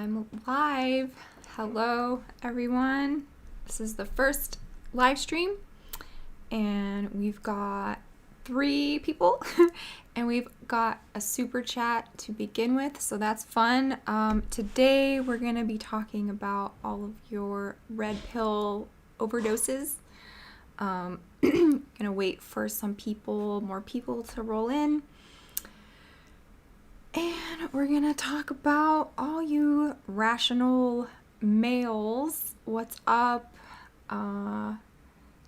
I'm live. Hello, everyone. This is the first live stream, and we've got 3 people, and we've got a super chat to begin with, so that's fun. Today, we're going to be talking about all of your red pill overdoses. Gonna wait for more people to roll in. And we're gonna talk about all you rational males. What's up?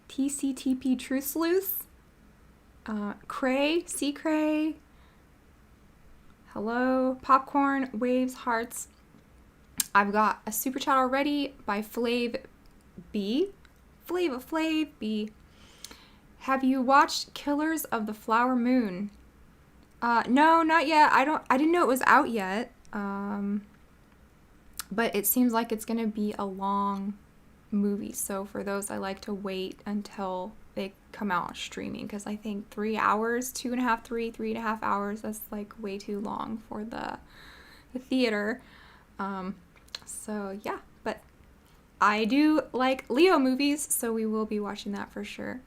TCTP Truth Sleuth? Cray? C. Cray? Hello? Popcorn, waves, hearts. I've got a super chat already by Flav B. Flav B. Have you watched Killers of the Flower Moon? No, not yet. I didn't know it was out yet. But it seems like it's gonna be a long movie. So for those, I like to wait until they come out streaming, because I think 3 hours, 2.5, 3.5 hours, that's like way too long for the theater. So yeah, but I do like Leo movies, so we will be watching that for sure.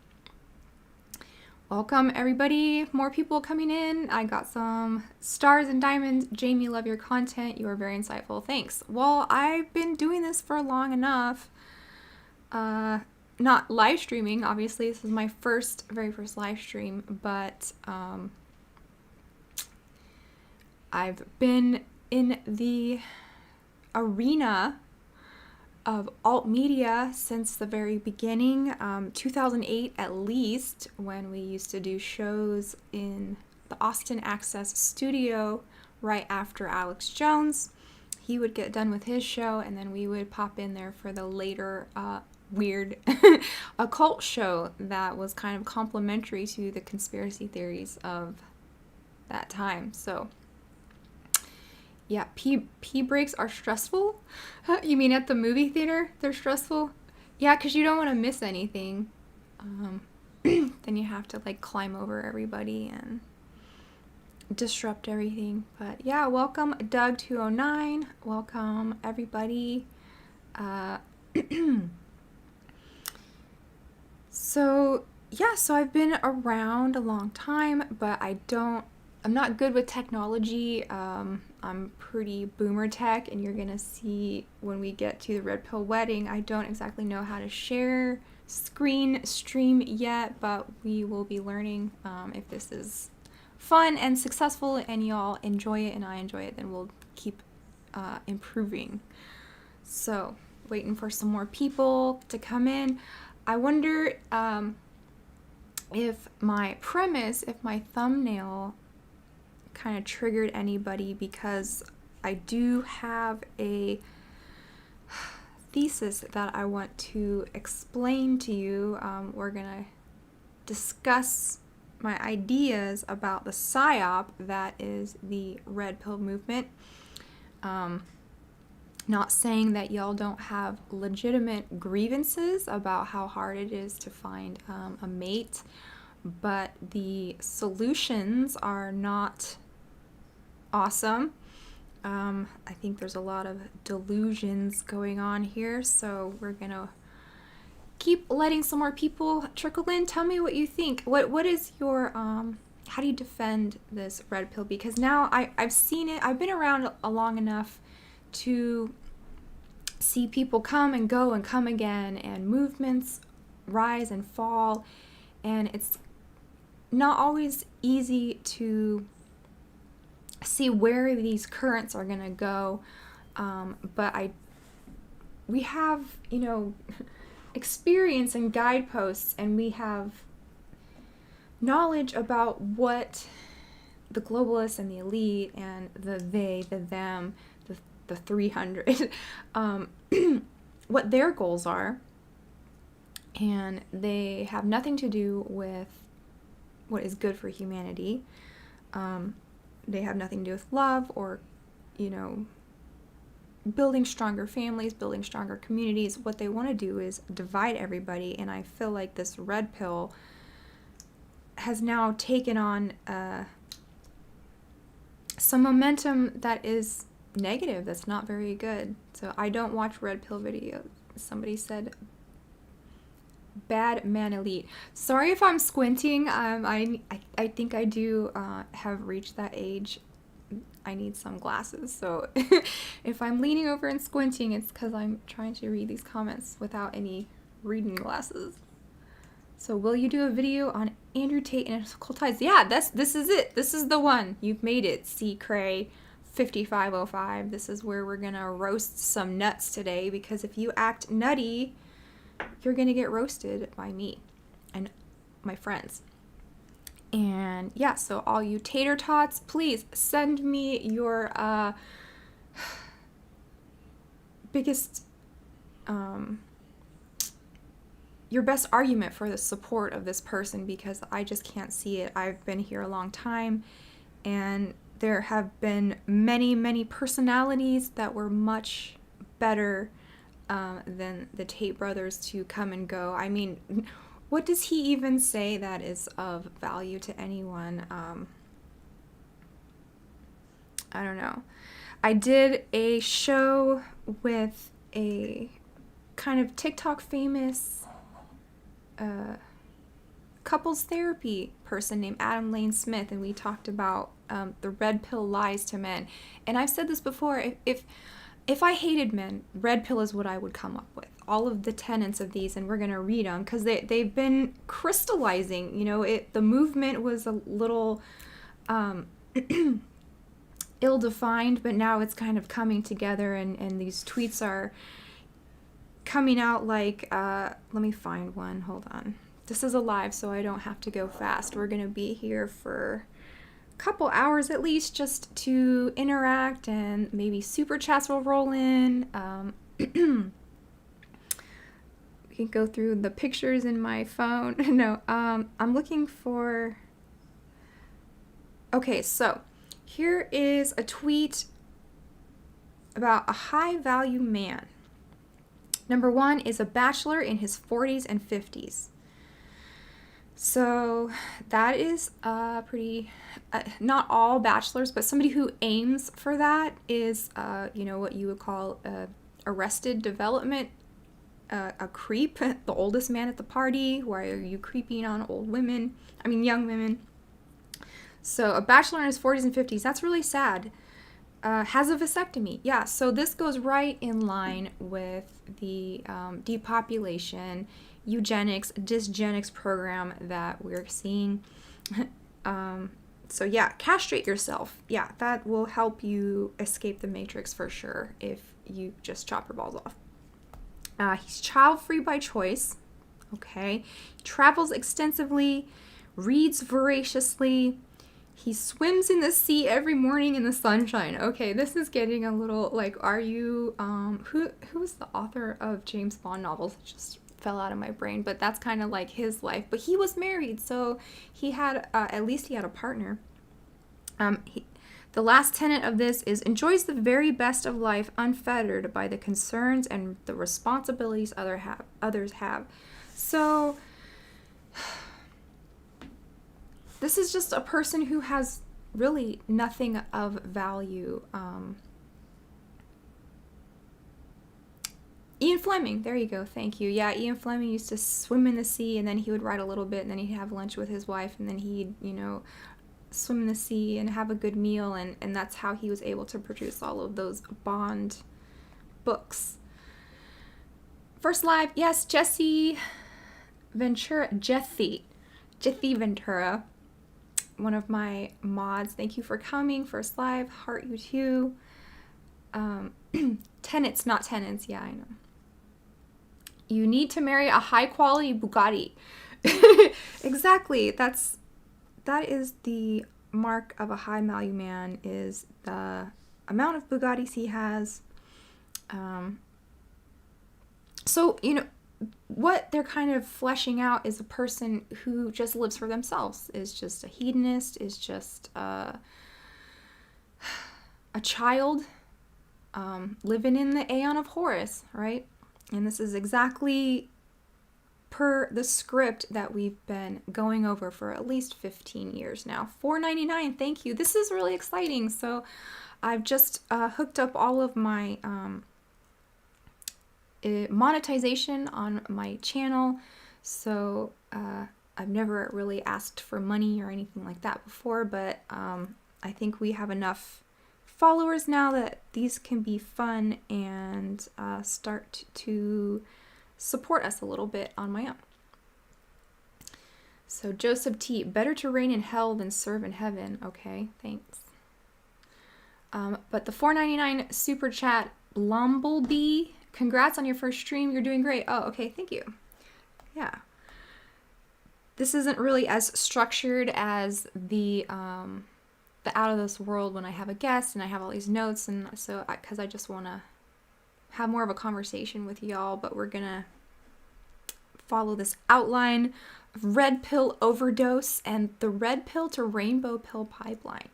Welcome, everybody. More people coming in. I got some stars and diamonds. Jamie, love your content. You are very insightful. Thanks. Well, I've been doing this for long enough. Not live streaming, obviously. This is my very first live stream, but I've been in the arena of alt media since the very beginning, 2008 at least, when we used to do shows in the Austin Access studio right after Alex Jones. He would get done with his show, and then we would pop in there for the later weird occult show that was kind of complementary to the conspiracy theories of that time. So yeah, pee breaks are stressful? You mean at the movie theater they're stressful? Yeah, because you don't want to miss anything. Then you have to like climb over everybody and disrupt everything. But yeah, welcome Doug209. Welcome everybody. So I've been around a long time, but I'm not good with technology. I'm pretty boomer tech, and you're gonna see when we get to the red pill wedding, I don't exactly know how to share screen stream yet, but we will be learning. If this is fun and successful and y'all enjoy it and I enjoy it, then we'll keep improving. So waiting for some more people to come in. I wonder if my thumbnail kind of triggered anybody, because I do have a thesis that I want to explain to you. We're gonna discuss my ideas about the psyop that is the red pill movement. Not saying that y'all don't have legitimate grievances about how hard it is to find a mate, but the solutions are not awesome. I think there's a lot of delusions going on here, so we're gonna keep letting some more people trickle in. Tell me what you think. What is your how do you defend this red pill? Because now I've seen it. I've been around long enough to see people come and go and come again, and movements rise and fall, and it's not always easy to see where these currents are gonna go, but we have, experience and guideposts, and we have knowledge about what the globalists and the elite and the they, the them, the 300, what their goals are, and they have nothing to do with what is good for humanity. They have nothing to do with love or, building stronger families, building stronger communities. What they want to do is divide everybody, and I feel like this red pill has now taken on some momentum that is negative. That's not very good. So I don't watch red pill videos. Somebody said bad man elite. Sorry if I'm squinting. I think I do have reached that age. I need some glasses. So if I'm leaning over and squinting, it's because I'm trying to read these comments without any reading glasses. So will you do a video on Andrew Tate and his occult ties? Yeah, this is it. This is the one. You've made it. C. Cray 5505. This is where we're gonna roast some nuts today, because if you act nutty, you're gonna get roasted by me and my friends. And yeah, so all you tater tots, please send me your biggest your best argument for the support of this person, because I just can't see it. I've been here a long time, and there have been many personalities that were much better than the Tate brothers to come and go. I mean, what does he even say that is of value to anyone? I don't know. I did a show with a kind of TikTok famous couples therapy person named Adam Lane Smith, and we talked about the red pill lies to men. And I've said this before, if I hated men, red pill is what I would come up with. All of the tenets of these, and we're going to read them, because they've been crystallizing. You know, the movement was a little ill-defined, but now it's kind of coming together, and these tweets are coming out like, let me find one, hold on. This is a live, so I don't have to go fast. We're going to be here for a couple hours at least, just to interact, and maybe super chats will roll in. We can go through the pictures in my phone. No, I'm looking for... Okay, so here is a tweet about a high-value man. Number 1 is a bachelor in his 40s and 50s. So that is pretty, not all bachelors, but somebody who aims for that is, what you would call arrested development, a creep, the oldest man at the party. Why are you creeping on young women? So a bachelor in his 40s and 50s, that's really sad. Has a vasectomy. Yeah, so this goes right in line with the depopulation, eugenics, dysgenics program that we're seeing. So yeah, castrate yourself. Yeah, that will help you escape the matrix for sure if you just chop your balls off. He's child-free by choice. Okay. He travels extensively, reads voraciously. He swims in the sea every morning in the sunshine. Okay, this is getting a little like, are you, who was the author of James Bond novels? It just fell out of my brain, but that's kind of like his life. But he was married, so he had, at least he had a partner. The last tenet of this is enjoys the very best of life unfettered by the concerns and the responsibilities others have. So... this is just a person who has really nothing of value. Ian Fleming, there you go, thank you. Yeah, Ian Fleming used to swim in the sea, and then he would write a little bit, and then he'd have lunch with his wife, and then he'd, swim in the sea and have a good meal, and that's how he was able to produce all of those Bond books. First live, yes, Jesse Ventura. One of my mods. Thank you for coming. First live. Heart you too. Tenants, not tenants. Yeah, I know. You need to marry a high quality Bugatti. Exactly. That is the mark of a high value man, is the amount of Bugattis he has. So, what they're kind of fleshing out is a person who just lives for themselves, is just a hedonist, is just a child living in the Aeon of Horus, right? And this is exactly per the script that we've been going over for at least 15 years now. $4.99, thank you. This is really exciting. So I've just hooked up all of my monetization on my channel. So I've never really asked for money or anything like that before, but I think we have enough followers now that these can be fun and start to support us a little bit on my own. So Joseph T, better to reign in hell than serve in heaven. Okay, thanks. But the $4.99 super chat, Blumblebee, congrats on your first stream. You're doing great. Oh, okay, thank you. Yeah. This isn't really as structured as the out of this world when I have a guest and I have all these notes, and so because I just want to have more of a conversation with y'all, but we're gonna follow this outline of red pill overdose and the red pill to rainbow pill pipeline.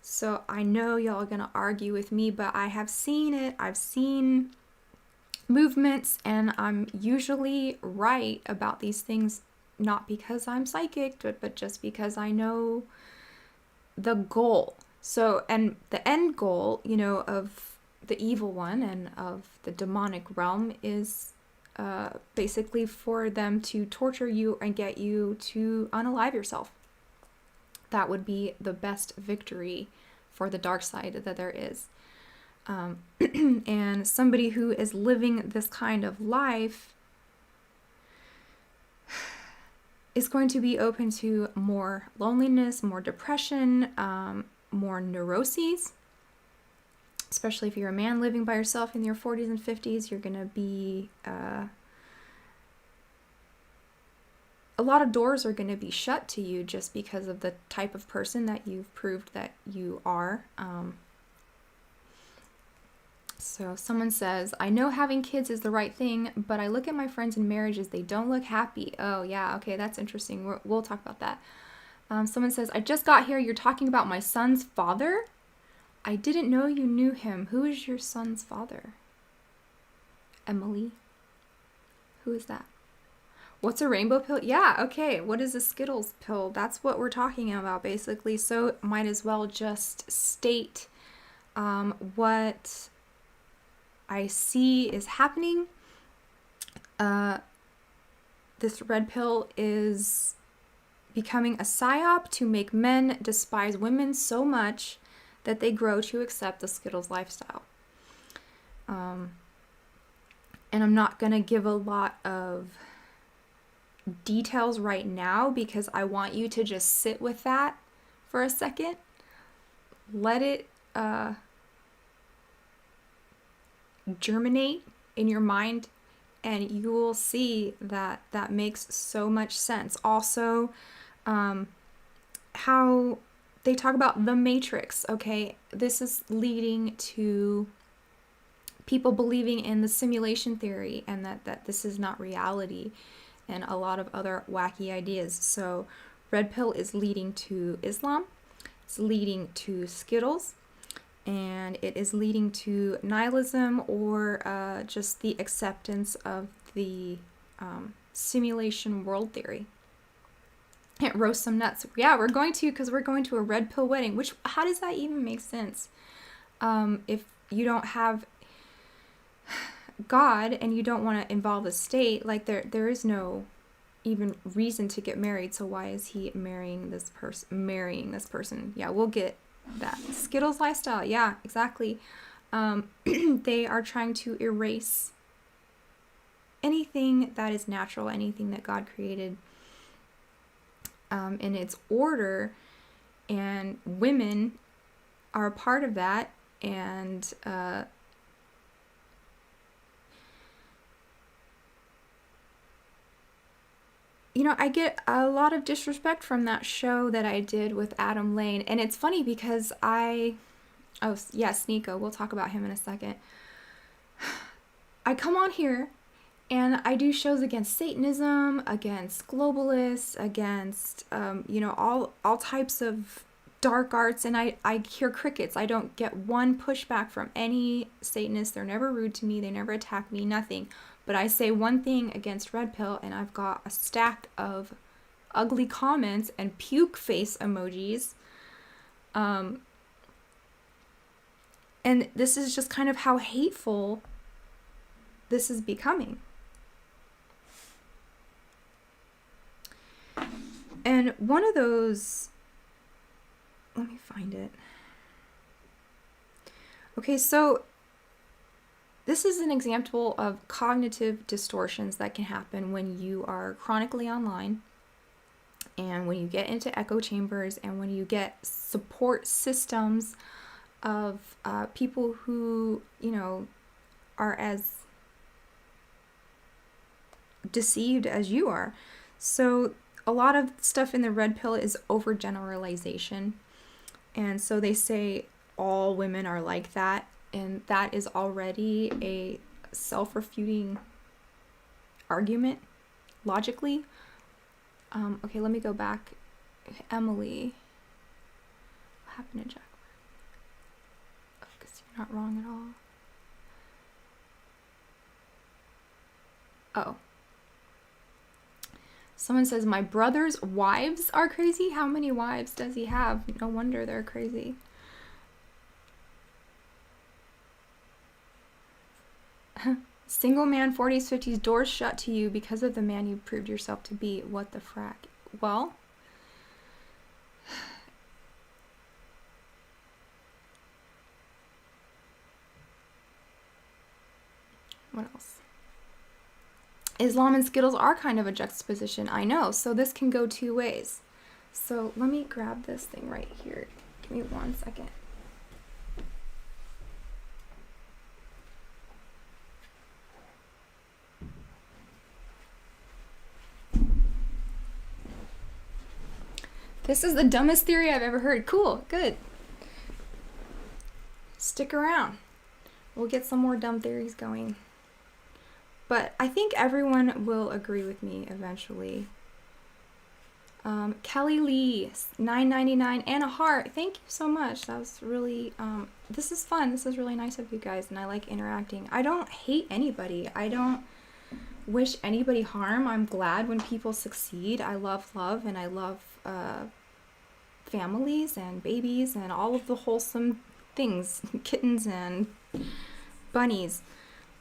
So I know y'all are gonna argue with me, but I have seen it. I've seen movements, and I'm usually right about these things, not because I'm psychic, but just because I know the goal. So, and the end goal, you know, of the evil one and of the demonic realm is basically for them to torture you and get you to unalive yourself. That would be the best victory for the dark side that there is. And somebody who is living this kind of life is going to be open to more loneliness, more depression, more neuroses. Especially if you're a man living by yourself in your 40s and 50s, you're going to be... a lot of doors are going to be shut to you just because of the type of person that you've proved that you are. So someone says, I know having kids is the right thing, but I look at my friends in marriages, they don't look happy. Oh yeah, okay, that's interesting. We'll talk about that. Someone says, I just got here, you're talking about my son's father? I didn't know you knew him. Who is your son's father? Emily? Who is that? What's a rainbow pill? Yeah, okay, what is a Skittles pill? That's what we're talking about, basically. So might as well just state what I see is happening. This red pill is becoming a psyop to make men despise women so much that they grow to accept the Skittles lifestyle. And I'm not going to give a lot of details right now because I want you to just sit with that for a second. Let it germinate in your mind, and you will see that that makes so much sense. Also, how they talk about the Matrix, okay? This is leading to people believing in the simulation theory and that this is not reality, and a lot of other wacky ideas. So red pill is leading to Islam, it's leading to Skittles, and it is leading to nihilism, or just the acceptance of the simulation world theory. Roast some nuts. Yeah, we're going to, because we're going to a red pill wedding, which, how does that even make sense? If you don't have God and you don't want to involve the state, like there is no even reason to get married, so why is he marrying this person? Yeah, we'll get that. Skittles lifestyle, yeah, exactly. They are trying to erase anything that is natural, anything that God created in its order, and women are a part of that, and you know, I get a lot of disrespect from that show that I did with Adam Lane. And it's funny because oh yeah, Sneeko, we'll talk about him in a second. I come on here and I do shows against Satanism, against globalists, against, you know, all types of dark arts. And I hear crickets. I don't get one pushback from any Satanist. They're never rude to me. They never attack me, nothing. But I say one thing against red pill, and I've got a stack of ugly comments and puke face emojis. And this is just kind of how hateful this is becoming. And one of those, let me find it. Okay, so this is an example of cognitive distortions that can happen when you are chronically online, and when you get into echo chambers, and when you get support systems of people who, you know, are as deceived as you are. So a lot of stuff in the red pill is overgeneralization. And so they say all women are like that, and that is already a self-refuting argument logically. Okay, let me go back. Emily, what happened to Jack? Oh, because you're not wrong at all. Oh. Someone says, my brother's wives are crazy? How many wives does he have? No wonder they're crazy. Single man, 40s, 50s, doors shut to you because of the man you proved yourself to be. What the frack? Well, what else? Islam and Skittles are kind of a juxtaposition, I know. So this can go two ways. So let me grab this thing right here. Give me 1 second. This is the dumbest theory I've ever heard. Cool, good. Stick around. We'll get some more dumb theories going. But I think everyone will agree with me eventually. Kelly Lee, $9.99 and a heart. Thank you so much. That was really, this is fun. This is really nice of you guys, and I like interacting. I don't hate anybody. I don't wish anybody harm. I'm glad when people succeed. I love love, and I love families and babies and all of the wholesome things, kittens and bunnies.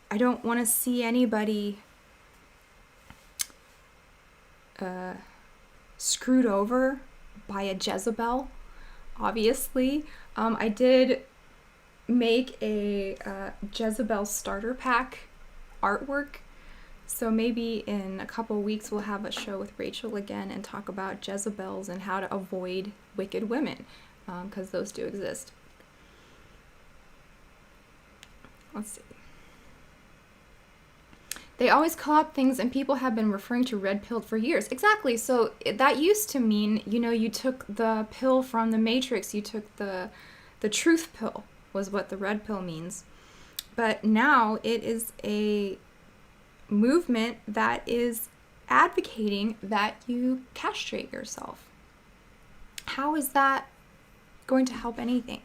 I don't want to see anybody screwed over by a Jezebel, obviously. I did make a Jezebel starter pack artwork, so maybe in a couple weeks we'll have a show with Rachel again and talk about Jezebels and how to avoid wicked women, because those do exist. Let's see. They always call up things, and people have been referring to red pill for years. Exactly. So that used to mean, you know, you took the pill from the Matrix. You took the truth pill was what the red pill means. But now it is a movement that is advocating that you castrate yourself. How is that going to help anything?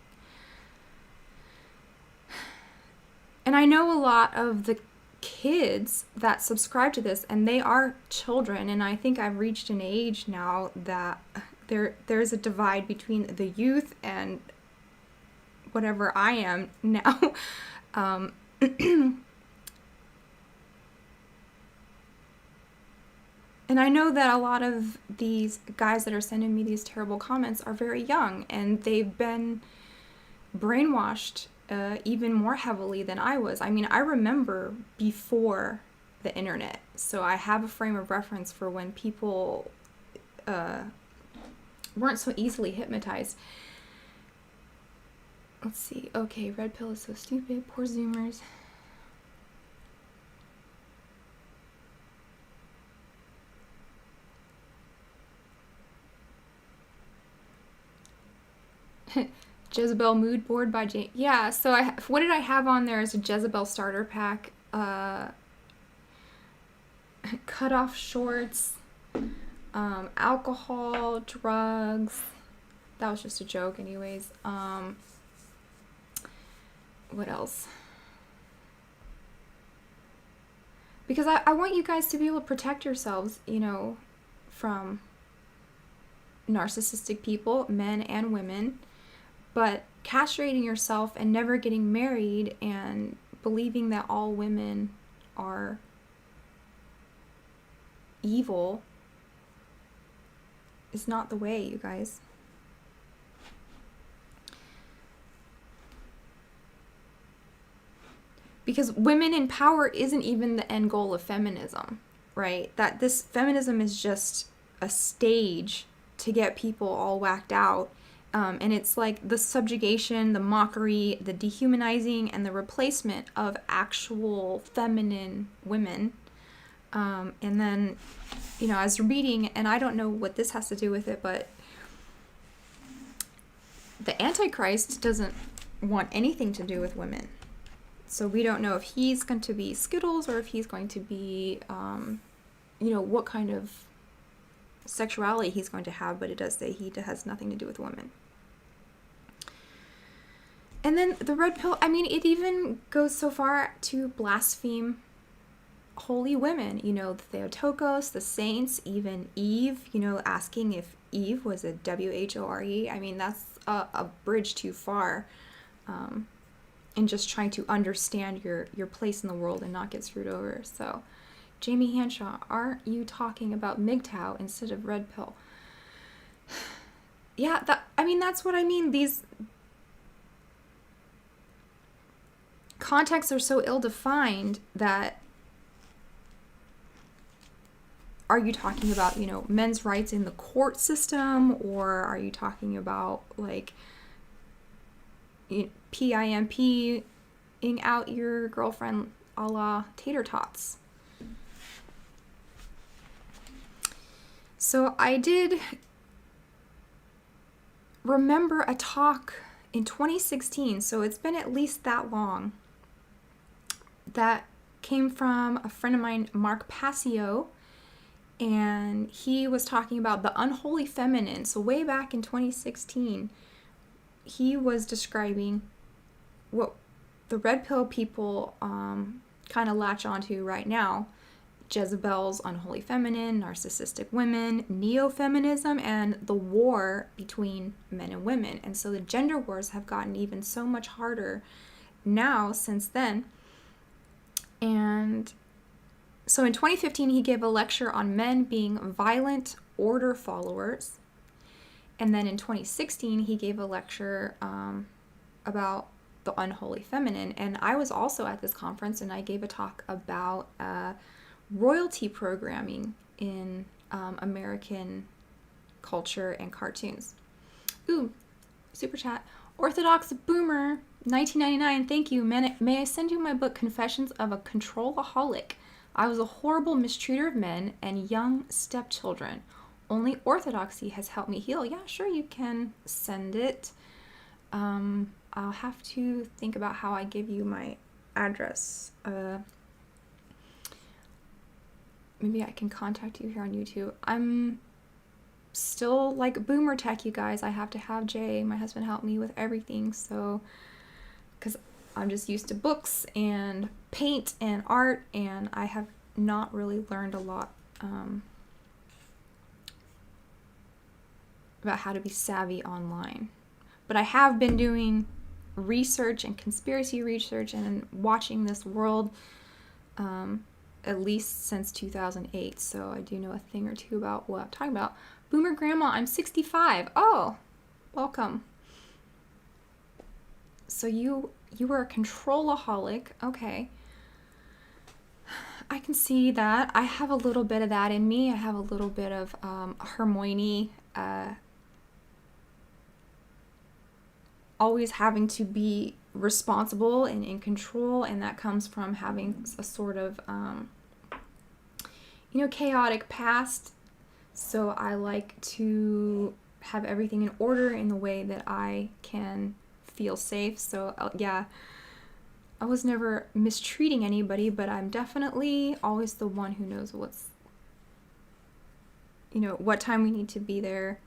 And I know a lot of the kids that subscribe to this, and they are children, and I think I've reached an age now that there's a divide between the youth and whatever I am now. And I know that a lot of these guys that are sending me these terrible comments are very young, and they've been brainwashed even more heavily than I was. I mean, I remember before the internet, so I have a frame of reference for when people weren't so easily hypnotized. Let's see. Okay, red pill is so stupid. Poor Zoomers. Jezebel mood board by Jane. Yeah, so what did I have on there as a Jezebel starter pack? Cut off shorts, alcohol, drugs. That was just a joke anyways. What else? Because I want you guys to be able to protect yourselves, you know, from narcissistic people, men and women. But castrating yourself and never getting married and believing that all women are evil is not the way, you guys. Because women in power isn't even the end goal of feminism, right? That this feminism is just a stage to get people all whacked out. And it's like the subjugation, the mockery, the dehumanizing, and the replacement of actual feminine women. And then, you know, I was reading, and I don't know what this has to do with it, but the Antichrist doesn't want anything to do with women. So we don't know if he's going to be Skittles or if he's going to be, you know, what kind of sexuality he's going to have, but it does say he has nothing to do with women. And then the red pill, I mean, it even goes so far to blaspheme holy women, you know, the Theotokos, the saints, even Eve, you know, asking if Eve was a W-H-O-R-E. I mean, that's a bridge too far. And just trying to understand your place in the world and not get screwed over. So, Jamie Hanshaw, aren't you talking about MGTOW instead of red pill? Yeah, that's what I mean. These contexts are so ill-defined that, are you talking about, you know, men's rights in the court system, or are you talking about, like, PIMP-ing out your girlfriend a la tater tots? So I did remember a talk in 2016, so it's been at least that long, that came from a friend of mine, Mark Passio, and he was talking about the unholy feminine. So way back in 2016, he was describing what the red pill people kind of latch onto right now. Jezebel's unholy feminine, narcissistic women, neo-feminism, and the war between men and women. And so the gender wars have gotten even so much harder now since then. And so in 2015, he gave a lecture on men being violent order followers. And then in 2016, he gave a lecture about the unholy feminine. And I was also at this conference, and I gave a talk about royalty programming in American culture and cartoons. Ooh, super chat. Orthodox Boomer, 1999, thank you. May I send you my book, Confessions of a Controlaholic? I was a horrible mistreater of men and young stepchildren. Only orthodoxy has helped me heal. Yeah, sure, you can send it. I'll have to think about how I give you my address. Maybe I can contact you here on YouTube. I'm still like boomer tech, you guys. I have to have Jay, my husband, help me with everything. So, because I'm just used to books and paint and art, and I have not really learned a lot about how to be savvy online. But I have been doing research and conspiracy research and watching this world at least since 2008, so I do know a thing or two about what I'm talking about. Boomer Grandma, I'm 65. Oh, welcome. So you were a controlaholic. Okay. I can see that. I have a little bit of that in me. I have a little bit of Hermione, always having to be responsible and in control, and that comes from having a sort of chaotic past. So I like to have everything in order in the way that I can feel safe. So yeah, I was never mistreating anybody, but I'm definitely always the one who knows what's, what time we need to be there,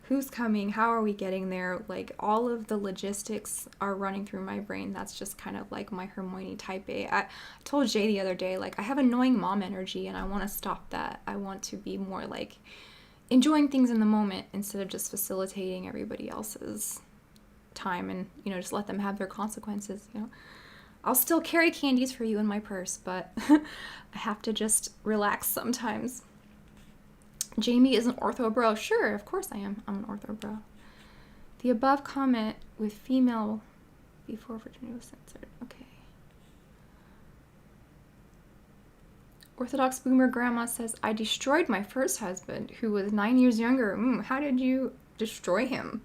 Who's coming? How are we getting there? Like, all of the logistics are running through my brain. That's just kind of like my Hermione type A. I told Jay the other day, like, I have annoying mom energy and I want to stop that. I want to be more like enjoying things in the moment instead of just facilitating everybody else's time and, you know, just let them have their consequences, you know. I'll still carry candies for you in my purse, but I have to just relax sometimes. Jamie is an ortho bro. Sure, of course I am. I'm an ortho bro. The above comment with female before virginity was censored. Okay. Orthodox boomer grandma says, I destroyed my first husband, who was 9 years younger. How did you destroy him?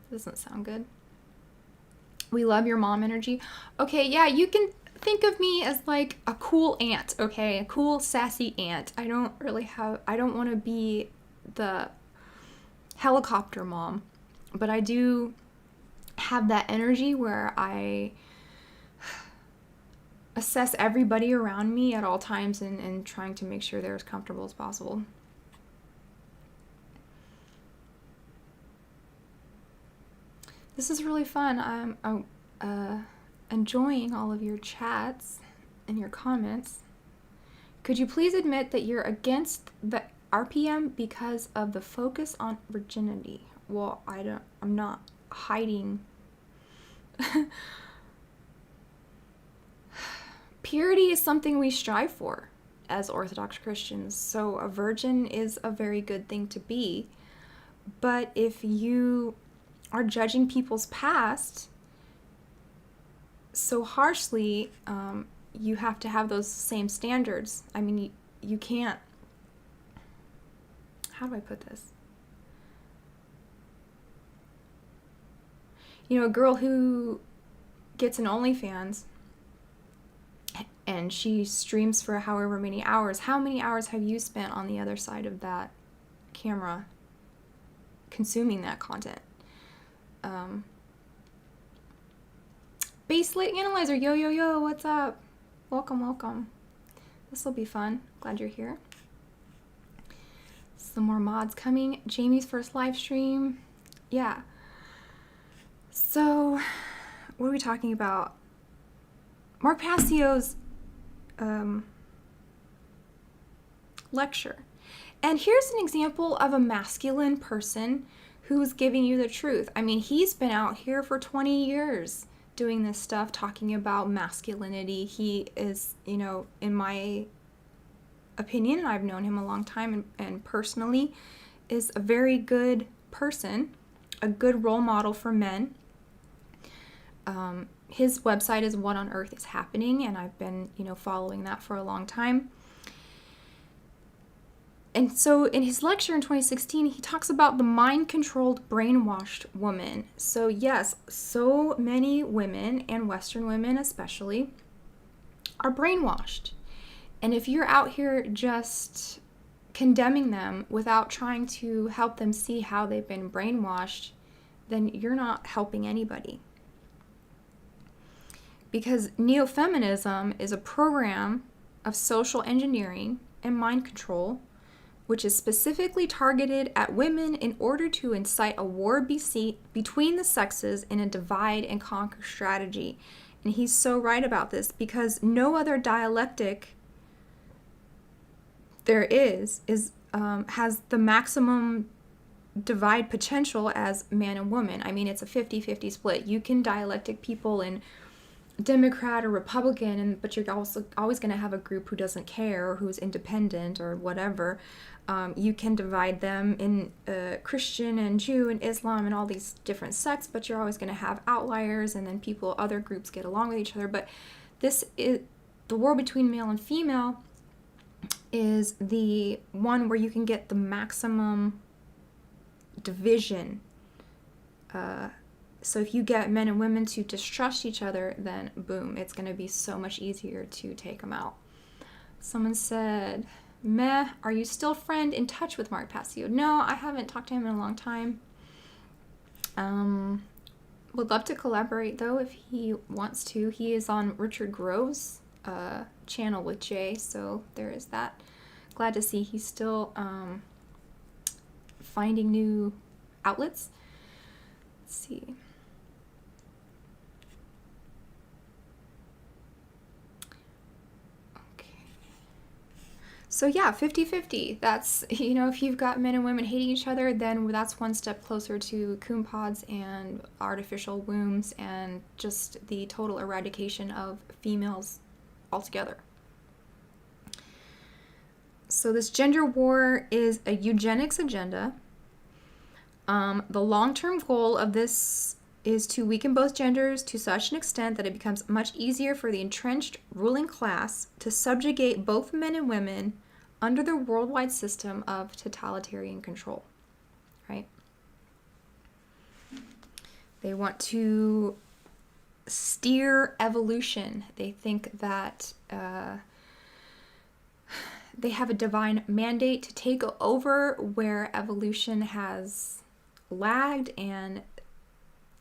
Doesn't sound good. We love your mom energy. Okay, yeah, you can think of me as like a cool aunt, okay? A cool, sassy aunt. I don't want to be the helicopter mom, but I do have that energy where I assess everybody around me at all times and trying to make sure they're as comfortable as possible. This is really fun. I'm enjoying all of your chats and your comments. Could you please admit that you're against the RPM because of the focus on virginity? Well, I'm not hiding. Purity is something we strive for as Orthodox Christians, so a virgin is a very good thing to be. But if you are judging people's past so harshly, you have to have those same standards. I mean, you can't. How do I put this? You know, a girl who gets an OnlyFans and she streams for however many hours, how many hours have you spent on the other side of that camera consuming that content? Baselit Analyzer, yo, what's up? Welcome. This will be fun. Glad you're here. Some more mods coming. Jamie's first live stream. Yeah. So, what are we talking about? Mark Passio's lecture. And here's an example of a masculine person who's giving you the truth. I mean, he's been out here for 20 years doing this stuff, talking about masculinity. He is, you know, in my opinion, and I've known him a long time and personally, is a very good person, a good role model for men. His website is What on Earth is Happening, and I've been, you know, following that for a long time. And so in his lecture in 2016, he talks about the mind-controlled, brainwashed woman. So yes, so many women, and Western women especially, are brainwashed. And if you're out here just condemning them without trying to help them see how they've been brainwashed, then you're not helping anybody. Because neo-feminism is a program of social engineering and mind control, which is specifically targeted at women in order to incite a war between the sexes in a divide and conquer strategy. And he's so right about this, because no other dialectic there is has the maximum divide potential as man and woman. I mean, it's a 50-50 split. You can dialectic people in Democrat or Republican, but you're also always going to have a group who doesn't care or who's independent or whatever. You can divide them in Christian and Jew and Islam and all these different sects, but you're always going to have outliers, and then other groups get along with each other. But this is the war between male and female is the one where you can get the maximum division. So if you get men and women to distrust each other, then boom, it's going to be so much easier to take them out. Someone said, meh, are you still in touch with Mark Passio? No, I haven't talked to him in a long time. Would love to collaborate, though, if he wants to. He is on Richard Grove's channel with Jay, so there is that glad to see he's still finding new outlets. Let's see. So yeah, 50-50. That's, if you've got men and women hating each other, then that's one step closer to coon pods and artificial wombs and just the total eradication of females altogether. So this gender war is a eugenics agenda. The long-term goal of this is to weaken both genders to such an extent that it becomes much easier for the entrenched ruling class to subjugate both men and women under the worldwide system of totalitarian control, right? They want to steer evolution. They think that they have a divine mandate to take over where evolution has lagged and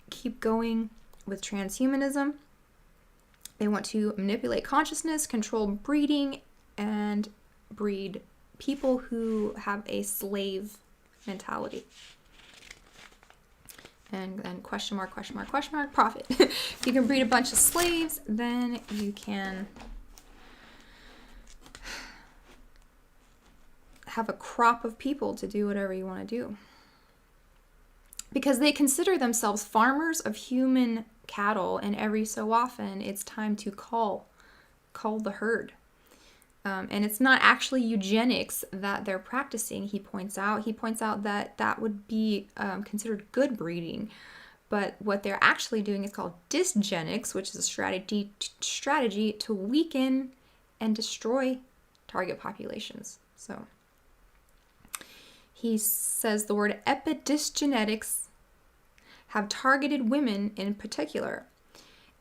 keep going with transhumanism. They want to manipulate consciousness, control breeding, and breed people who have a slave mentality. And then question mark, profit. If you can breed a bunch of slaves, then you can have a crop of people to do whatever you want to do. Because they consider themselves farmers of human cattle, and every so often it's time to cull the herd. And it's not actually eugenics that they're practicing, he points out. He points out that that would be considered good breeding. But what they're actually doing is called dysgenics, which is a strategy to weaken and destroy target populations. So he says the word epidysgenetics have targeted women in particular.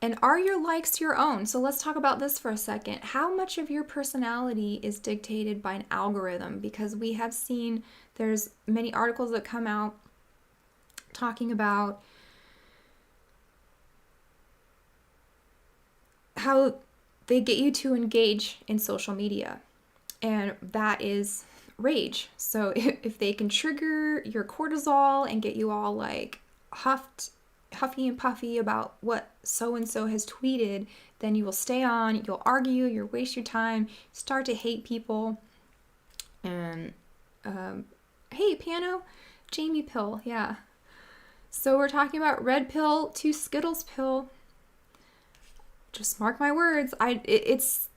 And are your likes your own? So let's talk about this for a second. How much of your personality is dictated by an algorithm? Because we have seen there's many articles that come out talking about how they get you to engage in social media. And that is rage. So if they can trigger your cortisol and get you all like huffy and puffy about what so-and-so has tweeted, then you will stay on, you'll argue, you'll waste your time, start to hate people. And, hey, piano, Jamie pill, yeah. So we're talking about red pill to Skittles pill. Just mark my words. It's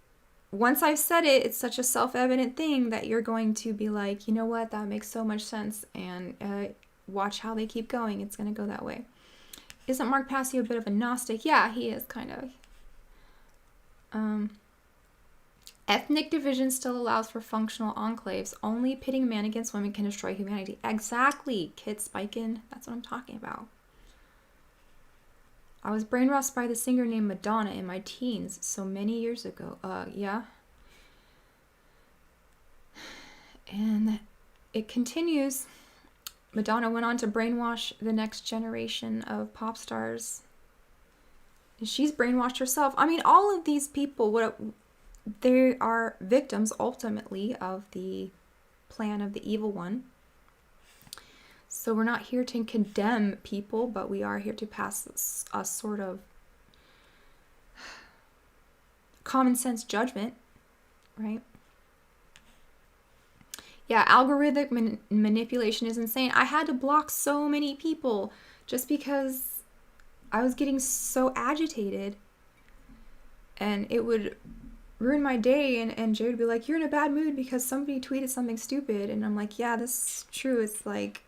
once I've said it, it's such a self-evident thing that you're going to be like, you know what, that makes so much sense. And watch how they keep going. It's going to go that way. Isn't Mark Passio a bit of a Gnostic? Yeah, he is, kind of. Ethnic division still allows for functional enclaves. Only pitting man against women can destroy humanity. Exactly, Kit Spiken. That's what I'm talking about. I was brainwashed by the singer named Madonna in my teens so many years ago. Yeah. And it continues. Madonna went on to brainwash the next generation of pop stars. And she's brainwashed herself. I mean, all of these people, they are victims ultimately of the plan of the evil one. So we're not here to condemn people, but we are here to pass a sort of common sense judgment, right? Yeah, algorithmic manipulation is insane. I had to block so many people just because I was getting so agitated. And it would ruin my day. And Jay would be like, you're in a bad mood because somebody tweeted something stupid. And I'm like, yeah, this is true. It's like,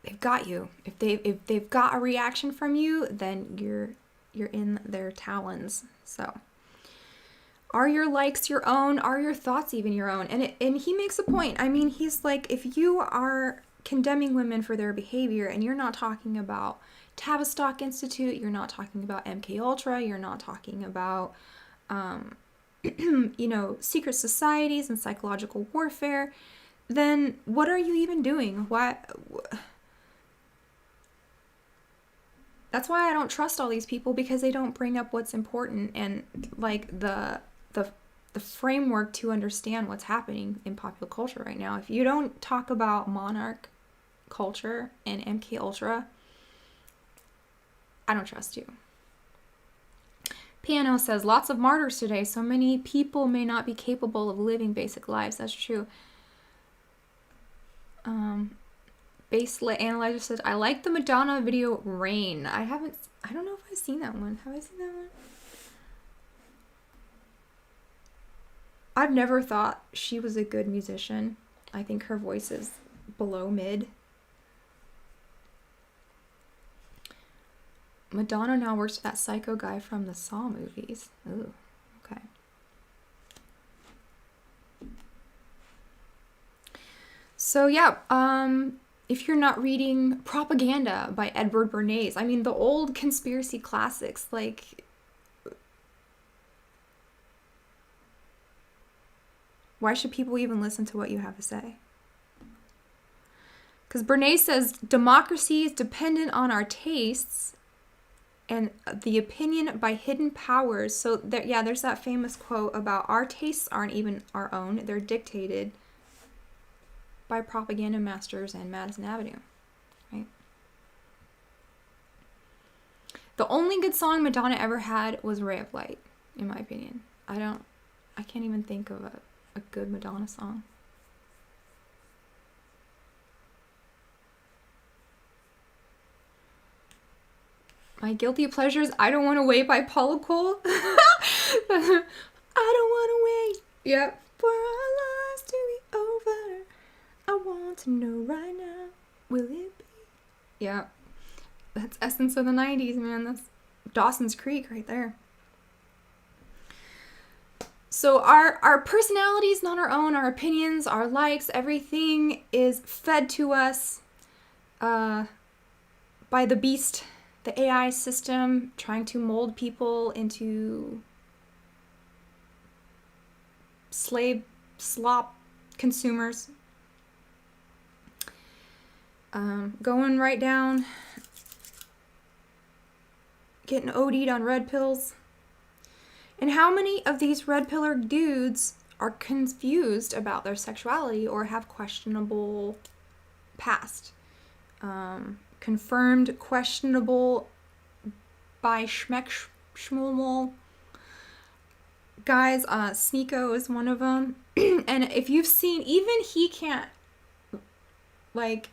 they've got you. If they've got a reaction from you, then you're in their talons. So are your likes your own? Are your thoughts even your own? And he makes a point. I mean, he's like, if you are condemning women for their behavior and you're not talking about Tavistock Institute, you're not talking about MK Ultra, you're not talking about secret societies and psychological warfare, then what are you even doing? That's why I don't trust all these people, because they don't bring up what's important. And like the the framework to understand what's happening in popular culture right now. If you don't talk about monarch culture and MK Ultra, I don't trust you. Piano says, lots of martyrs today. So many people may not be capable of living basic lives. That's true. Baselit Analyzer says, I like the Madonna video Rain. I don't know if I've seen that one. Have I seen that one? I've never thought she was a good musician. I think her voice is below mid. Madonna now works with that psycho guy from the Saw movies. Ooh, okay. So yeah, if you're not reading Propaganda by Edward Bernays, I mean the old conspiracy classics, like why should people even listen to what you have to say? Because Bernays says democracy is dependent on our tastes and the opinion by hidden powers. So there's that famous quote about our tastes aren't even our own. They're dictated by propaganda masters and Madison Avenue, right? The only good song Madonna ever had was Ray of Light, in my opinion. I can't even think of a good Madonna song. My guilty pleasures, I Don't Want to Wait by Paula Cole. I don't want to wait, yep, for our lives to be over. I want to know right now, will it be? Yeah, that's essence of the 90s, man. That's Dawson's Creek right there. So our personalities, not our own, our opinions, our likes, everything is fed to us by the beast, the AI system, trying to mold people into slave slop consumers. Going right down, getting OD'd on red pills. And how many of these red pillar dudes are confused about their sexuality or have questionable past? Confirmed questionable by Schmeck guys. Sneeko is one of them. And if you've seen, even he can't like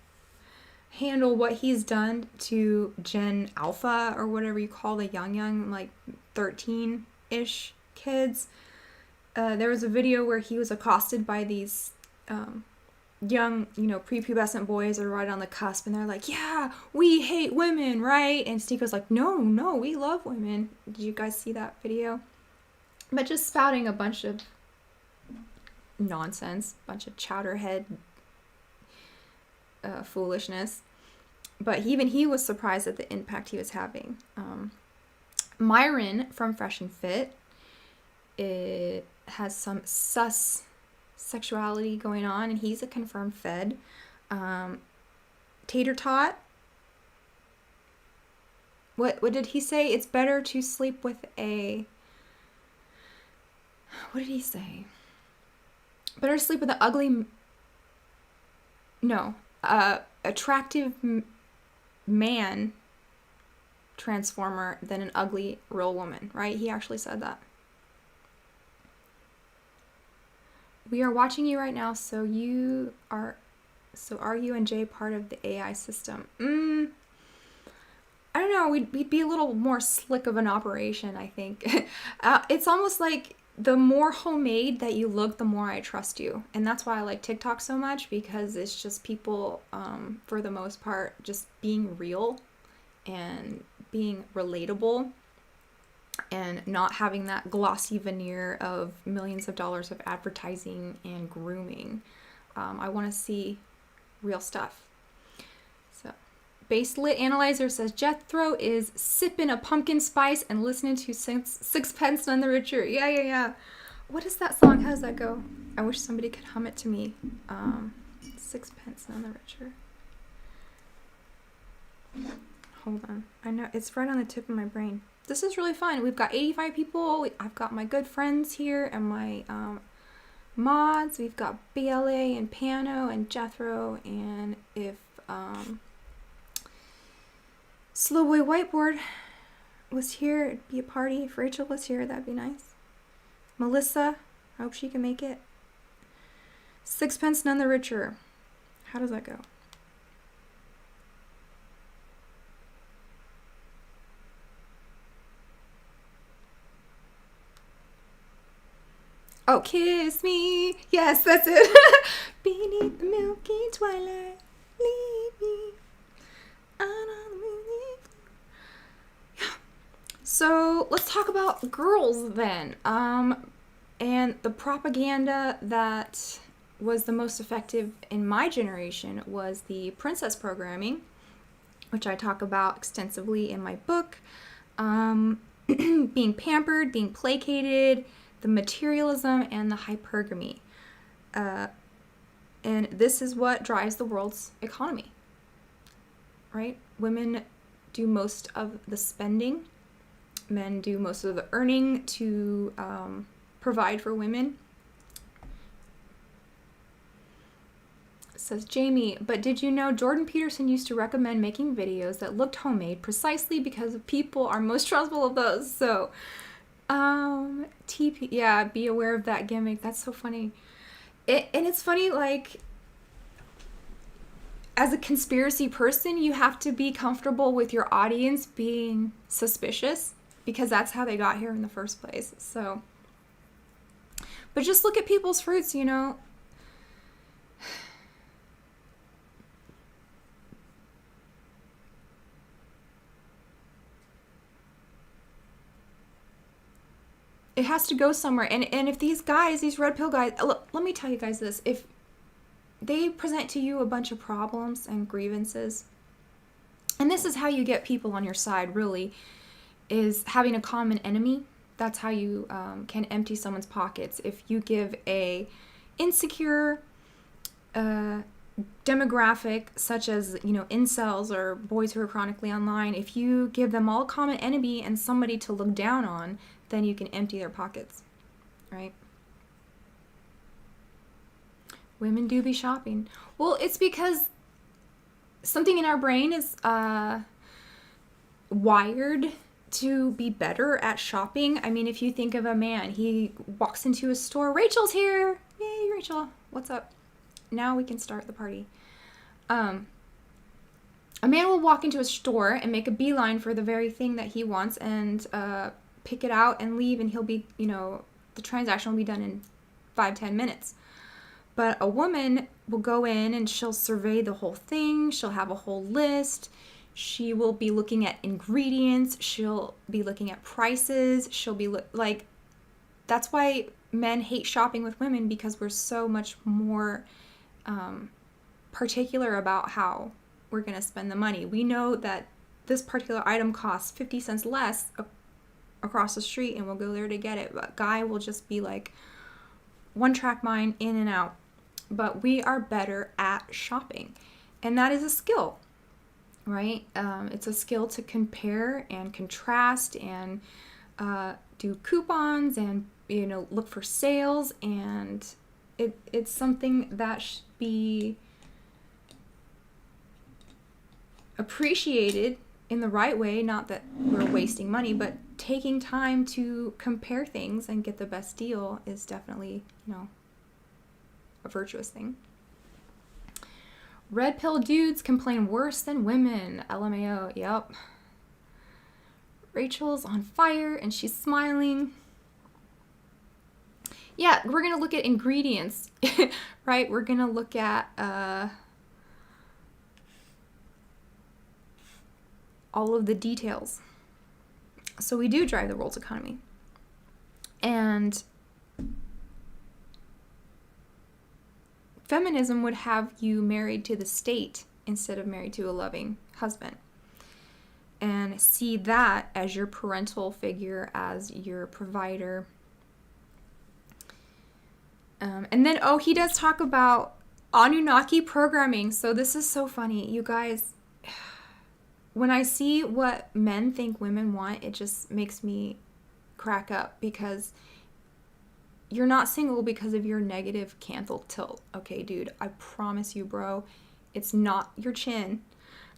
handle what he's done to Gen Alpha or whatever you call the young like 13-ish kids. There was a video where he was accosted by these young, prepubescent boys are right on the cusp, and they're like, yeah, we hate women, right? And Sneako's like, no, we love women. Did you guys see that video? But just spouting a bunch of nonsense, bunch of chowderhead foolishness. But even he was surprised at the impact he was having. Myron from Fresh and Fit, it has some sus sexuality going on, and he's a confirmed fed. Tater Tot, what did he say? It's better to sleep with a, what did he say? Better to sleep with an ugly, attractive man transformer than an ugly real woman, right? He actually said that. We are watching you right now, so are you and Jay part of the AI system? I don't know, we'd be a little more slick of an operation, I think. It's almost like the more homemade that you look, the more I trust you. And that's why I like TikTok so much, because it's just people, for the most part, just being real and being relatable and not having that glossy veneer of millions of dollars of advertising and grooming. I want to see real stuff. So, Baselit Analyzer says Jethro is sipping a pumpkin spice and listening to Sixpence None the Richer. Yeah. What is that song? How does that go? I wish somebody could hum it to me. Sixpence None the Richer. Hold on. I know it's right on the tip of my brain. This is really fun. We've got 85 people. I've got my good friends here and my mods. We've got BLA and Pano and Jethro, and if Slowboy Whiteboard was here, it'd be a party. If Rachel was here, that'd be nice. Melissa, I hope she can make it. Sixpence none the richer. How does that go? Oh, kiss me. Yes, that's it. Beneath the milky twilight, leave me. Yeah. So let's talk about girls then. And the propaganda that was the most effective in my generation was the princess programming, which I talk about extensively in my book. Being pampered, being placated, the materialism, and the hypergamy. And this is what drives the world's economy, right? Women do most of the spending. Men do most of the earning to provide for women. Says Jamie, but did you know Jordan Peterson used to recommend making videos that looked homemade precisely because people are most trustful of those? So, TP, yeah, be aware of that gimmick. That's so funny. And it's funny, like, as a conspiracy person, you have to be comfortable with your audience being suspicious because that's how they got here in the first place. So, but just look at people's fruits, you know. It has to go somewhere. And if these guys, these red pill guys, look, let me tell you guys this. If they present to you a bunch of problems and grievances, and this is how you get people on your side, really, is having a common enemy. That's how you can empty someone's pockets. If you give a insecure demographic, such as, you know, incels or boys who are chronically online, if you give them all a common enemy and somebody to look down on, then you can empty their pockets, right? Women do be shopping. Well, it's because something in our brain is wired to be better at shopping. I mean, if you think of a man, he walks into a store, Rachel's here. Yay, Rachel. What's up? Now we can start the party. A man will walk into a store and make a beeline for the very thing that he wants and pick it out and leave, and he'll be, you know, the transaction will be done in 5-10 minutes. But a woman will go in and she'll survey the whole thing. She'll have a whole list. She will be looking at ingredients. She'll be looking at prices. She'll be like, that's why men hate shopping with women, because we're so much more particular about how we're going to spend the money. We know that this particular item costs 50 cents less across the street, and we'll go there to get it. But guy will just be like, one track mind, in and out. But we are better at shopping, and that is a skill, right? It's a skill to compare and contrast and do coupons and, you know, look for sales, and it's something that should be appreciated in the right way. Not that we're wasting money, but taking time to compare things and get the best deal is definitely, you know, a virtuous thing. Red pill dudes complain worse than women. LMAO. Yep. Rachel's on fire and she's smiling. Yeah, we're going to look at ingredients, right? We're going to look at all of the details. So we do drive the world's economy. And feminism would have you married to the state instead of married to a loving husband. And see that as your parental figure, as your provider. And then, he does talk about Anunnaki programming. So this is so funny. You guys, when I see what men think women want, it just makes me crack up, because you're not single because of your negative canthal tilt. Okay, dude, I promise you, bro, it's not your chin.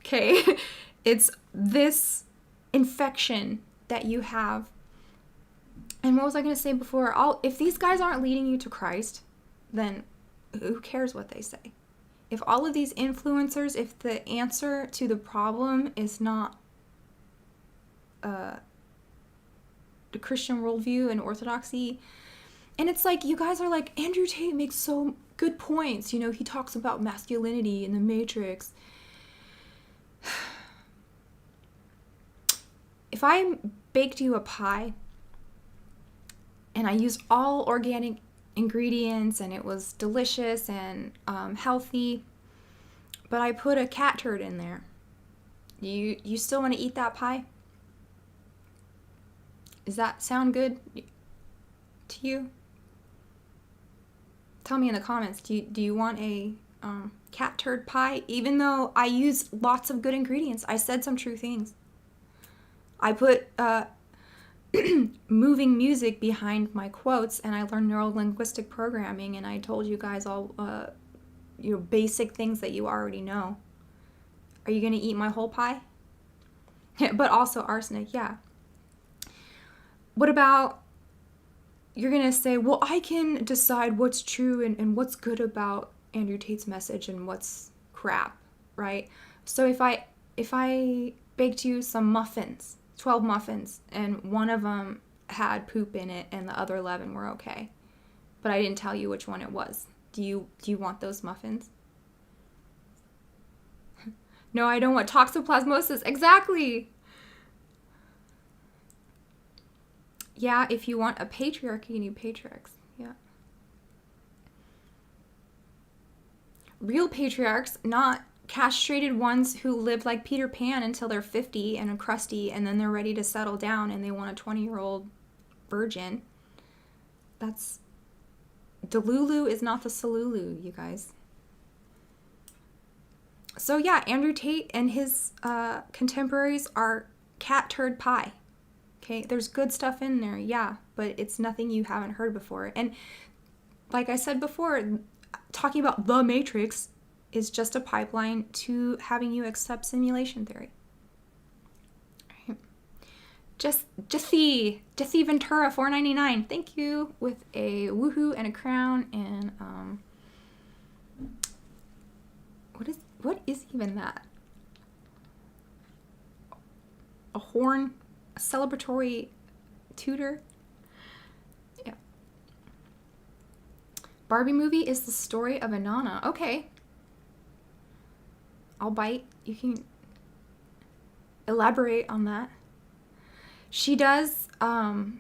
Okay? It's this infection that you have. And what was I going to say before? If these guys aren't leading you to Christ, then who cares what they say? If all of these influencers, if the answer to the problem is not the Christian worldview and orthodoxy, and it's like, you guys are like, Andrew Tate makes so good points. You know, he talks about masculinity in the Matrix. If I baked you a pie and I used all organic ingredients and it was delicious and healthy, but I put a cat turd in there, you still want to eat that pie? Does that sound good to you? Tell me in the comments, do you want a cat turd pie? Even though I use lots of good ingredients, I said some true things. I put moving music behind my quotes, and I learned neuro-linguistic programming, and I told you guys all basic things that you already know. Are you going to eat my whole pie? But also arsenic, yeah. What about, you're going to say, well, I can decide what's true and what's good about Andrew Tate's message and what's crap, right? So if I baked you some muffins, 12 muffins, and one of them had poop in it and the other 11 were okay, but I didn't tell you which one it was, do you want those muffins? No, I don't want toxoplasmosis. Exactly. Yeah, if you want a patriarchy, you need patriarchs. Yeah. Real patriarchs, not castrated ones who live like Peter Pan until they're 50 and are crusty, and then they're ready to settle down and they want a 20-year-old virgin. That's... Delulu is not the Salulu, you guys. So yeah, Andrew Tate and his contemporaries are cat turd pie. Okay, there's good stuff in there, yeah, but it's nothing you haven't heard before. And like I said before, talking about the Matrix is just a pipeline to having you accept simulation theory. Right. Jesse Ventura, $4.99. Thank you, with a woohoo and a crown and what is even that? A horn, a celebratory tutor. Yeah. Barbie movie is the story of Inanna. Okay. I'll bite. You can elaborate on that. She does, the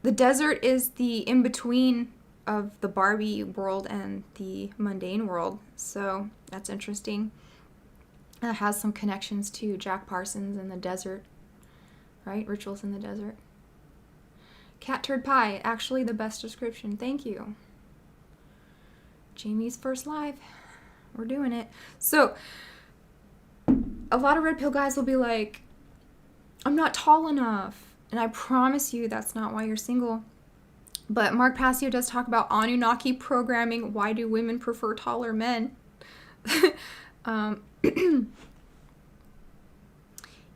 desert is the in-between of the Barbie world and the mundane world, so that's interesting. And it has some connections to Jack Parsons and the desert, right? Rituals in the desert. Cat turd pie, actually the best description. Thank you. Jamie's first live. We're doing it. So, a lot of red pill guys will be like, I'm not tall enough. And I promise you that's not why you're single. But Mark Passio does talk about Anunnaki programming. Why do women prefer taller men?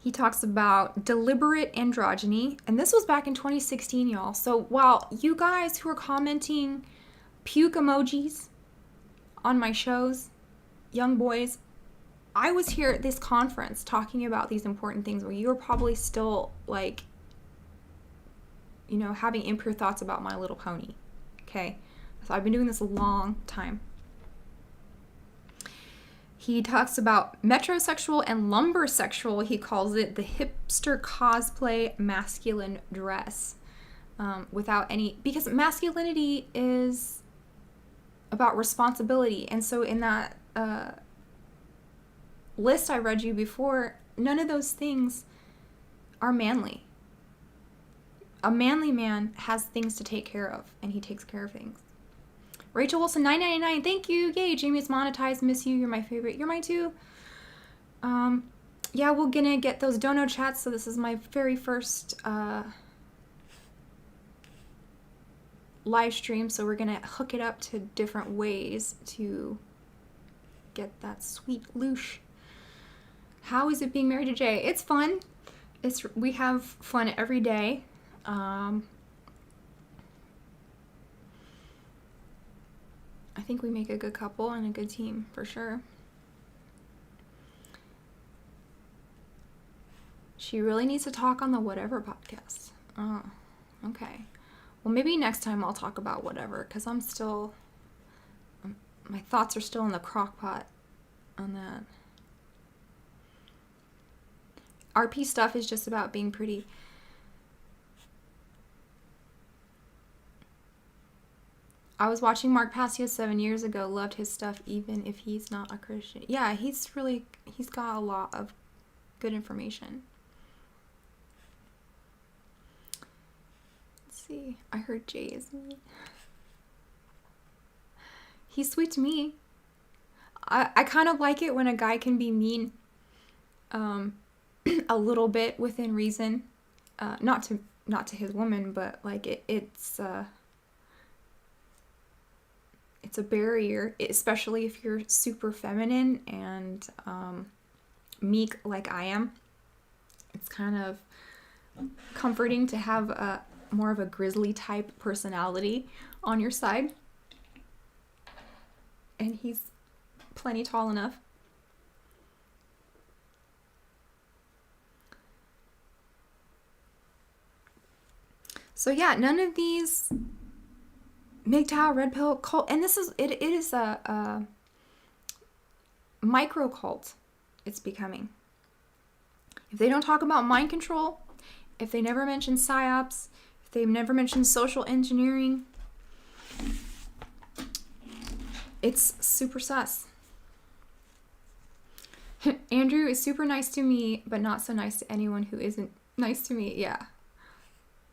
He talks about deliberate androgyny. And this was back in 2016, y'all. So while you guys who are commenting puke emojis on my shows, young boys, I was here at this conference talking about these important things where you were probably still like, you know, having impure thoughts about My Little Pony. Okay? So I've been doing this a long time. He talks about metrosexual and lumbersexual. He calls it the hipster cosplay masculine dress. Without any... Because masculinity is about responsibility. And so in that list I read you before, none of those things are manly. A manly man has things to take care of, and he takes care of things. Rachel Wilson 999. Thank you. Yay, Jamie is monetized. Miss you. You're my favorite. You're mine too. Yeah, we're gonna get those dono chats. So this is my very first live stream. So we're gonna hook it up to different ways to get that sweet loosh. How is it being married to Jay? It's fun. We have fun every day. I think we make a good couple and a good team for sure. She really needs to talk on the Whatever podcast. Oh, okay. Well, maybe next time I'll talk about Whatever, because my thoughts are still in the crock pot on that. RP stuff is just about being pretty. I was watching Mark Passio 7 years ago, loved his stuff even if he's not a Christian. Yeah, he's got a lot of good information. Let's see. I heard Jay is mean. He's sweet to me. I kind of like it when a guy can be mean a little bit within reason. Not to his woman, but like it's a barrier, especially if you're super feminine and meek like I am. It's kind of comforting to have a more of a grizzly type personality on your side. And he's plenty tall enough. So yeah, none of these MGTOW, red pill, cult, and it is a micro cult. It's becoming. If they don't talk about mind control, if they never mention psyops, if they've never mentioned social engineering, it's super sus. Andrew is super nice to me, but not so nice to anyone who isn't nice to me. Yeah.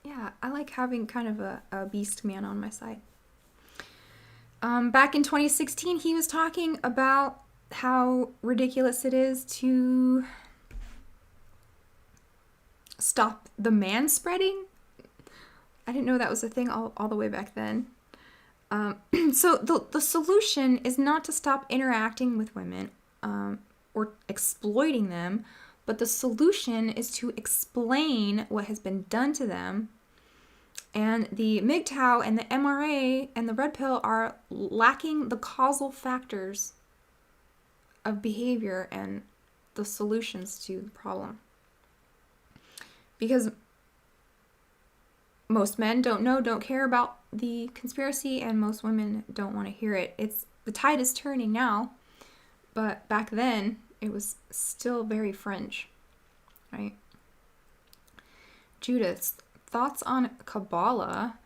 Yeah, I like having kind of a beast man on my side. Back in 2016, he was talking about how ridiculous it is to stop the man spreading. I didn't know that was a thing all the way back then. So the solution is not to stop interacting with women or exploiting them, but the solution is to explain what has been done to them. And the MGTOW and the MRA and the red pill are lacking the causal factors of behavior and the solutions to the problem. Because most men don't care about the conspiracy, and most women don't want to hear it. The tide is turning now, but back then it was still very fringe, right? Judith, thoughts on Kabbalah?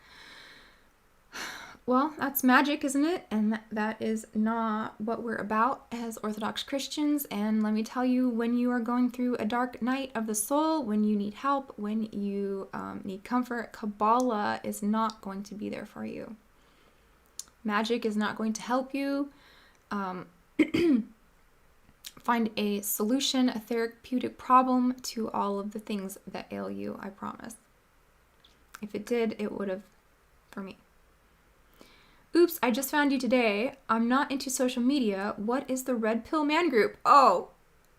Well, that's magic, isn't it? And that is not what we're about as Orthodox Christians. And let me tell you, when you are going through a dark night of the soul, when you need help, when you need comfort, Kabbalah is not going to be there for you. Magic is not going to help you find a solution, a therapeutic problem to all of the things that ail you, I promise. If it did, it would have for me. Oops, I just found you today. I'm not into social media. What is the Red Pill Man Group? Oh,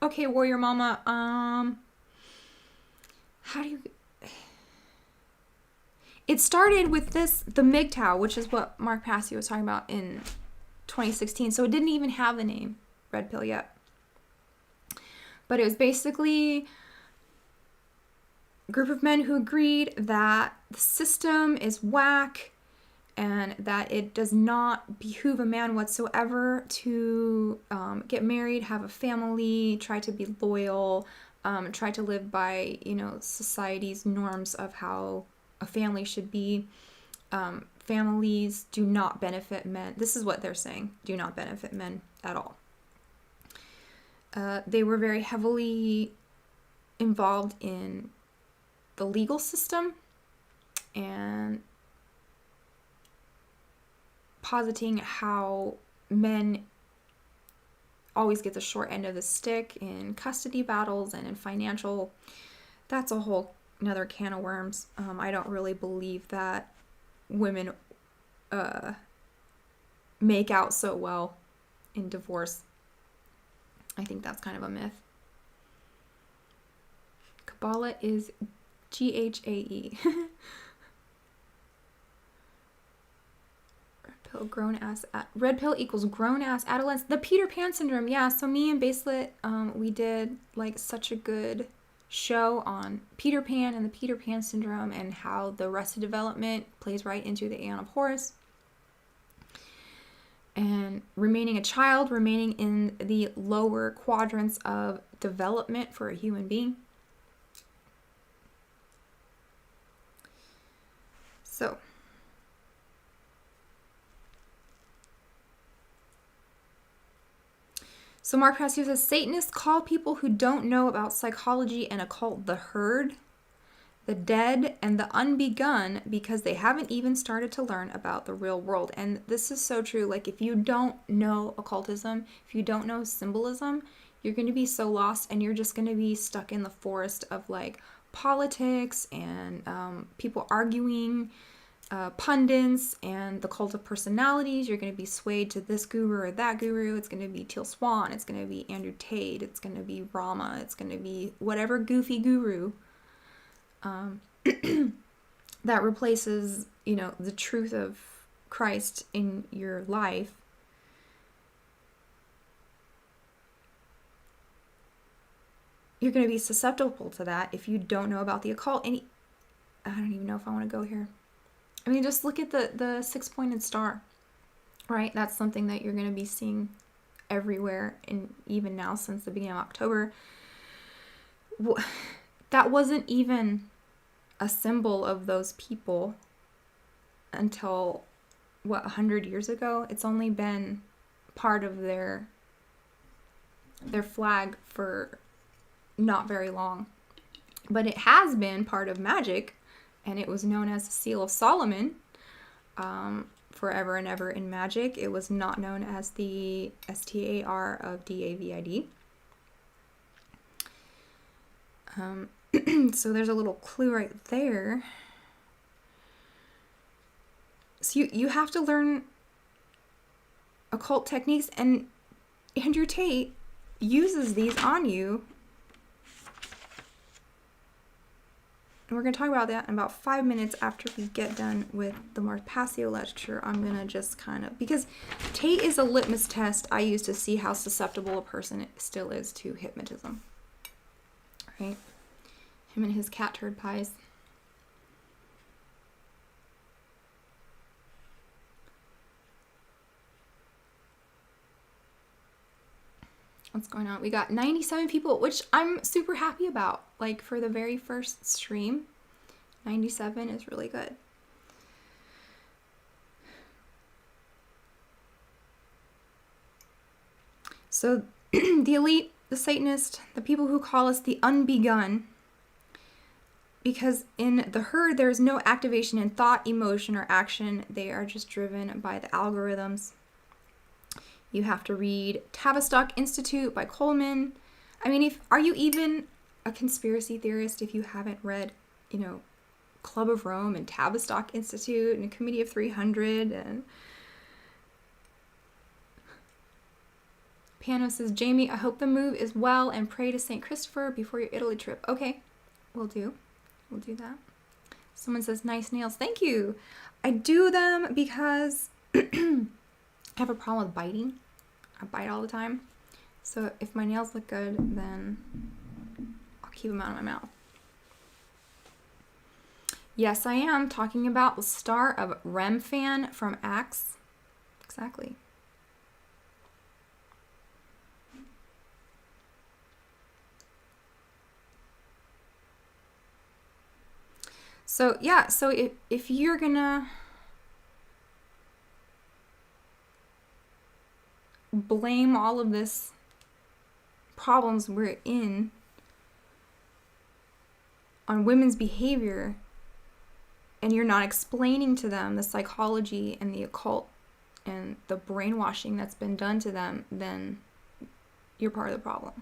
okay, Warrior Mama. How do you... It started with the MGTOW, which is what Mark Passio was talking about in 2016. So it didn't even have the name Red Pill yet. But it was basically a group of men who agreed that the system is whack, and that it does not behoove a man whatsoever to get married, have a family, try to be loyal, try to live by, society's norms of how a family should be. Families do not benefit men. This is what they're saying. Do not benefit men at all. They were very heavily involved in the legal system and positing how men always get the short end of the stick in custody battles and in financial. That's a whole another can of worms. I don't really believe that women make out so well in divorce. I think that's kind of a myth. Kabbalah is GHAE. Red pill equals grown ass adolescence. The Peter Pan syndrome. Yeah, so me and Baselit, we did like such a good show on Peter Pan and the Peter Pan syndrome and how the Arrested Development plays right into the Aeon of Horus. And remaining a child, remaining in the lower quadrants of development for a human being. So Mark Passio says, Satanists call people who don't know about psychology and occult the herd, the dead, and the unbegun because they haven't even started to learn about the real world. And this is so true. Like, if you don't know occultism, if you don't know symbolism, you're going to be so lost and you're just going to be stuck in the forest of like politics and people arguing, pundits and the cult of personalities. You're going to be swayed to this guru or that guru. It's going to be Teal Swan. It's going to be Andrew Tate. It's going to be Rama. It's going to be whatever goofy guru that replaces, you know, the truth of Christ in your life. You're going to be susceptible to that if you don't know about the occult. And I don't even know if I want to go here. I mean, just look at the six-pointed star, right? That's something that you're going to be seeing everywhere, and even now since the beginning of October. That wasn't even a symbol of those people until, 100 years ago? It's only been part of their flag for not very long. But it has been part of magic, and it was known as the Seal of Solomon forever and ever in magic. It was not known as the STAR of DAVID. So there's a little clue right there. So you have to learn occult techniques, and Andrew Tate uses these on you. And we're going to talk about that in about 5 minutes after we get done with the Mark Passio lecture. I'm going to just kind of, because Tate is a litmus test I use to see how susceptible a person still is to hypnotism. Right? Him and his cat turd pies. What's going on? We got 97 people, which I'm super happy about. Like, for the very first stream, 97 is really good. So, the elite, the Satanist, the people who call us the unbegun, because in the herd, there's no activation in thought, emotion, or action. They are just driven by the algorithms. You have to read Tavistock Institute by Coleman. I mean, are you even a conspiracy theorist if you haven't read, Club of Rome and Tavistock Institute and Committee of 300? And Piano says, Jamie, I hope the move is well and pray to St. Christopher before your Italy trip. Okay, we'll do that. Someone says, nice nails. Thank you. I do them because I have a problem with biting. I bite all the time. So if my nails look good, then I'll keep them out of my mouth. Yes, I am talking about the star of Remphan from Acts. Exactly. So yeah, so if you're gonna blame all of this problems we're in on women's behavior, and you're not explaining to them the psychology and the occult and the brainwashing that's been done to them, then you're part of the problem.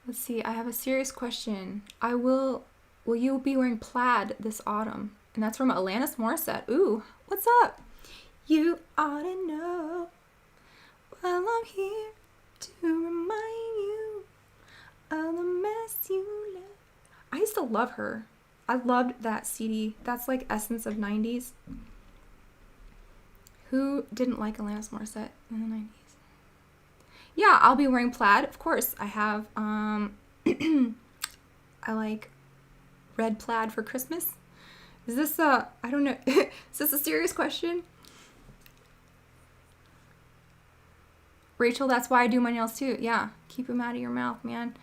Let's see, I have a serious question. Will you be wearing plaid this autumn? And that's from Alanis Morissette. Ooh, what's up? You ought to know while I'm here to remind you of the mess you left. I used to love her. I loved that CD. That's like essence of 90s. Who didn't like Alanis Morissette in the 90s? Yeah, I'll be wearing plaid, of course. I have, I like red plaid for Christmas. Is this I don't know, is this a serious question? Rachel, that's why I do my nails too. Yeah, keep them out of your mouth, man.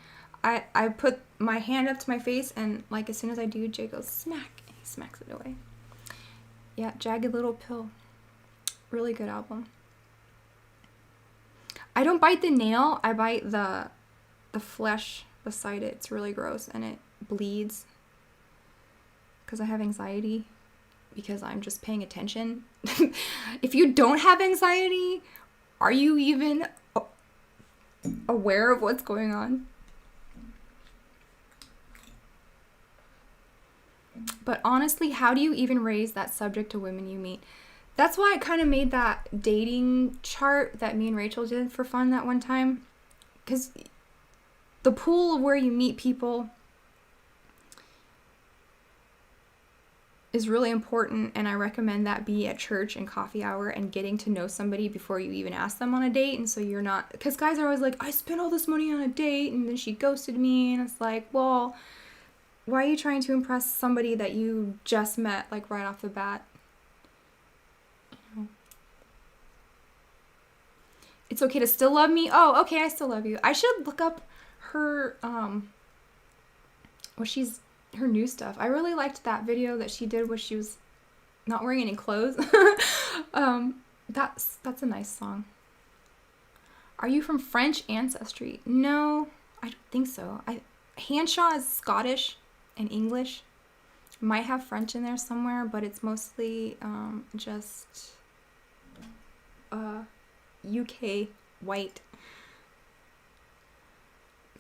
I put my hand up to my face, and like as soon as I do, Jay goes smack, and he smacks it away. Yeah, Jagged Little Pill. Really good album. I don't bite the nail, I bite the flesh beside it. It's really gross and it bleeds because I have anxiety, because I'm just paying attention. If you don't have anxiety, are you even aware of what's going on? But honestly, how do you even raise that subject to women you meet? That's why I kind of made that dating chart that me and Rachel did for fun that one time. Because the pool of where you meet people is really important, and I recommend that be at church and coffee hour and getting to know somebody before you even ask them on a date. And so you're not, because guys are always like, I spent all this money on a date and then she ghosted me, and it's like, well, why are you trying to impress somebody that you just met like right off the bat? It's okay to still love me. Oh, okay, I still love you. I should look up her her new stuff. I really liked that video that she did where she was not wearing any clothes. That's a nice song. Are you from French ancestry? No, I don't think so. Hanshaw is Scottish and English. Might have French in there somewhere, but it's mostly just UK white.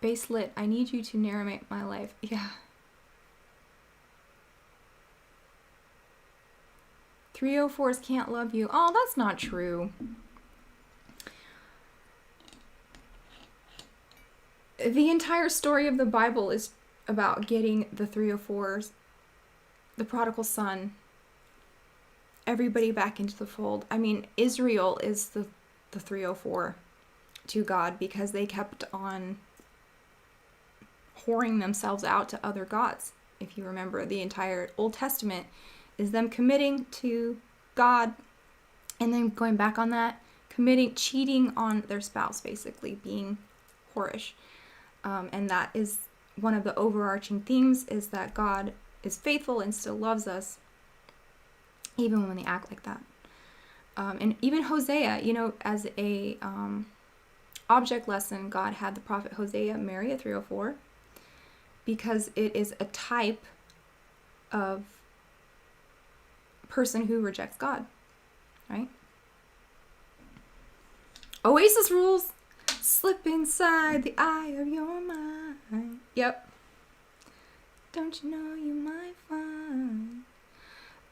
Baselit, I need you to narrate my life. Yeah. 304s can't love you. Oh, that's not true. The entire story of the Bible is about getting the 304s, the prodigal son, everybody back into the fold. I mean, Israel is the 304 to God because they kept on whoring themselves out to other gods. If you remember, the entire Old Testament is them committing to God and then going back on that, cheating on their spouse, basically being whorish. And that is one of the overarching themes, is that God is faithful and still loves us even when they act like that. And even Hosea, as a object lesson, God had the prophet Hosea marry a 304 because it is a type of person who rejects God, right? Oasis rules. Slip inside the eye of your mind. Yep. Don't you know you might find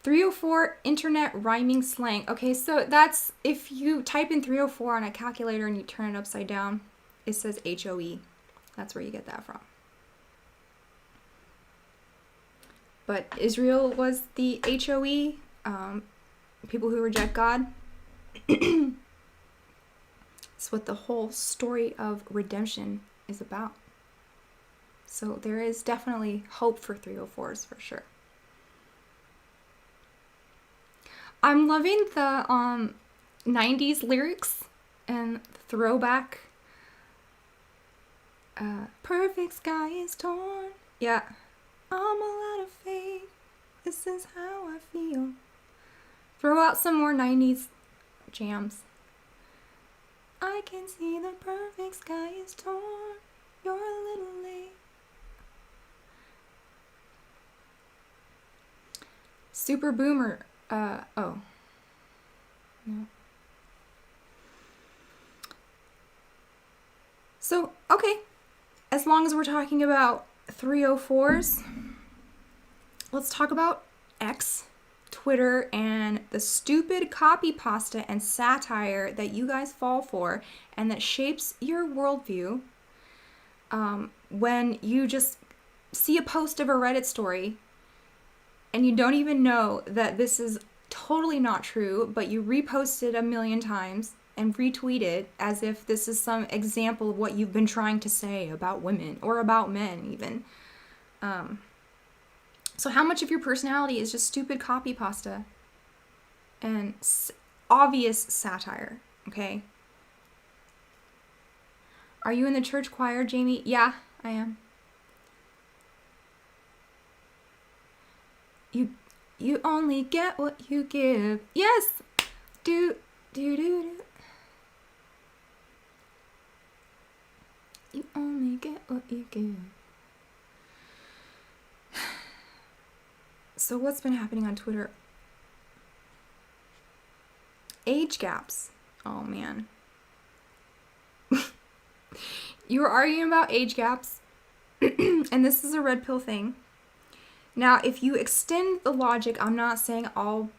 304 internet rhyming slang. Okay, so that's, if you type in 304 on a calculator and you turn it upside down, it says HOE. That's where you get that from. But Israel was the HOE, people who reject God. It's what the whole story of redemption is about. So there is definitely hope for 304s for sure. I'm loving the 90s lyrics and throwback. Perfect sky is torn. Yeah. I'm all out of faith. This is how I feel. Throw out some more 90s jams. I can see the perfect sky is torn. You're a little late. Super Boomer. Oh. No. So, okay, as long as we're talking about 304s, let's talk about X, Twitter, and the stupid copy pasta and satire that you guys fall for and that shapes your worldview when you just see a post of a Reddit story and you don't even know that this is totally not true, but you repost it a million times and retweet it as if this is some example of what you've been trying to say about women or about men even. So how much of your personality is just stupid copy pasta and obvious satire, okay? Are you in the church choir, Jamie? Yeah, I am. You only get what you give. Yes! Do. You only get what you give. So what's been happening on Twitter? Age gaps. Oh, man. You were arguing about age gaps, and this is a red pill thing. Now, if you extend the logic, I'm not saying all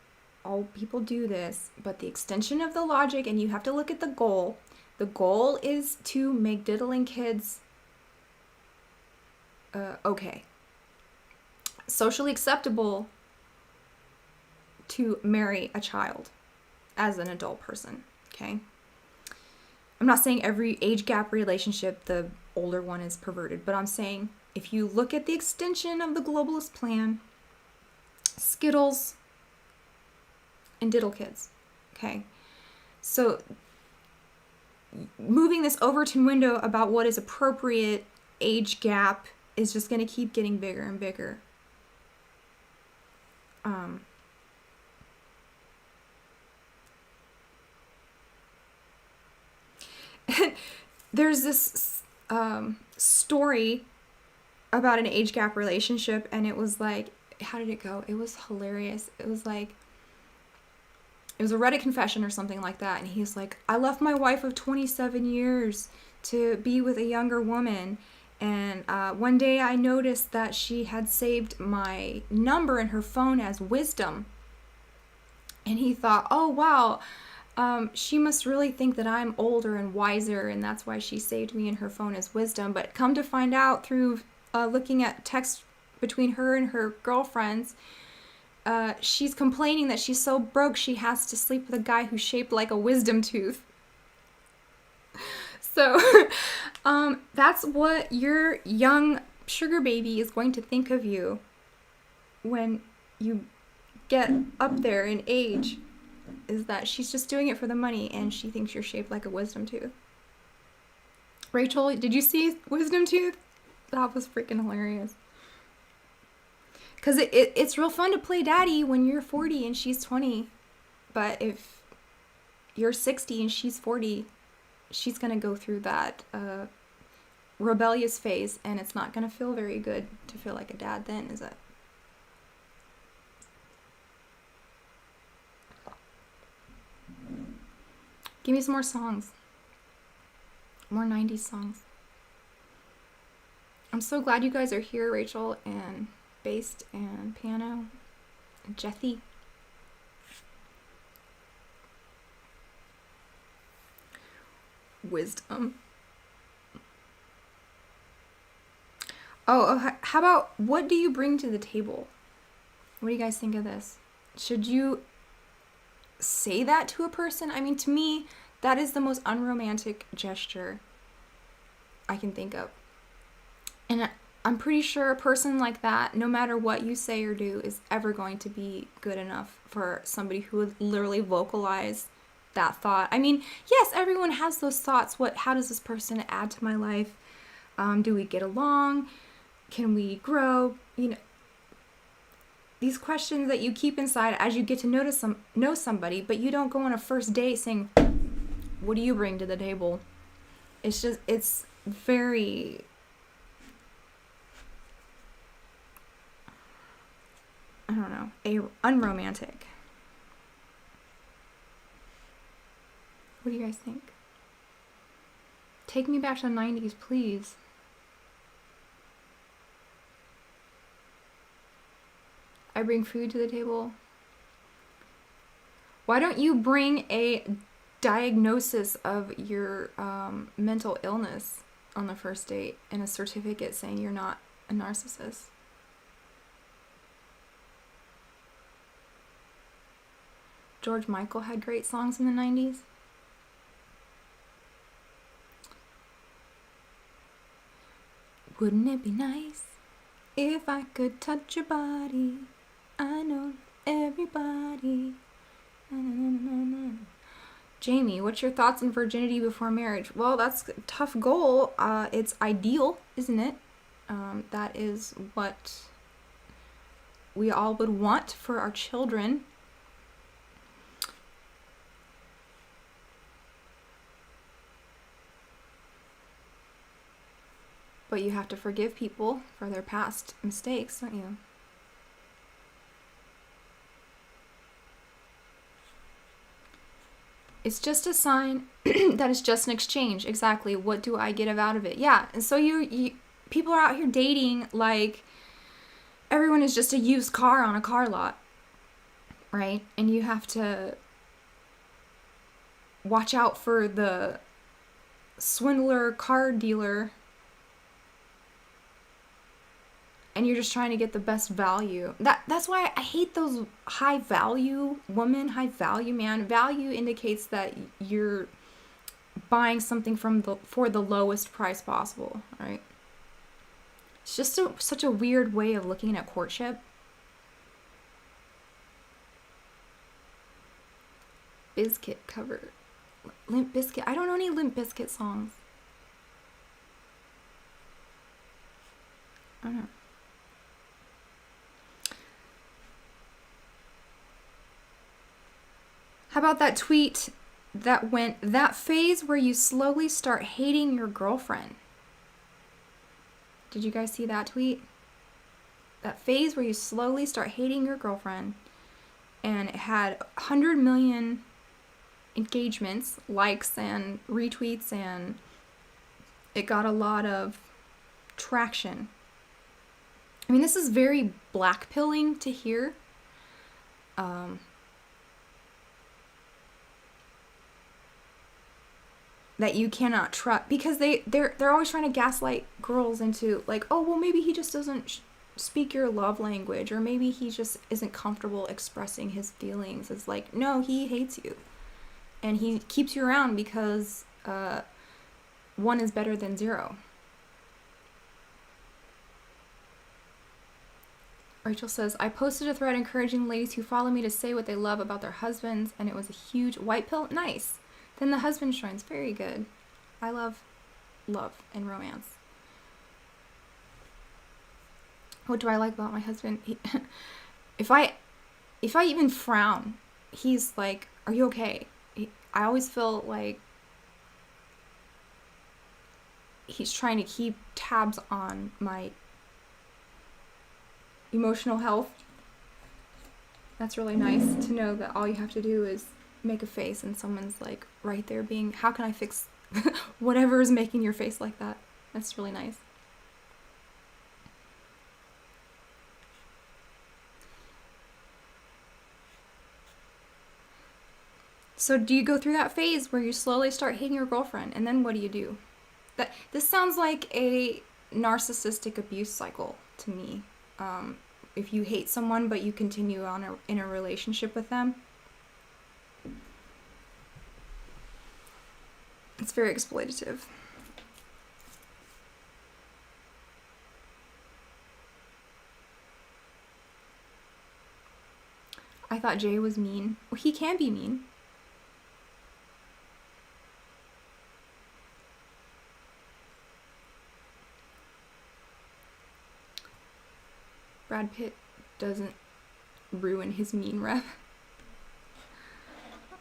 people do this, but the extension of the logic, and you have to look at the goal. The goal is to make diddling kids okay. Socially acceptable to marry a child as an adult person, okay? I'm not saying every age gap relationship, the older one is perverted, but I'm saying if you look at the extension of the globalist plan, Skittles and diddle kids, okay? So moving this Overton window about what is appropriate age gap is just going to keep getting bigger and bigger. There's this story about an age gap relationship, and it was like, how did it go? It was hilarious. It was a Reddit confession or something like that, and he's like, I left my wife of 27 years to be with a younger woman, and one day I noticed that she had saved my number in her phone as Wisdom, and he thought, oh wow, she must really think that I'm older and wiser, and that's why she saved me in her phone as Wisdom. But come to find out through looking at texts between her and her girlfriends, she's complaining that she's so broke she has to sleep with a guy who's shaped like a wisdom tooth. So that's what your young sugar baby is going to think of you when you get up there in age, is that she's just doing it for the money and she thinks you're shaped like a wisdom tooth. Rachel, did you see Wisdom Tooth? That was freaking hilarious. Because it's real fun to play daddy when you're 40 and she's 20. But if you're 60 and she's 40, she's going to go through that rebellious phase, and it's not going to feel very good to feel like a dad then, is it? Give me some more songs. More 90s songs. I'm so glad you guys are here, Rachel and Based and Piano and Jethy. Wisdom. Oh, how about, what do you bring to the table? What do you guys think of this? Should you say that to a person? I mean, to me, that is the most unromantic gesture I can think of. And I'm pretty sure a person like that, no matter what you say or do, is ever going to be good enough for somebody who would literally vocalize that thought. I mean, yes, everyone has those thoughts. How does this person add to my life? Do we get along? Can we grow? You know, these questions that you keep inside as you get to know somebody, but you don't go on a first date saying, what do you bring to the table? It's very... I don't know, unromantic. What do you guys think? Take me back to the 90s, please. I bring food to the table. Why don't you bring a diagnosis of your mental illness on the first date and a certificate saying you're not a narcissist? George Michael had great songs in the 90s. Wouldn't it be nice if I could touch your body? I know everybody. Na, na, na, na. Jamie, what's your thoughts on virginity before marriage? Well, that's a tough goal. It's ideal, isn't it? That is what we all would want for our children. But you have to forgive people for their past mistakes, don't you? It's just a sign that it's just an exchange. Exactly. What do I get out of it? Yeah. And so you people are out here dating like everyone is just a used car on a car lot, right? And you have to watch out for the swindler car dealer, and you're just trying to get the best value. That's why I hate those high value woman, high value man. Value indicates that you're buying something for the lowest price possible, right? It's just such a weird way of looking at courtship. Bizkit cover. Limp Bizkit. I don't know any Limp Bizkit songs. I don't know. How about that tweet that went, that phase where you slowly start hating your girlfriend? Did you guys see that tweet? That phase where you slowly start hating your girlfriend, and it had 100 million engagements, likes, and retweets, and it got a lot of traction. I mean, this is very blackpilling to hear. That you cannot trust, because they're always trying to gaslight girls into like, oh, well, maybe he just doesn't speak your love language, or maybe he just isn't comfortable expressing his feelings. It's like, no, he hates you, and he keeps you around because 1 is better than 0. Rachel says, I posted a thread encouraging ladies who follow me to say what they love about their husbands, and it was a huge white pill. Nice. Then the husband shrines. Very good. I love love and romance. What do I like about my husband? If I even frown, he's like, are you okay? I always feel like he's trying to keep tabs on my emotional health. That's really nice to know that all you have to do is make a face and someone's like right there being, how can I fix whatever is making your face like that? That's really nice. So do you go through that phase where you slowly start hating your girlfriend, and then what do? This sounds like a narcissistic abuse cycle to me. If you hate someone but you continue on in a relationship with them, it's very exploitative. I thought Jay was mean. Well, he can be mean. Brad Pitt doesn't ruin his mean rep.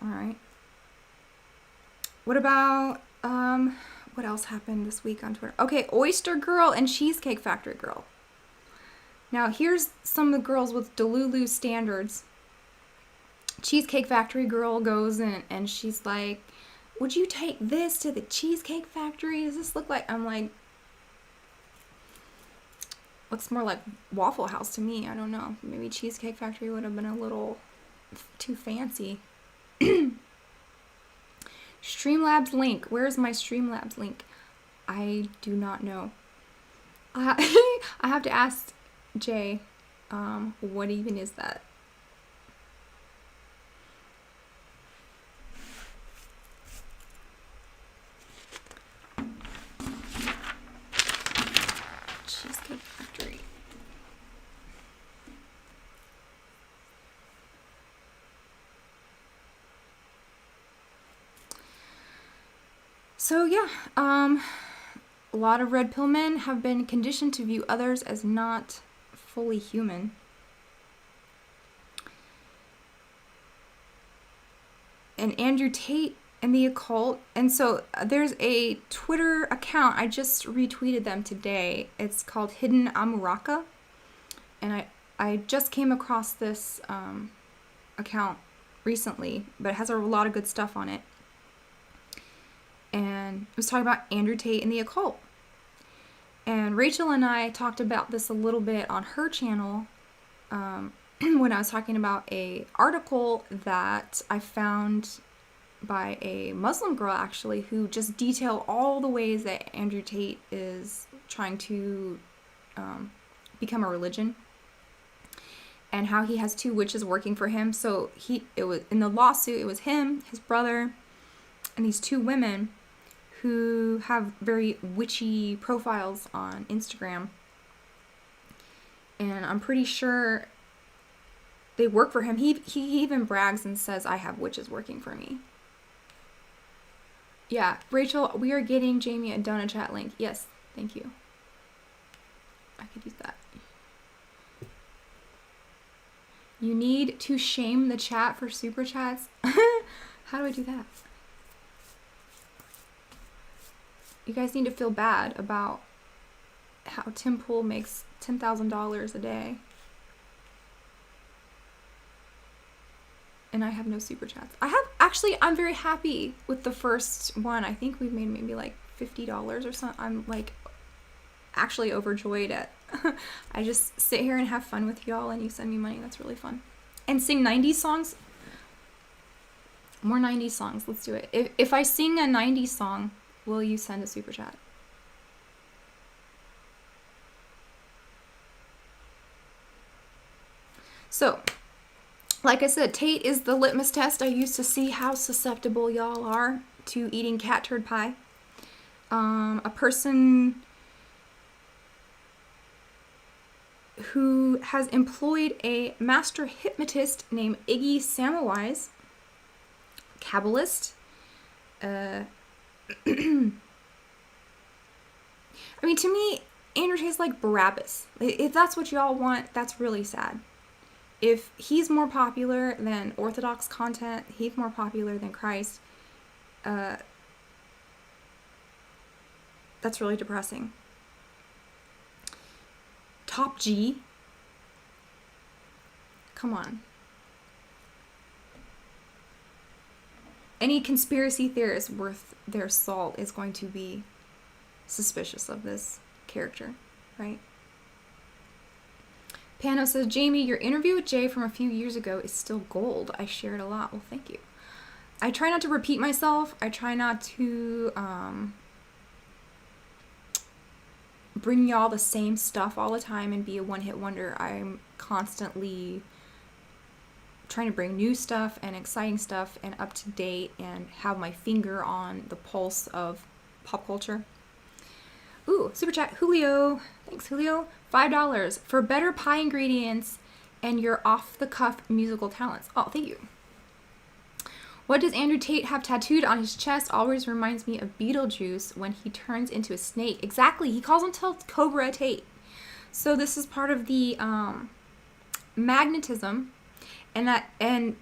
Alright. What about, what else happened this week on Twitter? Okay, Oyster Girl and Cheesecake Factory Girl. Now, here's some of the girls with Delulu standards. Cheesecake Factory Girl goes in and she's like, would you take this to the Cheesecake Factory? Does this look like, I'm like, looks more like Waffle House to me. I don't know. Maybe Cheesecake Factory would have been a little too fancy. Streamlabs link. Where's my Streamlabs link? I do not know. I have to ask Jay, what even is that? Cheesecake Factory. So yeah, a lot of red pill men have been conditioned to view others as not fully human. And Andrew Tate and the occult. And so there's a Twitter account. I just retweeted them today. It's called Hidden Amuraka. And I just came across this account recently, but it has a lot of good stuff on it. And it was talking about Andrew Tate and the occult. And Rachel and I talked about this a little bit on her channel when I was talking about a article that I found by a Muslim girl, actually, who just detailed all the ways that Andrew Tate is trying to become a religion, and how he has 2 witches working for him. So it was in the lawsuit, it was him, his brother, and these 2 women who have very witchy profiles on Instagram. And I'm pretty sure they work for him. He even brags and says, I have witches working for me. Yeah, Rachel, we are getting Jamie a donut chat link. Yes, thank you. I could use that. You need to shame the chat for super chats. How do I do that? You guys need to feel bad about how Tim Pool makes $10,000 a day. And I have no super chats. I'm very happy with the first one. I think we've made maybe like $50 or something. I'm like actually overjoyed at I just sit here and have fun with y'all and you send me money. That's really fun. And sing 90s songs. More 90s songs. Let's do it. If I sing a 90s song, will you send a super chat? So, like I said, Tate is the litmus test I use to see how susceptible y'all are to eating cat turd pie. A person who has employed a master hypnotist named Iggy Samowise, Kabbalist. I mean, to me, Andrew Tate's like Barabbas. If that's what y'all want, that's really sad. If he's more popular than Orthodox content, he's more popular than Christ, that's really depressing. Top G. Come on. Any conspiracy theorist worth their salt is going to be suspicious of this character, right? Pano says, Jamie, your interview with Jay from a few years ago is still gold. I share it a lot. Well, thank you. I try not to repeat myself. I try not to bring y'all the same stuff all the time and be a one-hit wonder. I'm constantly trying to bring new stuff and exciting stuff and up to date and have my finger on the pulse of pop culture. Ooh, super chat, Julio. Thanks, Julio. $5 for better pie ingredients and your off-the-cuff musical talents. Oh, thank you. What does Andrew Tate have tattooed on his chest? Always reminds me of Beetlejuice when he turns into a snake. Exactly. He calls himself Cobra Tate. So this is part of the magnetism. And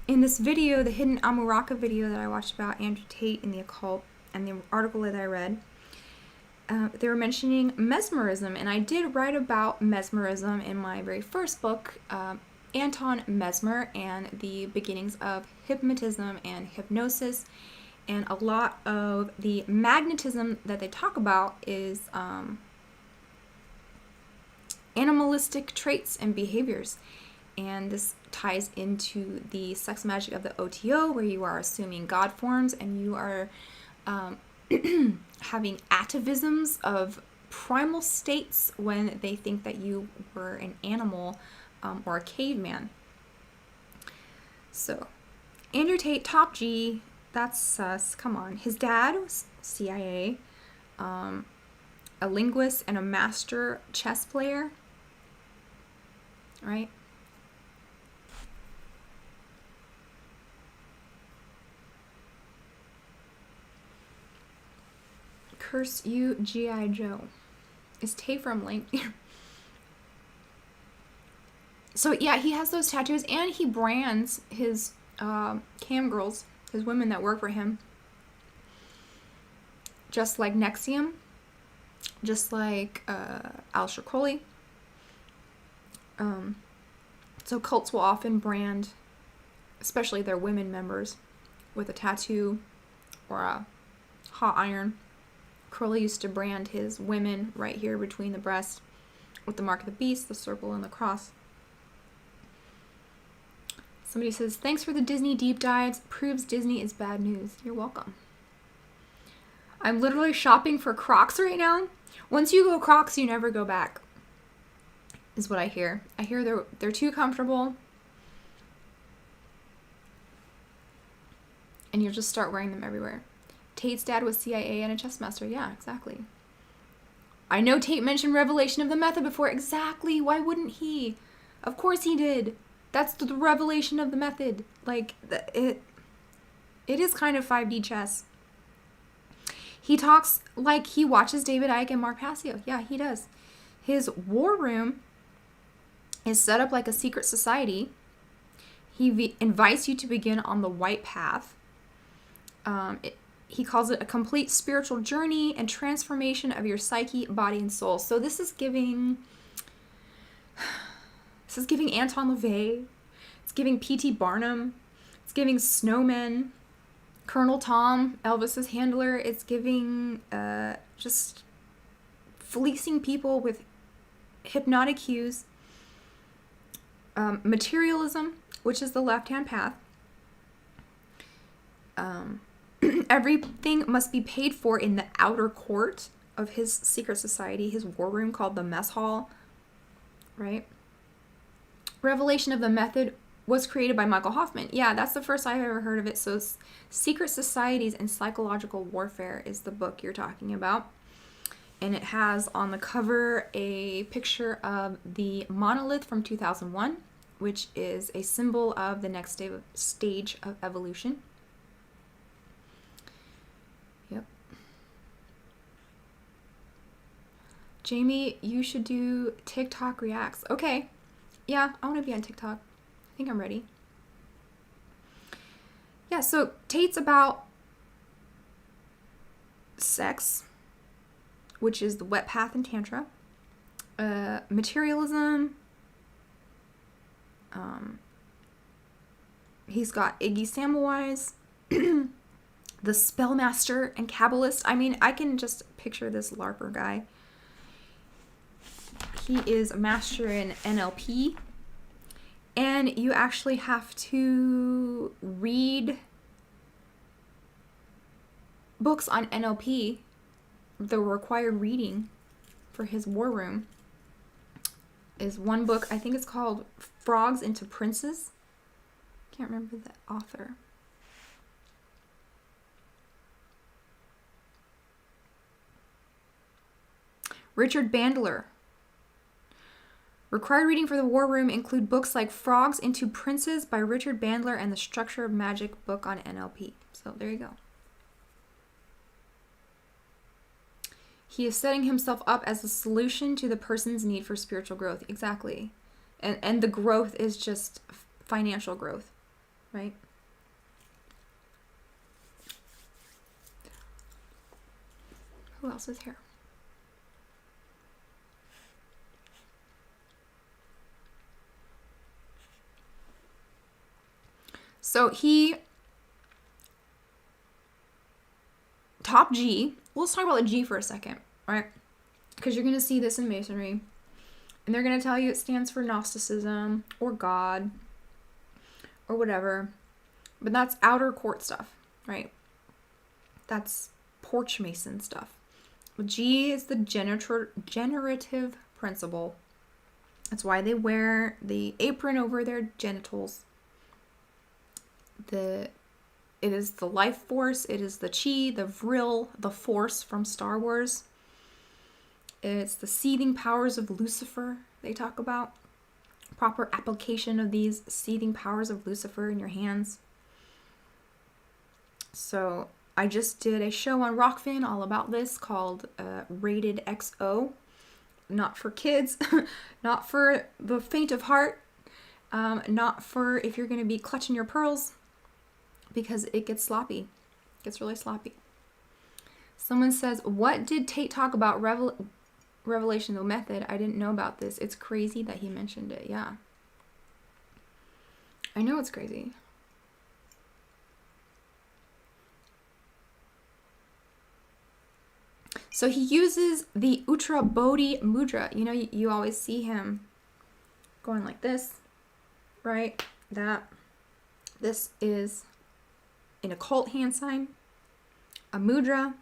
in this video, the Hidden Amuraka video that I watched about Andrew Tate and the occult, and the article that I read, they were mentioning mesmerism, and I did write about mesmerism in my very first book, Anton Mesmer and the Beginnings of Hypnotism and Hypnosis, And a lot of the magnetism that they talk about is animalistic traits and behaviors. And this ties into the sex magic of the OTO, where you are assuming God forms and you are having atavisms of primal states when they think that you were an animal or a caveman. So, Andrew Tate, top G, that's sus. Come on. His dad was CIA, a linguist and a master chess player, right? Curse you, G.I. Joe. Is Tate from Link? So yeah, he has those tattoos, and he brands his cam girls, his women that work for him, just like Nexium, just like Aleister Crowley. So cults will often brand, especially their women members, with a tattoo or a hot iron. Crowley used to brand his women right here between the breasts with the mark of the beast, the circle, and the cross. Somebody says, thanks for the Disney deep dives. Proves Disney is bad news. You're welcome. I'm literally shopping for Crocs right now. Once you go Crocs, you never go back, is what I hear. I hear they're too comfortable, and you'll just start wearing them everywhere. Tate's dad was CIA and a chess master. Yeah, exactly. I know Tate mentioned revelation of the method before. Exactly. Why wouldn't he? Of course he did. That's the revelation of the method. Like, it is kind of 5D chess. He talks like he watches David Icke and Mark Passio. Yeah, he does. His war room is set up like a secret society. He invites you to begin on the white path. He calls it a complete spiritual journey and transformation of your psyche, body, and soul. So this is giving Anton LaVey. It's giving P.T. Barnum. It's giving Snowmen. Colonel Tom, Elvis's handler. It's giving just fleecing people with hypnotic cues. Materialism, which is the left-hand path. Everything must be paid for in the outer court of his secret society, his war room called the mess hall, right? Revelation of the method was created by Michael Hoffman. Yeah, that's the first I've ever heard of it. So Secret Societies and Psychological Warfare is the book you're talking about. And it has on the cover a picture of the monolith from 2001, which is a symbol of the next stage of evolution. Yep. Jamie, you should do TikTok reacts. Okay. Yeah, I want to be on TikTok. I think I'm ready. Yeah, so Tate's about sex, which is the wet path in Tantra. Materialism. He's got Iggy Samwise, the Spellmaster and Kabbalist. I mean, I can just picture this LARPer guy. He is a master in NLP. And you actually have to read books on NLP, the required reading for his war room is one book. I think it's called Frogs into Princes. Can't remember the author. Richard Bandler. Required reading for the War Room include books like Frogs into Princes by Richard Bandler and the Structure of Magic book on NLP. So there you go. He is setting himself up as a solution to the person's need for spiritual growth. Exactly. And the growth is just financial growth, right? Who else is here? So he top G. Let's talk about the G for a second, right? Because you're going to see this in Masonry. And they're going to tell you it stands for Gnosticism or God or whatever. But that's outer court stuff, right? That's porch mason stuff. G is the generative principle. That's why they wear the apron over their genitals. It is the life force. It is the chi, the vril, the force from Star Wars. It's the seething powers of Lucifer they talk about. Proper application of these seething powers of Lucifer in your hands. So I just did a show on Rockfin all about this called Rated XO. Not for kids, not for the faint of heart, not for if you're going to be clutching your pearls, because it gets sloppy. It gets really sloppy. Someone says, what did Tate talk about revelational method? I didn't know about this. It's crazy that he mentioned it. Yeah. I know it's crazy. So he uses the Uttra Bodhi Mudra. You know, you always see him going like this, right? This is an occult hand sign, a mudra.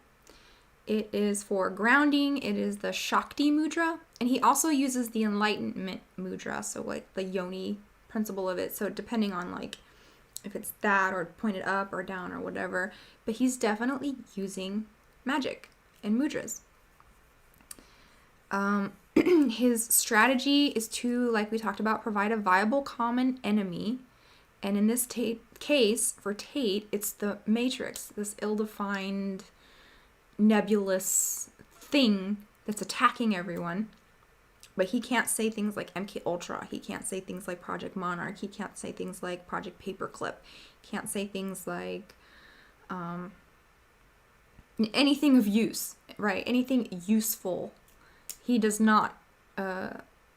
It is for grounding. It is the Shakti Mudra. And he also uses the Enlightenment Mudra, so like the Yoni principle of it. So depending on like if it's that or pointed up or down or whatever. But he's definitely using magic and mudras. His strategy is to, like we talked about, provide a viable common enemy. And in this case, for Tate, it's the Matrix, this ill-defined, nebulous thing that's attacking everyone. But he can't say things like MK Ultra. He can't say things like Project Monarch. He can't say things like Project Paperclip. He can't say things like anything of use, right? Anything useful. He does not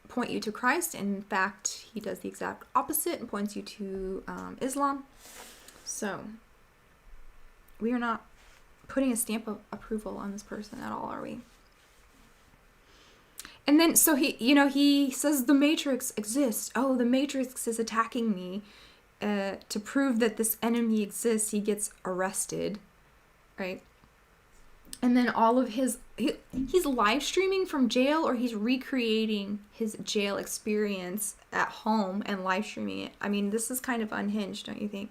point you to Christ. In fact, he does the exact opposite and points you to Islam. So we are not putting a stamp of approval on this person at all, are we? And then, so he says the Matrix exists. Oh, the Matrix is attacking me. To prove that this enemy exists, he gets arrested, right? And then all of he's live streaming from jail, or he's recreating his jail experience at home and live streaming it. I mean, this is kind of unhinged, don't you think?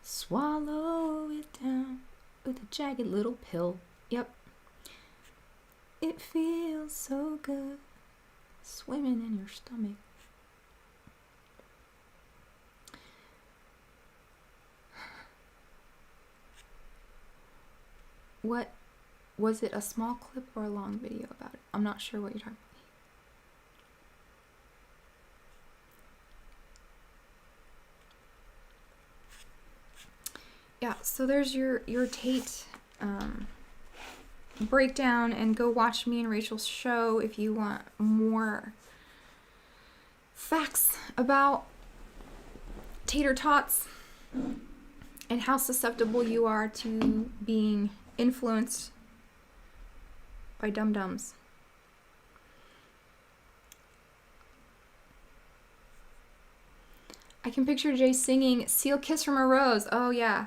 Swallow it down with a jagged little pill. Yep. It feels so good swimming in your stomach. What was it, a small clip or a long video about it? I'm not sure what you're talking about. Yeah, so there's your Tate breakdown, and go watch me and Rachel's show if you want more facts about tater tots and how susceptible you are to being influenced by dum-dums. I can picture Jay singing Seal Kiss from a Rose. Oh yeah.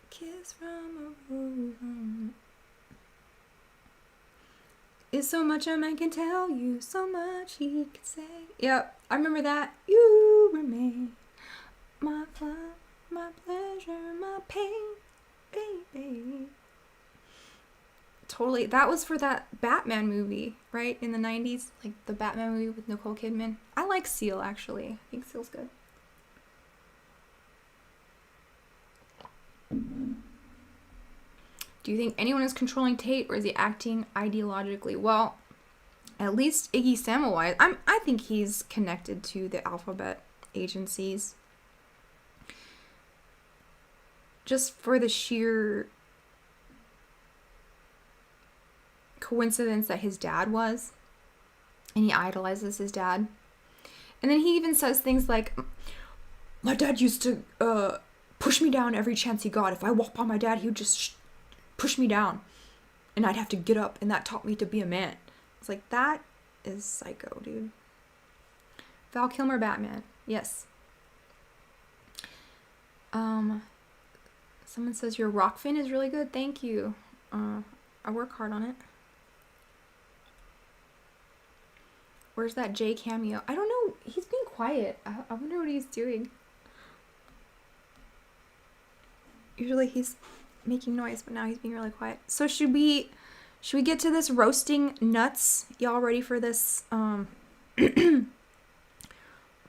Kiss from a rose. Is so much a man can tell you, so much he can say. Yep, I remember that. You remain my fun, my pleasure, my pain, baby. Totally. That was for that Batman movie, right? In the 90s. Like the Batman movie with Nicole Kidman. I like Seal, actually. I think Seal's good. Do you think anyone is controlling Tate, or is he acting ideologically? Well, at least Iggy Semmelweis. I think he's connected to the alphabet agencies. Just for the sheer coincidence that his dad was, and he idolizes his dad. And then he even says things like, my dad used to push me down every chance he got. If I walked by my dad, he would just push me down. And I'd have to get up, and that taught me to be a man. It's like, that is psycho, dude. Val Kilmer Batman. Yes. Someone says your rock fin is really good. Thank you. I work hard on it. Where's that Jay cameo? I don't know. He's being quiet. I wonder what he's doing. Usually he's making noise, but now he's being really quiet. So should we get to this roasting nuts? Y'all ready for this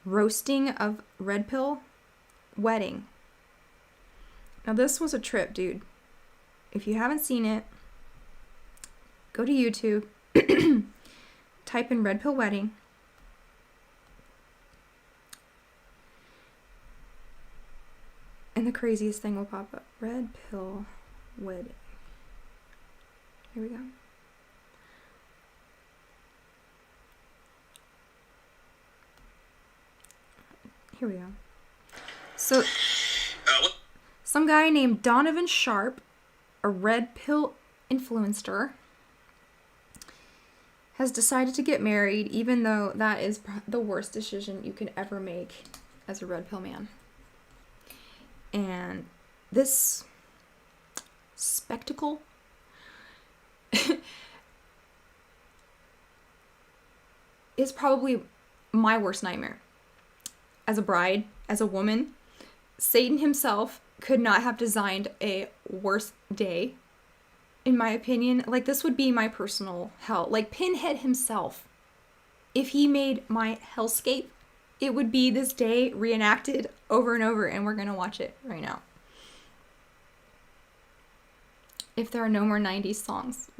roasting of red pill wedding? Now this was a trip, dude. If you haven't seen it, go to YouTube, type in red pill wedding. And the craziest thing will pop up. Red pill wedding. Here we go. Here we go. So, some guy named Donovan Sharp, a red pill influencer, has decided to get married, even though that is the worst decision you can ever make as a red pill man. And this spectacle is probably my worst nightmare. As a bride, as a woman, Satan himself could not have designed a worse day, in my opinion. Like, this would be my personal hell. Like, Pinhead himself, if he made my hellscape, it would be this day reenacted over and over, and we're gonna watch it right now. If there are no more 90s songs,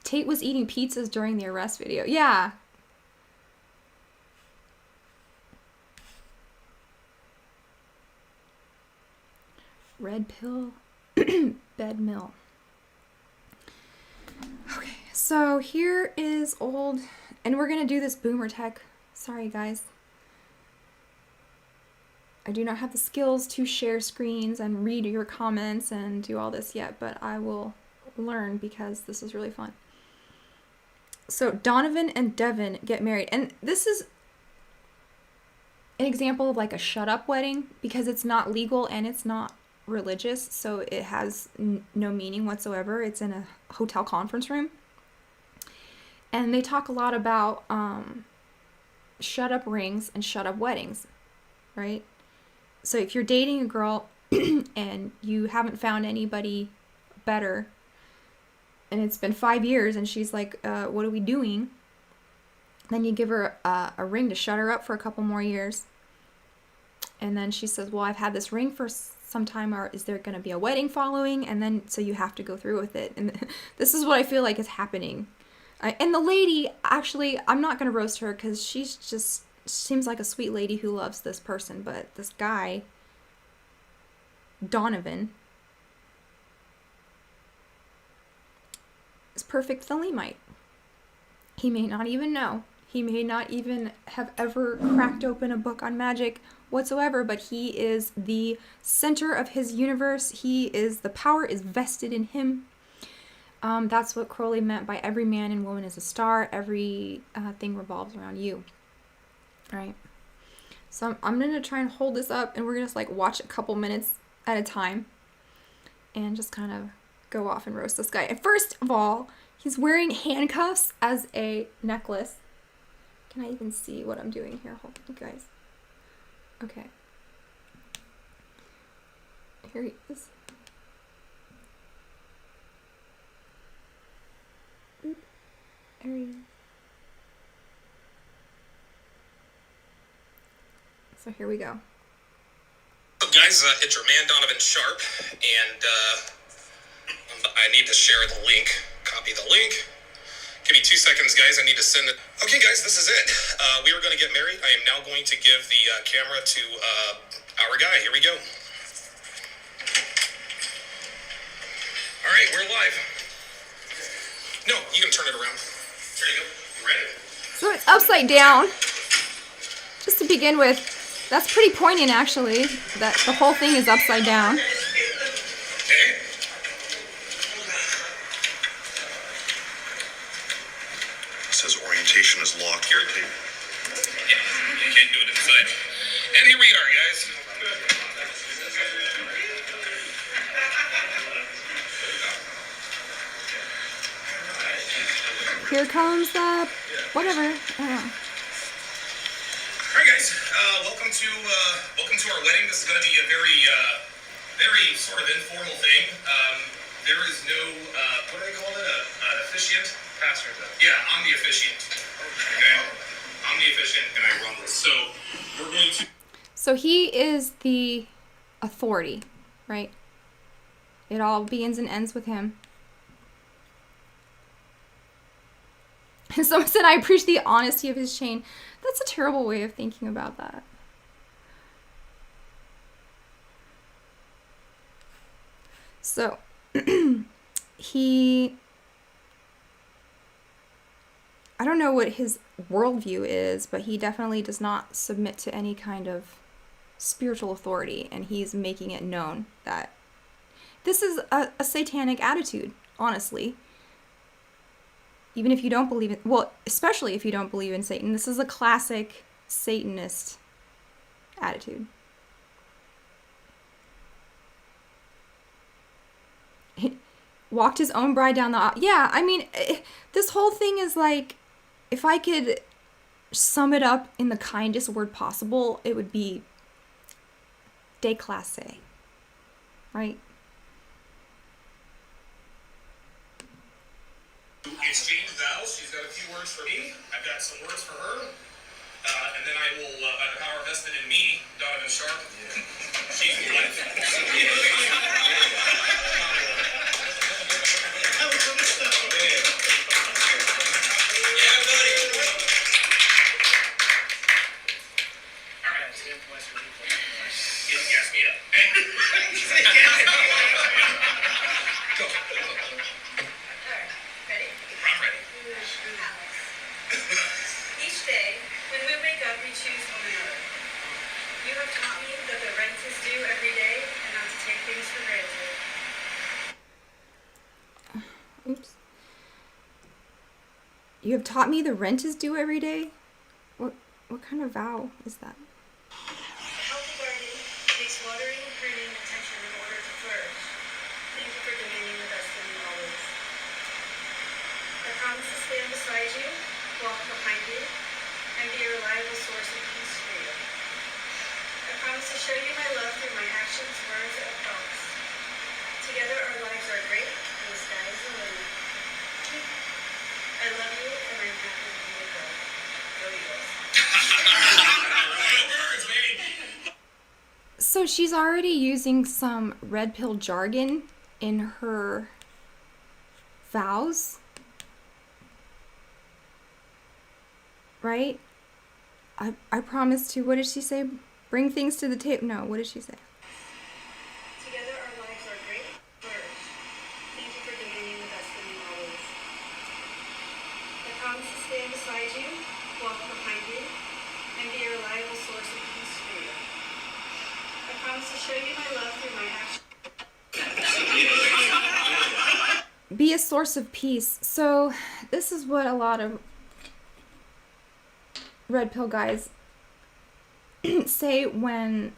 Tate was eating pizzas during the arrest video. Yeah. Red pill bed mill. Okay, so here is old, and we're gonna do this boomer tech. Sorry, guys. I do not have the skills to share screens and read your comments and do all this yet, but I will learn because this is really fun. So Donovan and Devin get married, and this is an example of like a shut up wedding because it's not legal and it's not religious, so it has no meaning whatsoever. It's in a hotel conference room, and they talk a lot about shut up rings and shut up weddings, right? So if you're dating a girl and you haven't found anybody better, and it's been 5 years and she's like, what are we doing? Then you give her a ring to shut her up for a couple more years. And then she says, well, I've had this ring for some time, or is there going to be a wedding following? And then, so you have to go through with it. And this is what I feel like is happening. And the lady, actually, I'm not going to roast her because she's just seems like a sweet lady who loves this person. But this guy, Donovan, is perfect Thelemite. He may not even know. He may not even have ever cracked open a book on magic whatsoever, but he is the center of his universe. The power is vested in him. That's what Crowley meant by every man and woman is a star. Every thing revolves around you. Right? So I'm going to try and hold this up, and we're going to like watch a couple minutes at a time and just kind of go off and roast this guy. And first of all, he's wearing handcuffs as a necklace. Can I even see what I'm doing here? Hold on, guys. Okay. Here he is. Oop. There he is. So here we go. So guys, it's your man Donovan Sharp, and I need to share the link. Copy the link. Give me 2 seconds, guys. I need to send it. Okay, guys, this is it. We were going to get married. I am now going to give the camera to our guy. Here we go. All right, we're live. No, you can turn it around. There you go. You ready? So it's upside down. Just to begin with, That's pretty poignant, actually. That the whole thing is upside down. Okay. It says orientation is locked here, Tate. Yeah, you can't do it inside. And here we are, guys. Here comes the whatever. I don't know. All right, guys. Welcome to our wedding. This is going to be a very sort of informal thing. There is no what do they call it? An officiant. Pastor. Yeah, I'm the officiant. Okay, I'm the officiant, and I run this. So we're going to. So he is the authority, right? It all begins and ends with him. And someone said, I appreciate the honesty of his chain. That's a terrible way of thinking about that. So, I don't know what his worldview is, but he definitely does not submit to any kind of spiritual authority, and he's making it known that this is a satanic attitude, honestly. Even if you don't believe in, well, especially if you don't believe in Satan, this is a classic Satanist attitude. He walked his own bride down the aisle. Yeah, I mean, this whole thing is like, if I could sum it up in the kindest word possible, it would be déclassé, right? Exchange vows. She's got a few words for me. I've got some words for her. And then I will, by the power vested in me, Donovan Sharp, she's the wife. Yeah, buddy. All right. Gas me up. Go. I'm ready. Each day, when we wake up, we choose one another. You have taught me that the rent is due every day and not to take things for granted. Oops. You have taught me the rent is due every day? What kind of vow is that? A healthy garden takes watering, pruning, and attention in order to flourish. Thank you for demanding the best of me always. I promise to stand beside you, walk behind you, and be a reliable source of peace for you. I promise to show you my love through my actions, words, and thoughts. Together our lives are great, and the sky is the limit. I love you, and I'm happy to be your girl. Go Eagles. Words, baby. So she's already using some red pill jargon in her vows, right? I promise to, what did she say? Bring things to the table. No, what did she say? Together our lives are great. Flourish. Thank you for demanding the best of me always. I promise to stand beside you, walk behind you, and be a reliable source of peace for you. I promise to show you my love through my actions. Be a source of peace. So this is what a lot of red pill guys say when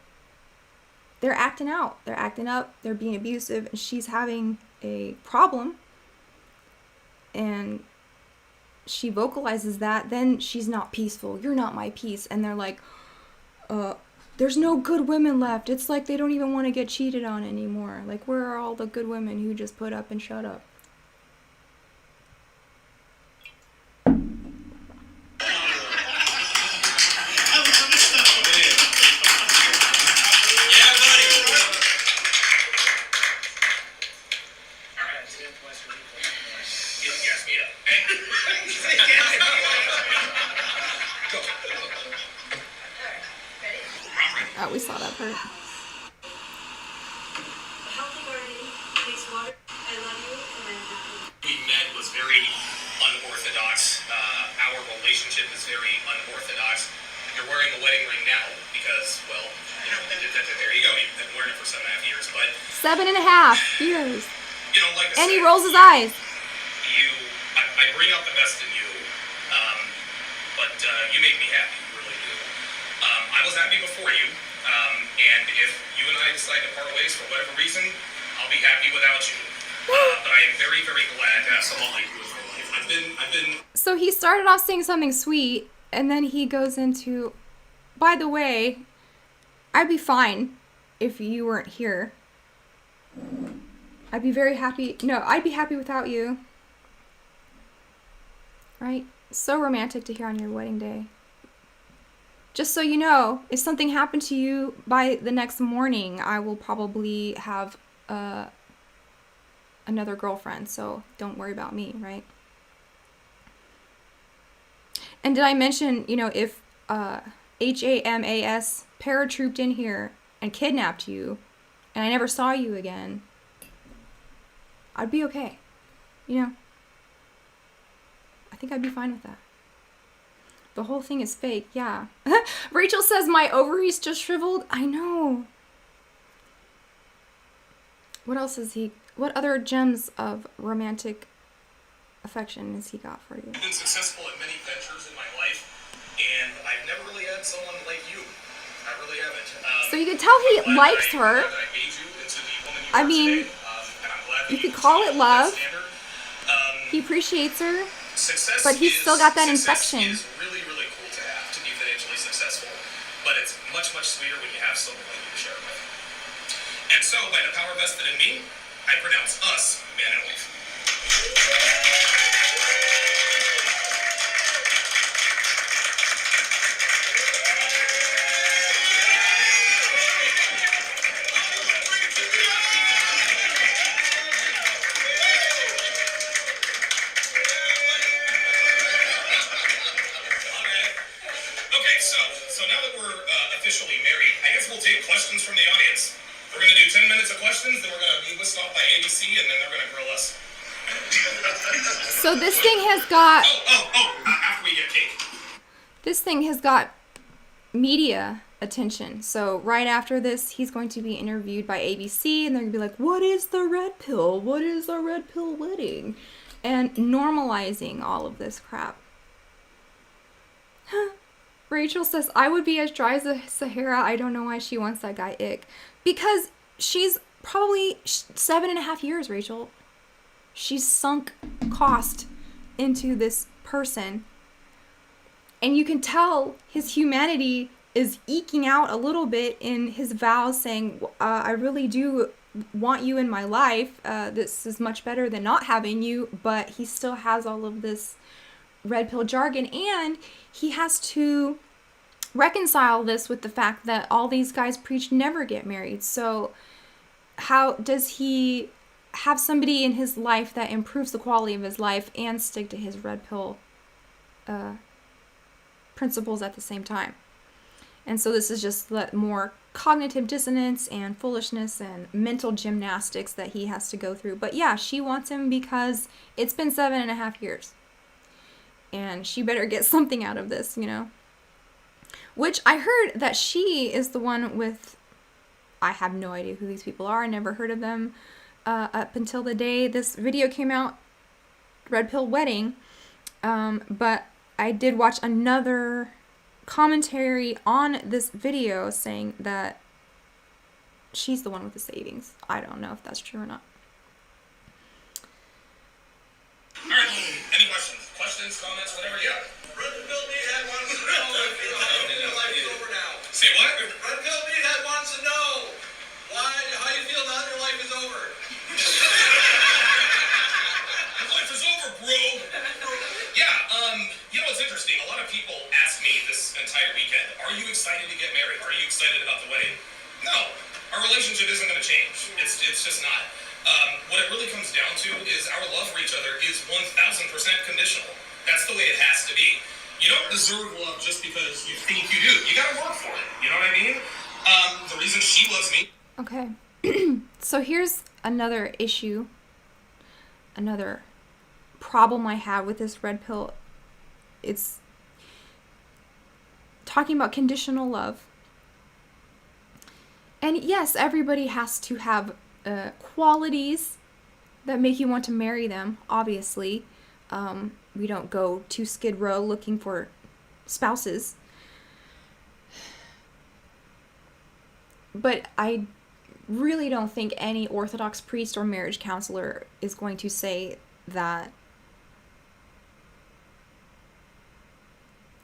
they're acting out. They're acting up, they're being abusive, and she's having a problem. And she vocalizes that, then she's not peaceful. You're not my peace. And they're like, there's no good women left. It's like they don't even want to get cheated on anymore. Like, where are all the good women who just put up and shut up? Oh, we saw that part. A healthy garden takes water. I love you, and I'm happy. We met was very unorthodox. Our relationship is very unorthodox. You're wearing the wedding ring now because, well, there you go. You've been wearing it for 7.5 years. But 7.5 years. Like I And he said, rolls his eyes. I bring out the best in you, but you make me happy, you really do. I was happy before you, and if you and I decide to part ways for whatever reason, I'll be happy without you. But I am very, very glad to have someone like you in my life. I've been. So he started off saying something sweet, and then he goes into, by the way, I'd be fine if you weren't here. I'd be very happy. No, I'd be happy without you. Right? So romantic to hear on your wedding day. Just so you know, if something happened to you by the next morning, I will probably have another girlfriend, so don't worry about me, right? And did I mention, if HAMAS paratrooped in here and kidnapped you, and I never saw you again, I'd be okay. I think I'd be fine with that. The whole thing is fake, yeah. Rachel says my ovaries just shriveled. I know. What else what other gems of romantic affection has he got for you? I've been successful at many ventures in my life, and I've never really had someone like you. I really haven't. So you can tell he likes her. I mean, you could call it love. He appreciates her. But he's still got that infection. Success is really, really cool to have, to be financially successful. But it's much, much sweeter when you have someone like you to share it with. And so, by the power vested in me, I pronounce us man and wife. So now that we're officially married, I guess we'll take questions from the audience. We're going to do 10 minutes of questions, then we're going to be whisked off by ABC, and then they're going to grill us. So this thing has got... After we get cake. This thing has got media attention. So right after this, he's going to be interviewed by ABC, and they're going to be like, what is the red pill? What is a red pill wedding? And normalizing all of this crap. Rachel says, I would be as dry as the Sahara. I don't know why she wants that guy ick. Because she's probably 7.5 years, Rachel. She's sunk cost into this person. And you can tell his humanity is eking out a little bit in his vows, saying, I really do want you in my life. This is much better than not having you. But he still has all of this red pill jargon, and he has to reconcile this with the fact that all these guys preach never get married. So how does he have somebody in his life that improves the quality of his life and stick to his red pill principles at the same time? And so this is just more cognitive dissonance and foolishness and mental gymnastics that he has to go through. But yeah, she wants him because it's been 7.5 years. And she better get something out of this, Which I heard that she is the one with... I have no idea who these people are. I never heard of them up until the day this video came out. Red Pill Wedding. But I did watch another commentary on this video saying that she's the one with the savings. I don't know if that's true or not. All right, any questions? Questions, comments, whatever you got. Red Pill Meat Head wants to know if your life is over now. Say what? Red Pill Meat Head wants to know how you feel now that your life is over. Life is over, bro. Yeah, it's interesting. A lot of people ask me this entire weekend, are you excited to get married? Are you excited about the wedding? No. Our relationship isn't going to change. It's just not. What it really comes down to is our love for each other is 1,000% conditional. That's the way it has to be. You don't deserve love just because you think you do. You gotta work for it. You know what I mean? The reason she loves me. Okay. So here's another issue. Another problem I have with this red pill. It's talking about conditional love. And yes, everybody has to have qualities that make you want to marry them, obviously. We don't go to Skid Row looking for spouses. But I really don't think any Orthodox priest or marriage counselor is going to say that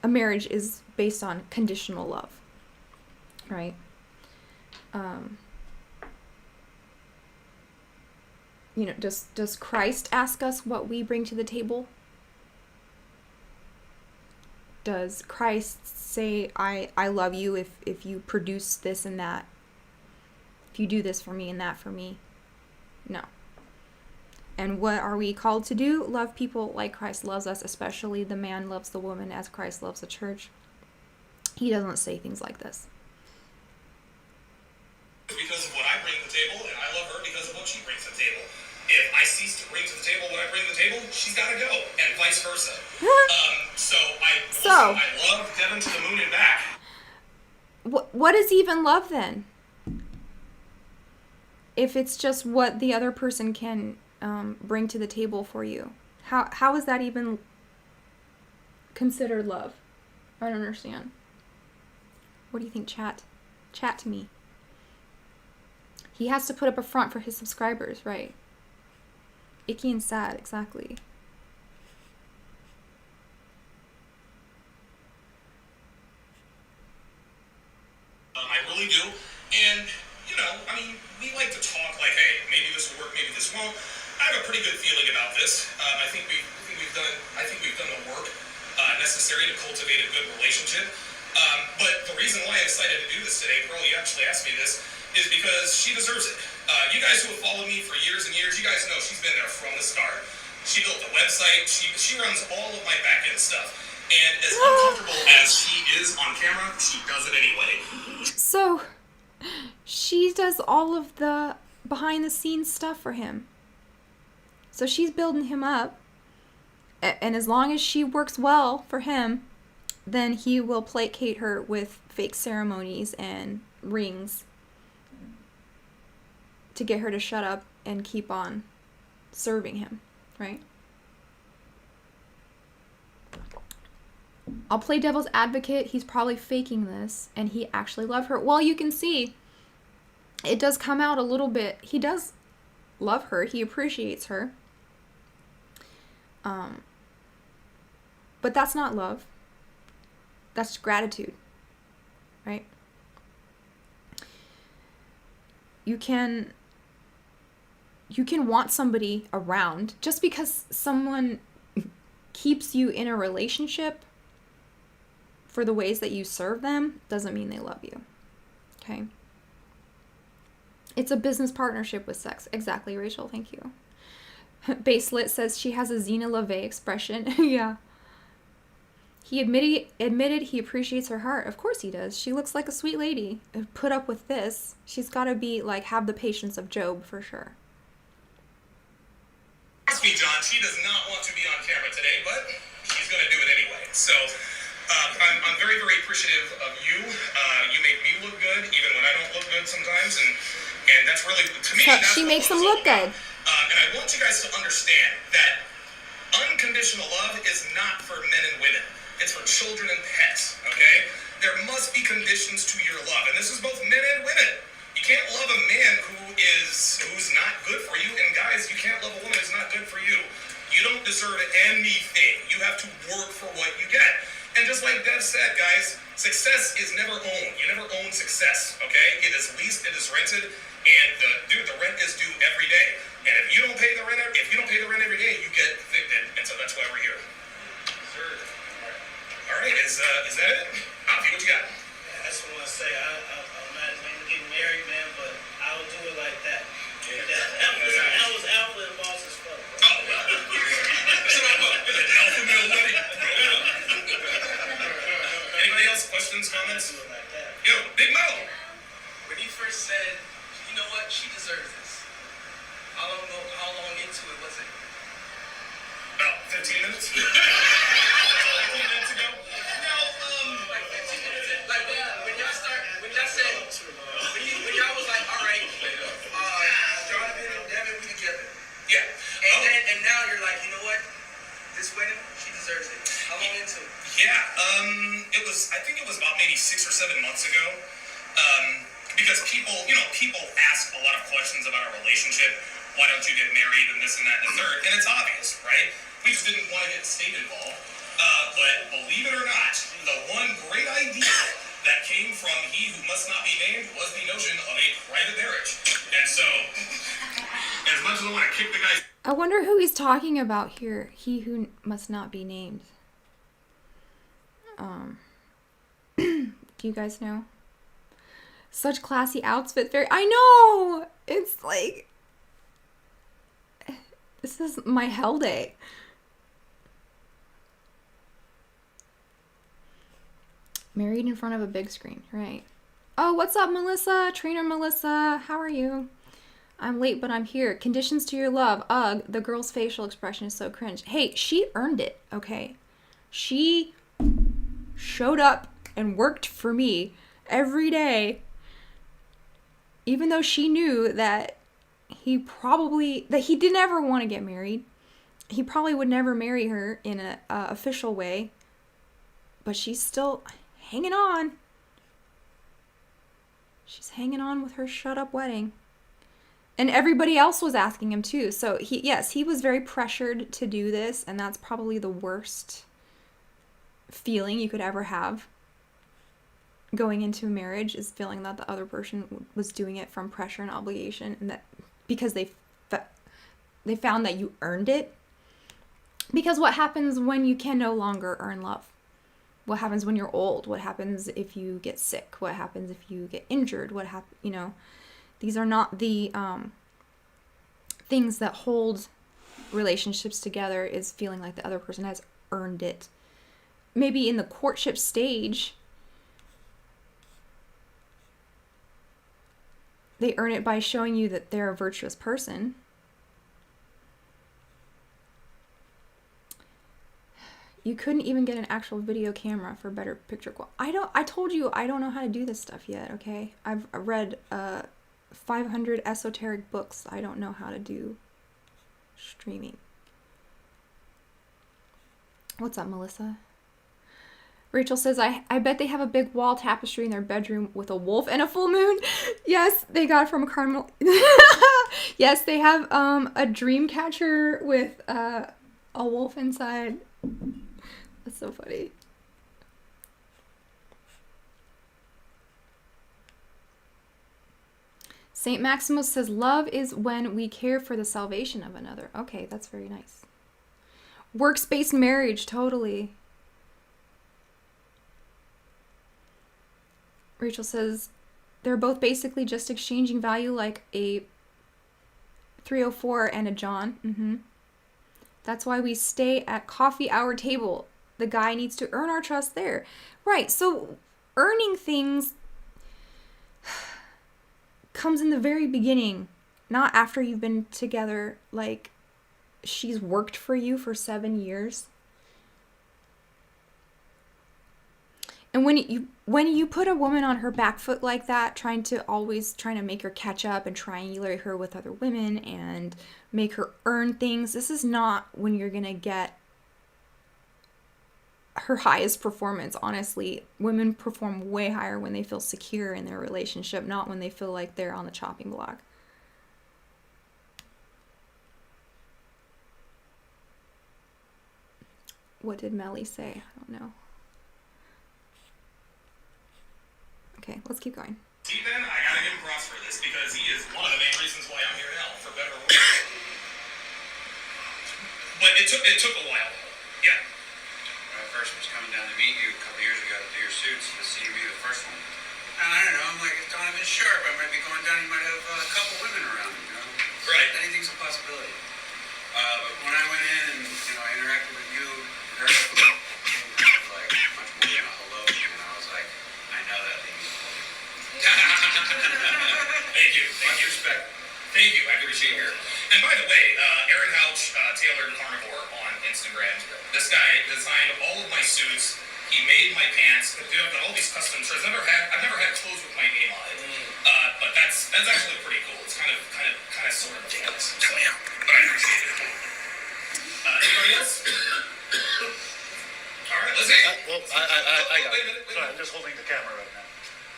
a marriage is based on conditional love, right? You know, does Christ ask us what we bring to the table? Does Christ say, I love you if you produce this and that? If you do this for me and that for me? No. And what are we called to do? Love people like Christ loves us, especially the man loves the woman as Christ loves the church. He doesn't say things like this. Because of what I bring to the table, and I love her because of what she brings to the table. If I cease to bring to the table what I bring to the table, she's got to go, and vice versa. I love Devin to the moon and back. What is even love then? If it's just what the other person can bring to the table for you, how is that even considered love? I don't understand. What do you think, chat? Chat to me. He has to put up a front for his subscribers, right? Icky and sad, exactly. I really do. And, you know, I mean, we like to talk like, hey, maybe this will work, maybe this won't. I have a pretty good feeling about this. I think we've done the work necessary to cultivate a good relationship. But the reason why I decided to do this today, Pearl, you actually asked me this, is because she deserves it. You guys who have followed me for years and years, you guys know she's been there from the start. She built the website. She runs all of my back-end stuff. And as uncomfortable as she is on camera, she does it anyway. So, she does all of the behind-the-scenes stuff for him. So she's building him up. And as long as she works well for him, then he will placate her with fake ceremonies and rings to get her to shut up and keep on serving him, right? I'll play devil's advocate. He's probably faking this, and he actually loved her. Well, you can see it does come out a little bit. He does love her. He appreciates her. But that's not love. That's gratitude, right? You can want somebody around. Just because someone keeps you in a relationship for the ways that you serve them doesn't mean they love you. Okay? It's a business partnership with sex. Exactly, Rachel. Thank you. Baselit says she has a Xena LaVey expression. Yeah. He admitted he appreciates her heart. Of course he does. She looks like a sweet lady. Put up with this. She's got to be, like, have the patience of Job for sure. Trust me, John, she does not want to be on camera today, but she's going to do it anyway. So, I'm very, very appreciative of you. You make me look good, even when I don't look good sometimes, and that's really, to me, that's she makes him look good. And I want you guys to understand that unconditional love is not for men and women. It's for children and pets, okay? There must be conditions to your love, and this is both men and women. You can't love a man who's not good for you, and guys, you can't love a woman who's not good for you. You don't deserve anything. You have to work for what you get. And just like Dev said, guys, success is never owned. You never own success, okay? It is leased, it is rented, and the rent is due every day. And if you don't pay the rent every day, you get evicted, and so that's why we're here. All right, is that it? Avi, what you got? I just want to say, I'm not getting married, man, but I'll do it like that. I was alpha and boss as fuck. Oh, well. That's what I'm about. Alpha male wedding. Anybody else? Questions, comments? Yo, Big Mo. When he first said, you know what, she deserves this. How long into it was it? About 15 minutes. 15 minutes ago. No, like 15 minutes. Like when y'all said, when y'all 6 or 7 months ago, because people ask a lot of questions about our relationship. Why don't you get married and this and that and the third? And it's obvious, right? We just didn't want to get the state involved. But believe it or not, the one great idea that came from he who must not be named was the notion of a private marriage. And so, as much as I want to kick the guy... I wonder who he's talking about here. He who must not be named. Do you guys know? Such classy outfit. I know! It's like... This is my hell day. Married in front of a big screen, right? Oh, what's up, Melissa? Trainer Melissa, how are you? I'm late, but I'm here. Conditions to your love. Ugh, the girl's facial expression is so cringe. Hey, she earned it, okay? She showed up and worked for me every day, even though she knew that he didn't ever want to get married. He probably would never marry her in an official way, but she's still hanging on. She's hanging on with her shut-up wedding. And everybody else was asking him too. So he was very pressured to do this, and that's probably the worst feeling you could ever have going into a marriage, is feeling that the other person was doing it from pressure and obligation, and that because they found that you earned it. Because what happens when you can no longer earn love? What happens when you're old? What happens if you get sick? What happens if you get injured? These are not the things that hold relationships together, is feeling like the other person has earned it. Maybe in the courtship stage, they earn it by showing you that they're a virtuous person. You couldn't even get an actual video camera for better picture quality. I told you I don't know how to do this stuff yet, okay? I've read 500 esoteric books. I don't know how to do streaming. What's up, Melissa? Rachel says, I bet they have a big wall tapestry in their bedroom with a wolf and a full moon. Yes, they got it from a carnival. Yes, they have a dream catcher with a wolf inside. That's so funny. St. Maximus says, love is when we care for the salvation of another. Okay, that's very nice. Workspace marriage, totally. Rachel says, they're both basically just exchanging value like a 304 and a John. Mm-hmm. That's why we stay at coffee hour table. The guy needs to earn our trust there. Right, so earning things comes in the very beginning, not after you've been together. Like, she's worked for you for 7 years. And when you put a woman on her back foot like that, trying to make her catch up and triangulate her with other women and make her earn things, this is not when you're gonna get her highest performance. Honestly, women perform way higher when they feel secure in their relationship, not when they feel like they're on the chopping block. What did Melly say? I don't know. Okay, let's keep going. Ethan, I gotta give him props for this, because he is one of the main reasons why I'm here now, for better or worse. But it took a while. Yeah. When I first was coming down to meet you a couple years ago to do your suits, this seemed to be the first one. And I don't know, I'm like, if Donovan's sharp, I might be going down, he might have a couple women around him, you know? Right. Anything's a possibility. But when I went in and, I interacted with you, her, it was like much more than a hello, and I was like, I know that thing. Thank you. Much respect. Thank you. I appreciate it. And by the way, Aaron Houch, Tailored Carnivore on Instagram. This guy designed all of my suits. He made my pants. I've got all these custom shirts. I've never had clothes with my name on it. But that's actually pretty cool. It's kind of sort of ridiculous. But I appreciate it. Anybody else? All right, let's see. Well, I got it. Wait a minute. Sorry, I'm just holding the camera right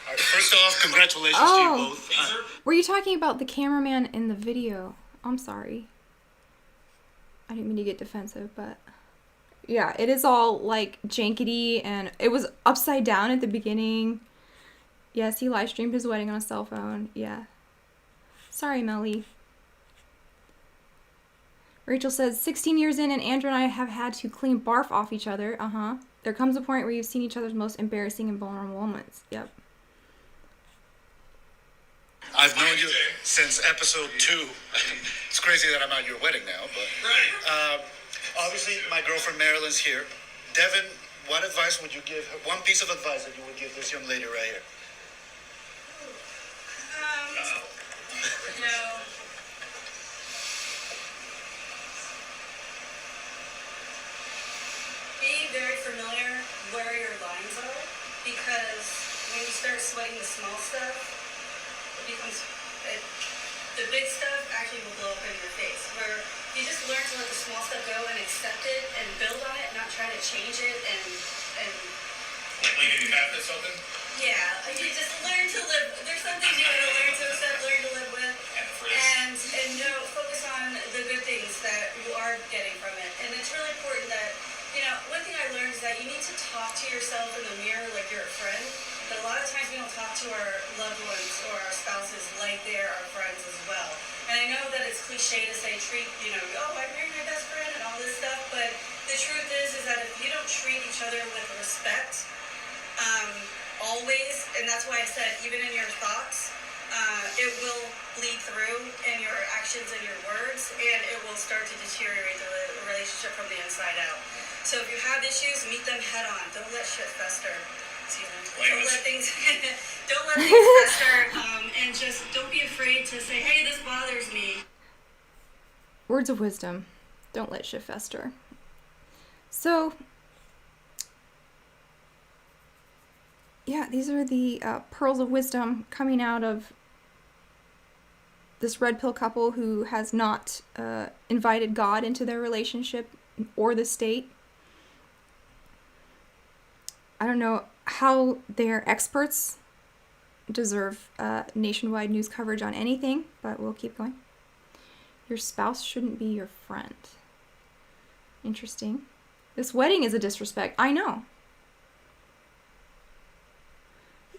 All right, first off, congratulations to you Oh. both. Were you talking about the cameraman in the video? I'm sorry. I didn't mean to get defensive, but yeah, it is all like jankety, and it was upside down at the beginning. Yes, he live streamed his wedding on a cell phone. Yeah. Sorry, Melly. Rachel says, 16 years in, and Andrew and I have had to clean barf off each other. There comes a point where you've seen each other's most embarrassing and vulnerable moments. Yep. I've known you since episode 2. It's crazy that I'm at your wedding now, but obviously my girlfriend Marilyn's here. Devin, what advice would you give her? One piece of advice that you would give this young lady right here. Be very familiar where your lines are, because when you start sweating the small stuff, the big stuff actually will blow up in your face. Where you just learn to let the small stuff go and accept it and build on it, not try to change it and Like leaving the cabinets open? yeah, you just learn to live. There's some things you gotta learn to accept, learn to live with, and focus on the good things that you are getting from it. And it's really important that, one thing I learned is that you need to talk to yourself in the mirror like you're a friend. But a lot of times we don't talk to our loved ones or our spouses like they're our friends as well. And I know that it's cliche to say I married my best friend and all this stuff, but the truth is that if you don't treat each other with respect, always, and that's why I said even in your thoughts, it will bleed through in your actions and your words, and it will start to deteriorate the relationship from the inside out. So if you have issues, meet them head on. Don't let shit fester. Don't let things fester, and just don't be afraid to say, hey, this bothers me. Words of wisdom. Don't let shit fester. So, yeah, these are the pearls of wisdom coming out of this red pill couple who has not invited God into their relationship or the state. I don't know how they're experts, deserve nationwide news coverage on anything, but we'll keep going. Your spouse shouldn't be your friend. Interesting. This wedding is a disrespect. I know.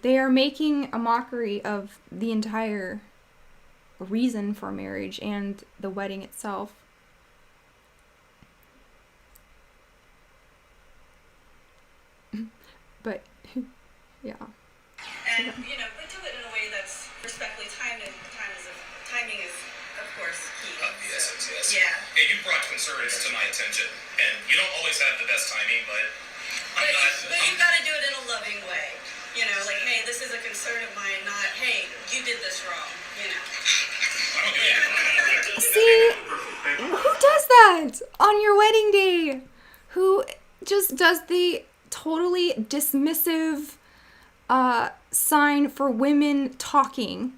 They are making a mockery of the entire reason for marriage and the wedding itself. But, yeah. And, but do it in a way that's respectfully timed, and timing is, of course, key. Yes. Yeah. Hey, you brought concerns to my attention, and you don't always have the best timing, but But you gotta do it in a loving way. Like, hey, this is a concern of mine, not, hey, you did this wrong, I don't do anything. See, who does that on your wedding day? Who just does the totally dismissive sign for women talking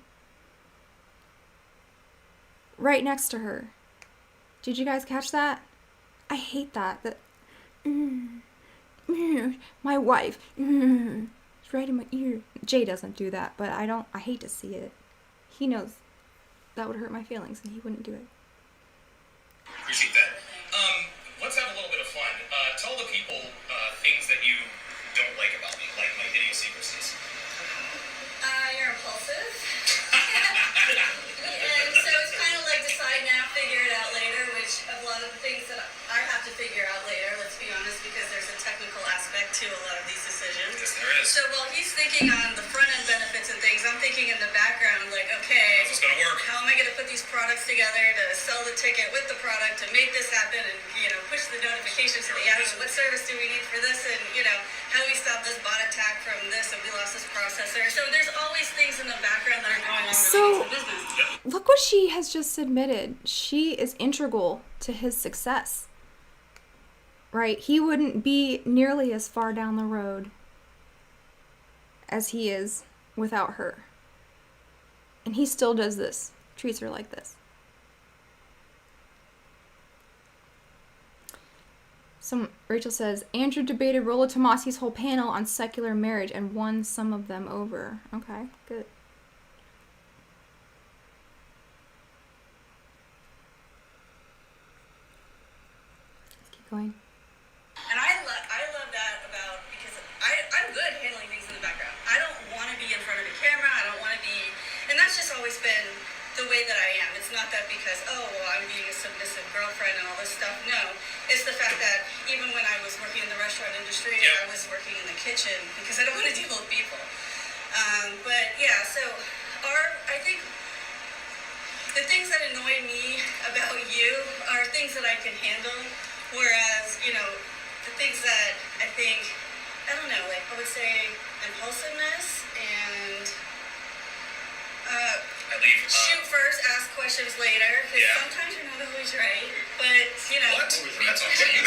right next to her? Did you guys catch that? I hate that. My wife, it's right in my ear. Jay doesn't do that, but I hate to see it. He knows that would hurt my feelings, and he wouldn't do it. Appreciate that. Let's have a little bit of fun. Tell the people things that you don't like about me, like my idiosyncrasies. You're impulsive. And so it's kind of like decide now, figure it out later, which a lot of the things that I have to figure out later, let's be honest, because there's a technical aspect to a lot of these decisions. Yes, there is. So while he's thinking on the front end benefits and things, I'm thinking in the background, like, okay, How's this gonna work? how am I going to put these products together to sell the ticket with the product to make this happen, and push the notifications to the outage? What service do we need for this? And how do we stop this bot attack from this? And we lost this processor. So there's always things in the background that are going on So, related to business. look what she has just admitted. She is integral to his success. Right? He wouldn't be nearly as far down the road as he is without her. And he still does this. Treats her like this. Rachel says, Andrew debated Rollo Tomasi's whole panel on secular marriage and won some of them over. Okay, good. Let's keep going. And I love that about, because I'm good handling things in the background. I don't want to be in front of the camera. I don't want to be, and that's just always been the way that I am. It's not that because, oh, well, I'm being a submissive girlfriend and all this stuff. No, it's the fact that even when I was working in the restaurant industry, I was working in the kitchen because I don't want to deal with people. But yeah, so I think the things that annoy me about you are things that I can handle, whereas, you know, the things that I think, I don't know, like I would say impulsiveness and shoot first, ask questions later, because sometimes you're not always right, but, you know. What? That's all you.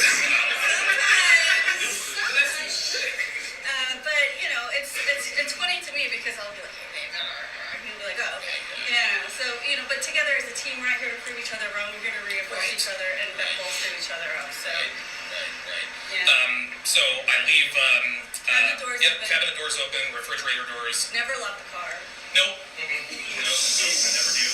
But, you know, it's funny to me because I'll be like, hey, babe, I can be like, oh, okay. Yeah, so, you know, but together as a team, we're not here to prove each other wrong, we're here to reinforce each other and bolster each other up, so. Right. Yeah. So I leave, Cabinet doors open. cabinet doors open, refrigerator doors. Never lock the car. Nope. No, I never do.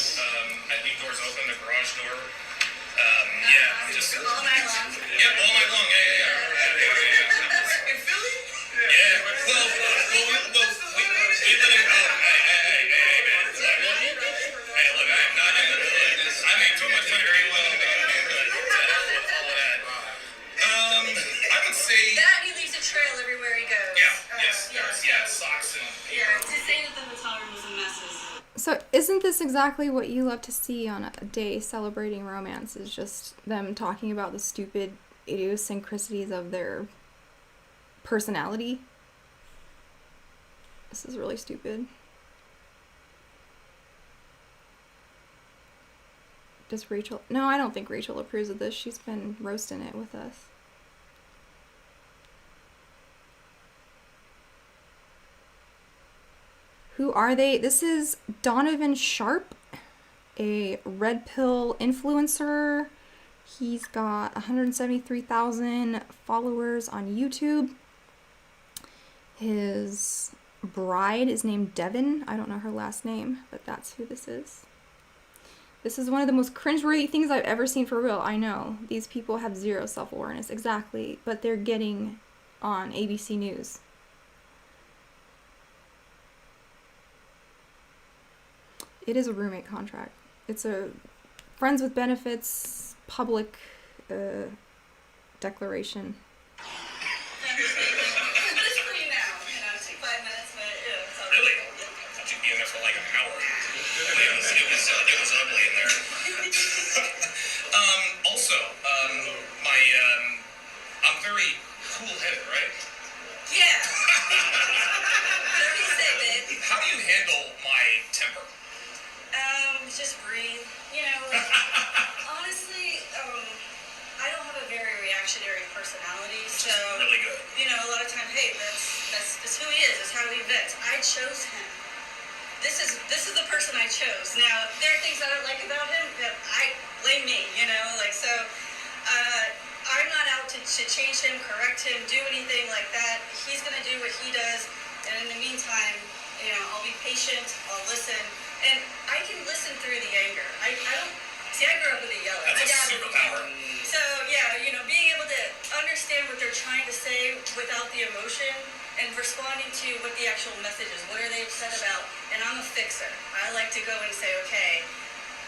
I leave doors open, the garage door. I'm just. All night long. Yeah, all night long. Yeah. In Philly? Yeah. Well, we live in. Hey, man. Hey, look, I'm not in the hood. I make too much money very well. I would say. That he leaves a trail everywhere he goes. Yeah, socks and paper. Yeah, to say that the hotel room was a mess is. So isn't this exactly what you love to see on a day celebrating romance, is just them talking about the stupid idiosyncrasies of their personality? This is really stupid. Does Rachel... No, I don't think Rachel approves of this. She's been roasting it with us. Who are they? This is Donovan Sharp, a red pill influencer. He's got 173,000 followers on YouTube. His bride is named Devin. I don't know her last name, but that's who this is. This is one of the most cringeworthy things I've ever seen, for real. I know. These people have zero self-awareness. Exactly. But they're getting on ABC News. It is a roommate contract. It's a friends with benefits public declaration. It's free now. You know, take 5 minutes, but yeah, it's all Really? I thought you'd be in there for like an hour. It was ugly in there. Also, I'm very cool-headed, right? Yeah. What do you say, babe? How do you handle my temper? Just breathe. You know, like, honestly, I don't have a very reactionary personality, so Really good. you know, a lot of times, hey, that's who he is. That's how he vents. I chose him. This is the person I chose. Now, there are things I don't like about him that I blame me. You know, like so. I'm not out to change him, correct him, do anything like that. He's gonna do what he does, and in the meantime, you know, I'll be patient. I'll listen. And I can listen through the anger. I don't see. I grew up with a yeller. That's My a dad was superpower. So yeah, you know, being able to understand what they're trying to say without the emotion and responding to what the actual message is. What are they upset about? And I'm a fixer. I like to go and say, okay,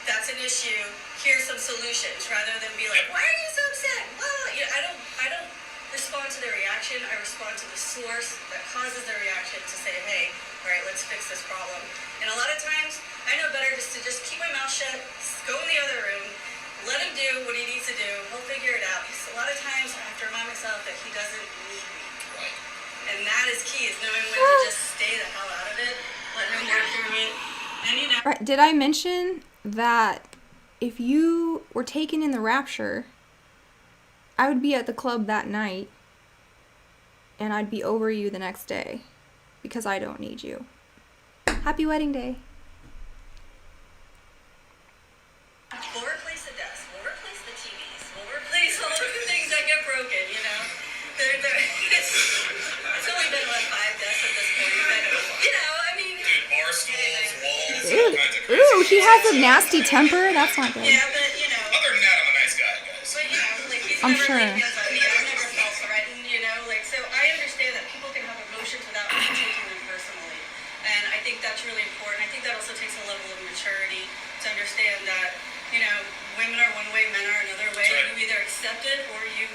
that's an issue. Here's some solutions, rather than be like, why are you so upset? Well, you know, I don't respond to the reaction. I respond to the source that causes the reaction to say, hey, all right, let's fix this problem. And a lot of times, I know better just to keep my mouth shut, go in the other room, let him do what he needs to do. He'll figure it out. Because a lot of times, I have to remind myself that he doesn't need me. Right. And that is key, is knowing when to just stay the hell out of it, let him work through it. And you know. Right, did I mention that if you were taken in the rapture, I would be at the club that night and I'd be over you the next day because I don't need you. Happy wedding day. We'll replace the desk, we'll replace the TVs, we'll replace all the things that get broken, you know. all kinds of crazy Ooh, he has a things. nasty temper. That's not good. Yeah, but you know. Other than that, I'm a nice guy, guys. But you know, like he's I'm never sure. laid hands on me. I've never felt threatened, you know, like so I understand that people can have emotions without me taking them personally. And I think that's really important. I think that also takes a level of maturity to understand that, you know, women are one way, men are another way. That's right. You either accept it or you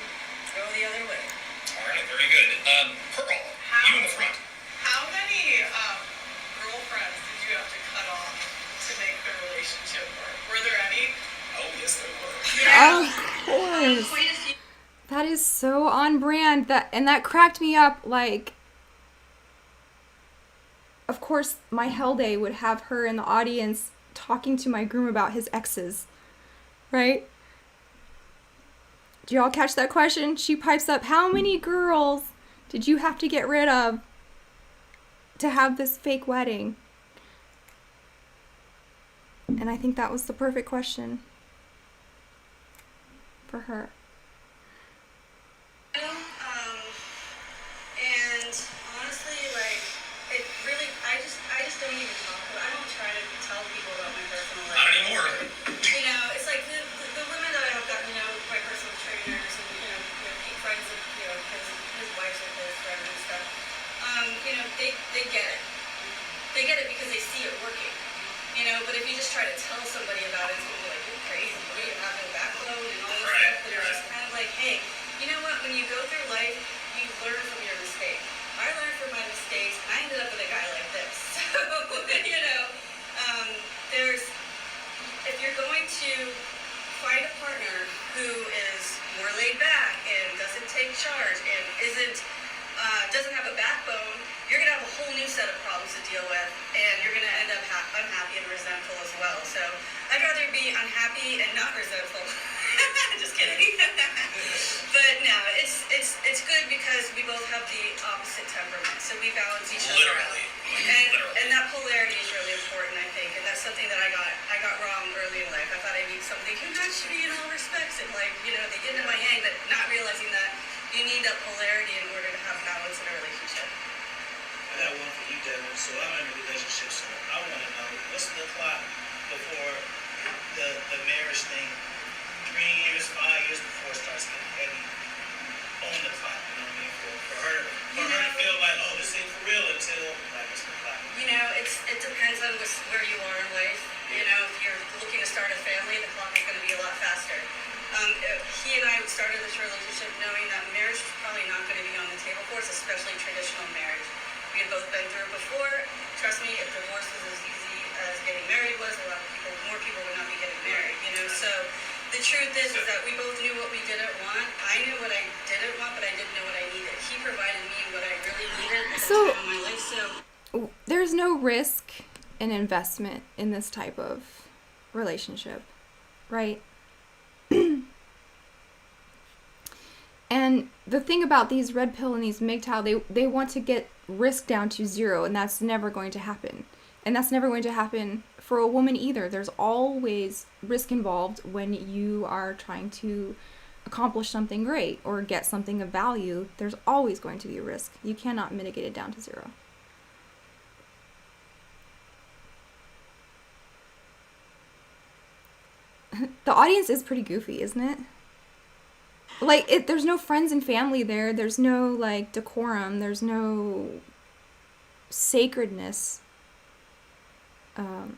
go the other way. All right, very good. Pearl, you in the front. How many girlfriends did you have to cut off to make the relationship work? Were there any? Oh, yes, there were. Of course. Quite a few. That is so on brand. That cracked me up. Like, of course, my hell day would have her in the audience talking to my groom about his exes, right? Do y'all catch that question? She pipes up, how many girls did you have to get rid of to have this fake wedding? And I think that was the perfect question for her. And honestly, like, it really, I just don't even talk about, I don't try to tell people about my personal life. Not anymore. You know, it's like the women that I have gotten to know, my personal trainers and, you know friends of, you know, his wives are his friends and stuff, you know, they get it. They get it because they see it working. You know, but if you just try to tell somebody about it, it's going to be like, you're crazy. You have no backbone and all this stuff. But it's just kind of like, hey, you know what? When you go through life, you learn from your mistakes. I learned from my mistakes, and I ended up with a guy like this. So, you know, if you're going to find a partner who is more laid back and doesn't take charge and doesn't have a backbone, you're going to have a whole new set of problems to deal with, and you're going to end up unhappy and resentful as well. So I'd rather be unhappy and not resentful. Just kidding. But no, it's good because we both have the opposite temperament, so we balance each other out. And that polarity is really important, I think, and that's something that I got wrong early in life. I thought I need somebody who matched me in all respects, and like, you know, they get into my yang, but not realizing that you need that polarity in order to have balance in a relationship. I got one for you, Devin. So I'm in a relationship, so I want to know what's the clock before the marriage thing. 3 years, 5 years before it starts getting heavy on the clock. You know what I mean? For her to feel like, oh, this ain't for real until like it's the clock. You know, it depends on where you are in life. You know, if you're looking to start a family, the clock is going to be a lot faster. He and I started this relationship knowing that marriage was probably not going to be on the table for us, especially traditional marriage. We had both been through it before. Trust me, if divorce was as easy as getting married was, more people would not be getting married, you know? So the truth is that we both knew what we didn't want. I knew what I didn't want, but I didn't know what I needed. He provided me what I really needed at the time of my life, so... There's no risk in investment in this type of relationship, right? And the thing about these red pill and these MGTOW, they want to get risk down to zero, and that's never going to happen. And that's never going to happen for a woman either. There's always risk involved when you are trying to accomplish something great or get something of value. There's always going to be a risk. You cannot mitigate it down to zero. The audience is pretty goofy, isn't it? Like, there's no friends and family there. There's no, like, decorum. There's no sacredness. We're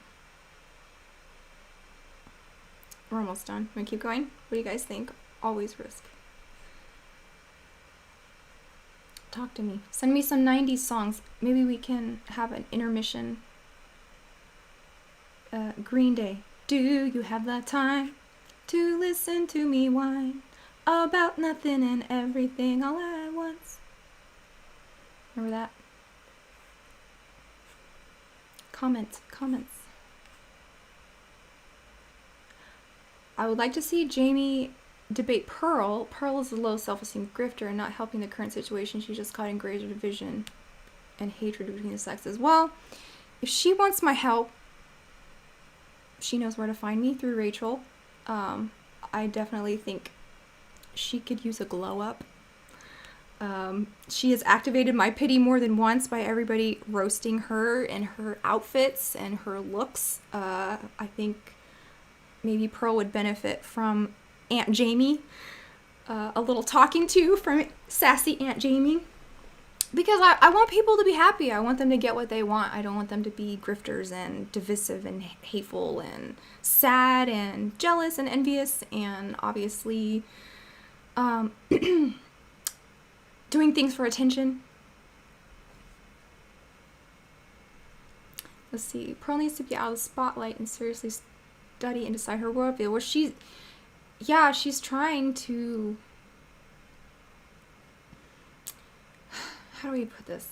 almost done. I'm gonna keep going. What do you guys think? Always risk. Talk to me. Send me some 90s songs. Maybe we can have an intermission. Green Day. Do you have the time to listen to me whine about nothing and everything all at once? Remember that? Comments. I would like to see Jamie debate Pearl. Pearl is a low self-esteem grifter and not helping the current situation. She just caught in greater division and hatred between the sexes. Well, if she wants my help, she knows where to find me through Rachel. I definitely think she could use a glow up. She has activated my pity more than once by everybody roasting her and her outfits and her looks. I think maybe Pearl would benefit from Aunt Jamie, a little talking to from sassy Aunt Jamie. Because I want people to be happy. I want them to get what they want. I don't want them to be grifters and divisive and hateful and sad and jealous and envious and obviously doing things for attention. Let's see. Pearl needs to be out of the spotlight and seriously study and decide her worldview. Well, she's trying to... How do we put this?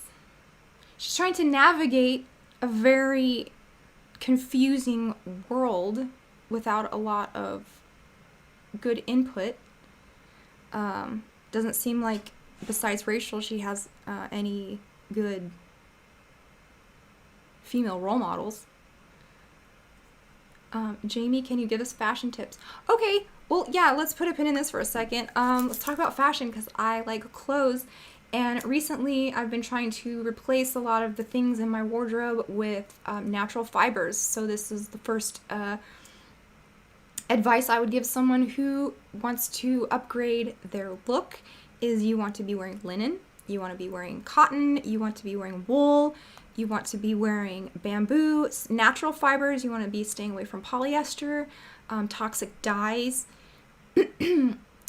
She's trying to navigate a very confusing world without a lot of good input. Doesn't seem like, besides Rachel, she has any good female role models. Jamie, can you give us fashion tips? Okay, well, yeah, let's put a pin in this for a second. Let's talk about fashion because I like clothes. And recently, I've been trying to replace a lot of the things in my wardrobe with natural fibers. So this is the first advice I would give someone who wants to upgrade their look is you want to be wearing linen, you want to be wearing cotton, you want to be wearing wool, you want to be wearing bamboo, natural fibers, you want to be staying away from polyester, toxic dyes,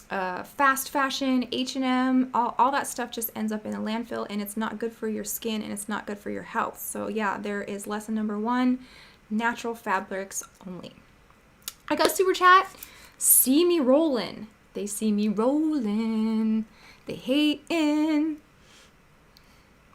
fast fashion, H&M, all that stuff just ends up in a landfill and it's not good for your skin and it's not good for your health. So yeah, there is lesson number 1, natural fabrics only. I got a super chat. See me rollin'. They see me rollin'. They hatin'.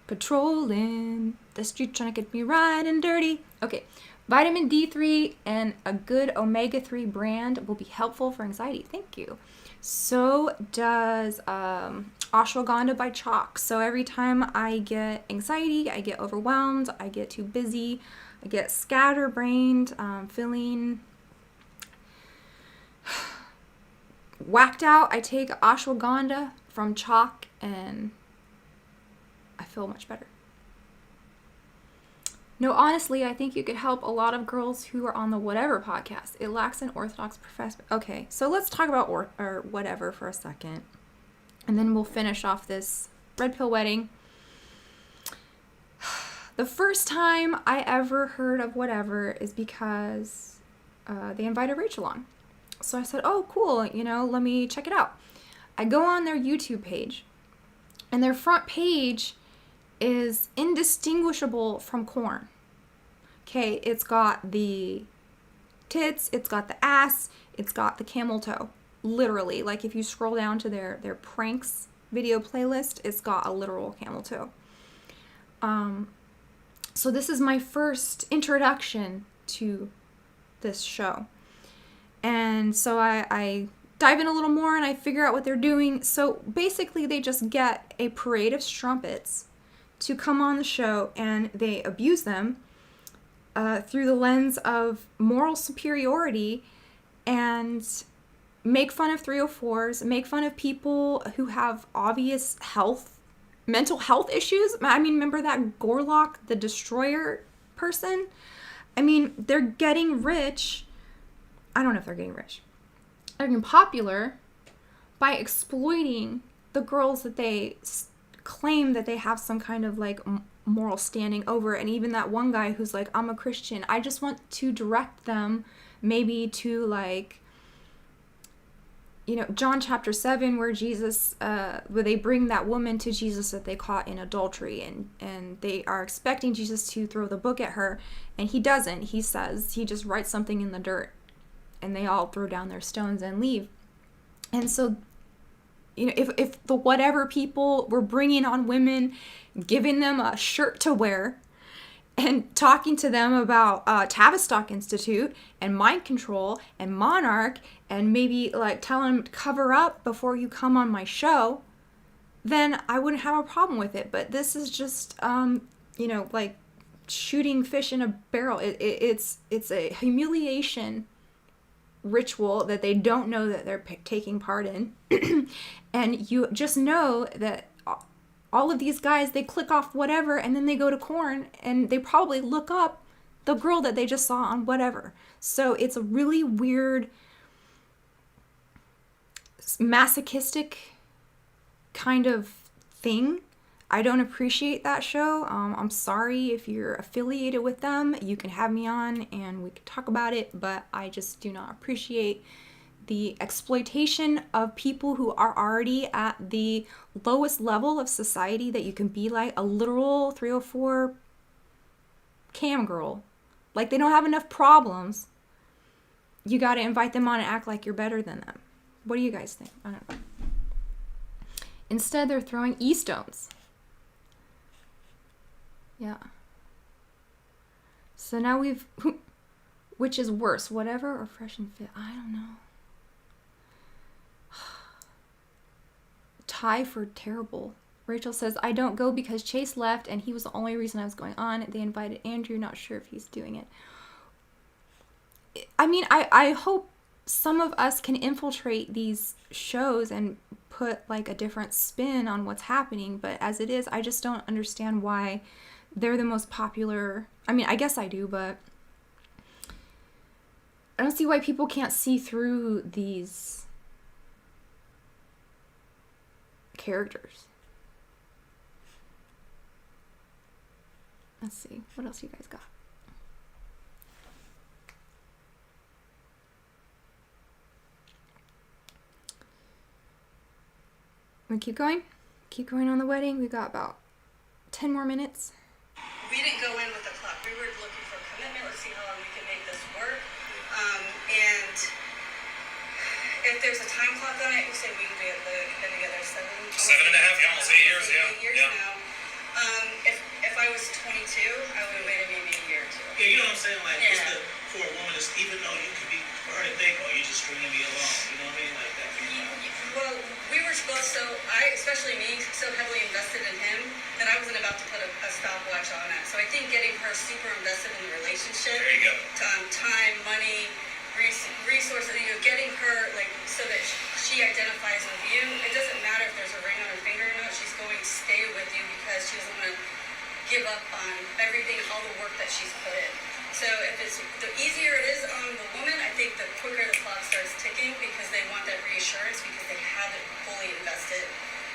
Patrolling the street trying to get me riding dirty. Okay. Vitamin D3 and a good omega-3 brand will be helpful for anxiety. Thank you. So does ashwagandha by Chalk. So every time I get anxiety, I get overwhelmed, I get too busy, I get scatterbrained, feeling whacked out, I take ashwagandha from Chalk and I feel much better. No, honestly, I think you could help a lot of girls who are on the Whatever podcast. It lacks an orthodox professor. Okay, so let's talk about or Whatever for a second. And then we'll finish off this red pill wedding. The first time I ever heard of Whatever is because they invited Rachel on. So I said, oh, cool, let me check it out. I go on their YouTube page, and their front page is indistinguishable from corn. Okay, it's got the tits, it's got the ass, it's got the camel toe. Literally, like if you scroll down to their pranks video playlist, it's got a literal camel toe. So this is my first introduction to this show. And so I dive in a little more and I figure out what they're doing. So basically they just get a parade of strumpets to come on the show and they abuse them through the lens of moral superiority and make fun of 304s, make fun of people who have obvious mental health issues. I mean, remember that Gorlock, the Destroyer person? I mean, they're getting rich. I don't know if they're getting rich. They're getting popular by exploiting the girls that they claim that they have some kind of like moral standing over. And even that one guy who's like, I'm a Christian. I just want to direct them maybe to like, John chapter 7 where Jesus, where they bring that woman to Jesus that they caught in adultery and they are expecting Jesus to throw the book at her and he doesn't. He says, he just writes something in the dirt and they all throw down their stones and leave. And so, if the Whatever people were bringing on women, giving them a shirt to wear and talking to them about Tavistock Institute and mind control and Monarch and maybe like telling them to cover up before you come on my show, then I wouldn't have a problem with it. But this is just, like shooting fish in a barrel. It's a humiliation ritual that they don't know that they're taking part in. And you just know that all of these guys, they click off whatever, and then they go to Corn, and they probably look up the girl that they just saw on whatever. So it's a really weird, masochistic kind of thing. I don't appreciate that show. I'm sorry if you're affiliated with them. You can have me on and we can talk about it, but I just do not appreciate the exploitation of people who are already at the lowest level of society that you can be, like a literal 304 cam girl. Like, they don't have enough problems. You got to invite them on and act like you're better than them. What do you guys think? I don't know. Instead, they're throwing E-stones. Yeah. So now we've... Which is worse, whatever or fresh and fit? I don't know. Tie for terrible. Rachel says, I don't go because Chase left and he was the only reason I was going on. They invited Andrew, not sure if he's doing it. I mean, I hope some of us can infiltrate these shows and put like a different spin on what's happening, but as it is, I just don't understand why they're the most popular. I mean, I guess I do, but I don't see why people can't see through these characters. Let's see, what else you guys got? We keep going? Keep going on the wedding. We've got about 10 more minutes. We didn't go in with the clock. We were looking for commitment. Let's see how long we can make this work. And if there's a time clock on it, we say we've been together 7.5, yeah, almost 8 years, yeah. 8 years now. If I was 22, I would have waited maybe a year or two. Yeah, you know what I'm saying? Like, it's for a woman, it's, even though you could be, for her to think, oh, you're just stringing me along. You know what I mean? Like that. Well, we were both especially me, so heavily invested in him that I wasn't about to put a stopwatch on it. So I think getting her super invested in the relationship, There you go. Time, money, resources, getting her like so that she identifies with you. It doesn't matter if there's a ring on her finger or not. She's going to stay with you because she doesn't want to give up on everything, all the work that she's put in. So if it's the easier it is on the woman, I think the quicker the clock starts ticking because they want that reassurance because they haven't fully invested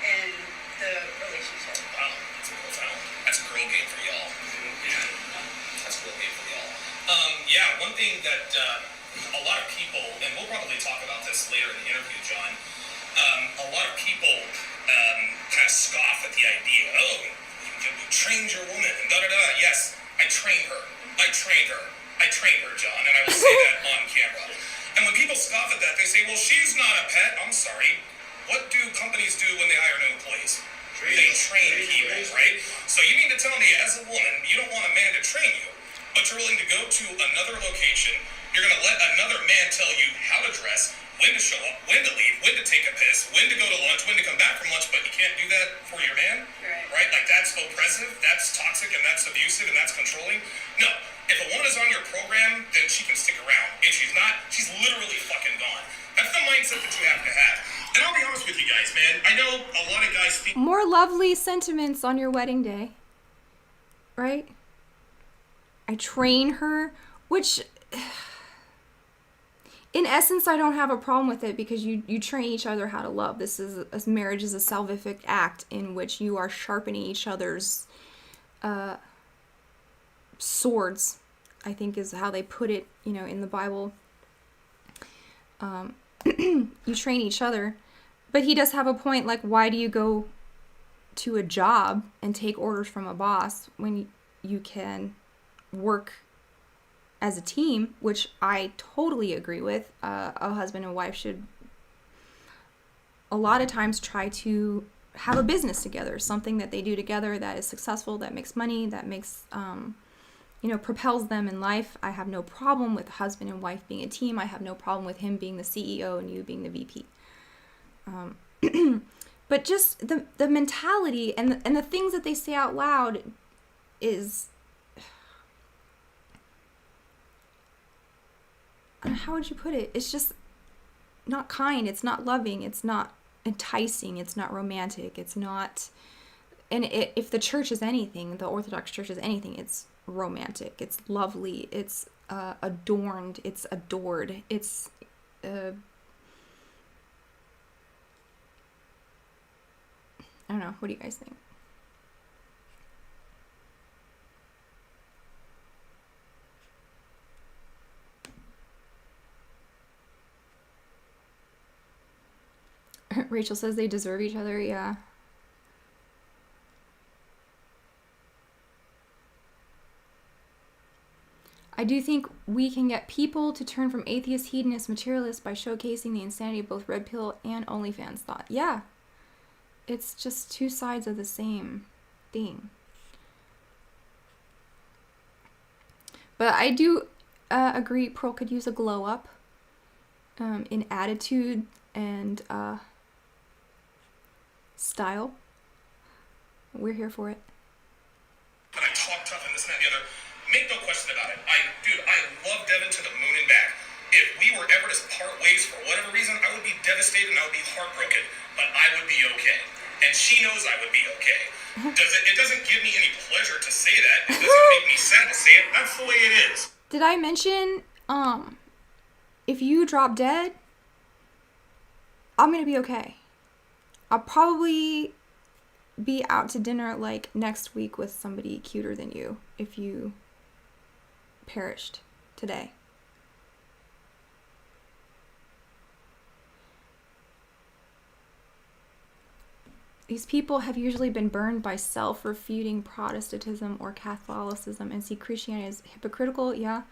in the relationship. Wow, that's a profound. That's a girl game for y'all. Yeah, that's a girl game for y'all. Yeah, one thing that a lot of people, and we'll probably talk about this later in the interview, John. A lot of people kind of scoff at the idea. Oh, you trained your woman and da-da-da. Yes, I trained her. I trained her, John, and I will say that on camera. And when people scoff at that, they say, well, she's not a pet. I'm sorry. What do companies do when they hire new employees? They train people, right? So you mean to tell me, as a woman, you don't want a man to train you, but you're willing to go to another location, you're going to let another man tell you how to dress, when to show up, when to leave, when to take a piss, when to go to lunch, when to come back from lunch, but you can't do that for your man? Right? Like, that's oppressive, that's toxic, and that's abusive, and that's controlling? No. If a woman is on your program, then she can stick around. If she's not, she's literally fucking gone. That's the mindset that you have to have. And I'll be honest with you guys, man. I know a lot of guys think... More lovely sentiments on your wedding day. Right? I train her, which... In essence, I don't have a problem with it because you train each other how to love. Marriage is a salvific act in which you are sharpening each other's swords, I think is how they put it, in the Bible. You train each other. But he does have a point, like, why do you go to a job and take orders from a boss when you can work as a team, which I totally agree with. A husband and wife should a lot of times try to have a business together, something that they do together that is successful, that makes money, that makes, propels them in life. I have no problem with husband and wife being a team. I have no problem with him being the CEO and you being the VP. But just the mentality and the things that they say out loud is... How would you put it? It's just not kind. It's not loving. It's not enticing. It's not romantic. It's not and if the church is anything, the Orthodox Church is anything, it's romantic, it's lovely, it's adorned, it's adored, it's I don't know, what do you guys think? Rachel says they deserve each other, yeah. I do think we can get people to turn from atheist, hedonist, materialist by showcasing the insanity of both Red Pill and OnlyFans thought. Yeah. It's just two sides of the same thing. But I do agree Pearl could use a glow up in attitude and style. We're here for it. And I talk tough and this and that and the other. Make no question about it. I love Devin to the moon and back. If we were ever to part ways for whatever reason, I would be devastated and I would be heartbroken. But I would be okay. And she knows I would be okay. It doesn't give me any pleasure to say that. It doesn't make me sad to say it. That's the way it is. Did I mention, if you drop dead, I'm gonna be okay. I'll probably be out to dinner like next week with somebody cuter than you if you perished today. These people have usually been burned by self-refuting Protestantism or Catholicism and see Christianity as hypocritical, yeah,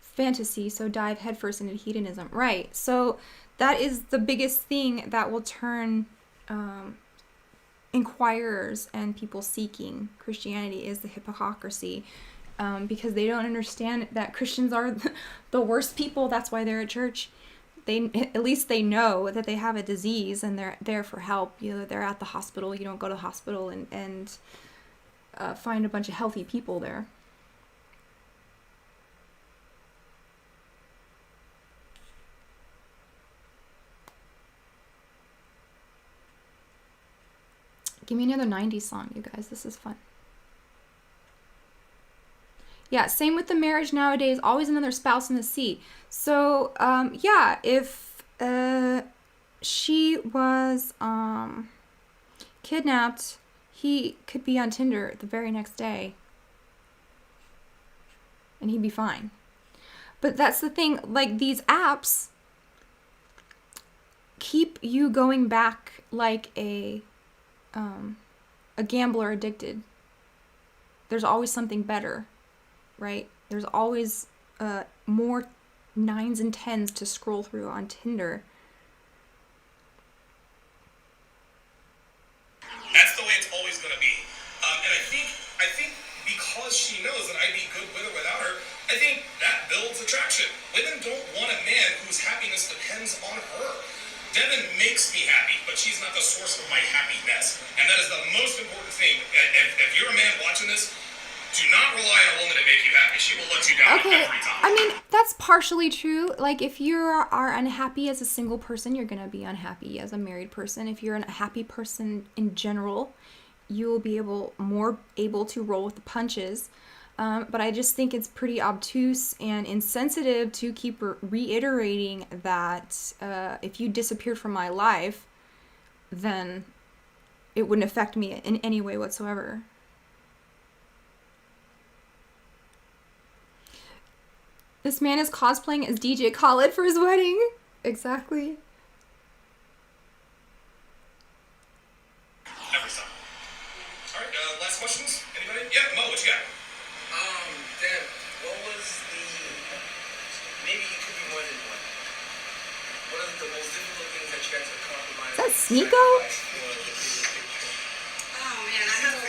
fantasy, so dive headfirst into hedonism. Right, so that is the biggest thing that will turn inquirers and people seeking Christianity is the hypocrisy, because they don't understand that Christians are the worst people. That's why they're at church. At least they know that they have a disease and they're there for help. You know, they're at the hospital. You don't go to the hospital and find a bunch of healthy people there. Give me another 90s song, you guys. This is fun. Yeah, same with the marriage nowadays. Always another spouse in the seat. So, yeah, if she was kidnapped, he could be on Tinder the very next day. And he'd be fine. But that's the thing. Like, these apps keep you going back like a gambler addicted. There's always something better. Right? There's always more 9s and 10s to scroll through on Tinder. That's the way it's always going to be. And I think because she knows that I'd be good with or without her, I think that builds attraction. Women don't want a man whose happiness depends on her. Devin makes me happy, but she's not the source of my happiness. And that is the most important thing. If you're a man watching this, do not rely on a woman to make you happy. She will let you down every time. I mean, that's partially true. Like, if you are unhappy as a single person, you're going to be unhappy as a married person. If you're a happy person in general, you will be more able to roll with the punches. But I just think it's pretty obtuse and insensitive to keep reiterating that if you disappeared from my life, then it wouldn't affect me in any way whatsoever. This man is cosplaying as DJ Khaled for his wedding. Exactly. Every time. All right, last questions? Anybody? Yeah, Mo, what you got? Deb, what was the, maybe you could be more than one. What are the most difficult things that you had to compromise? Is that Sneeko? Oh man, I had a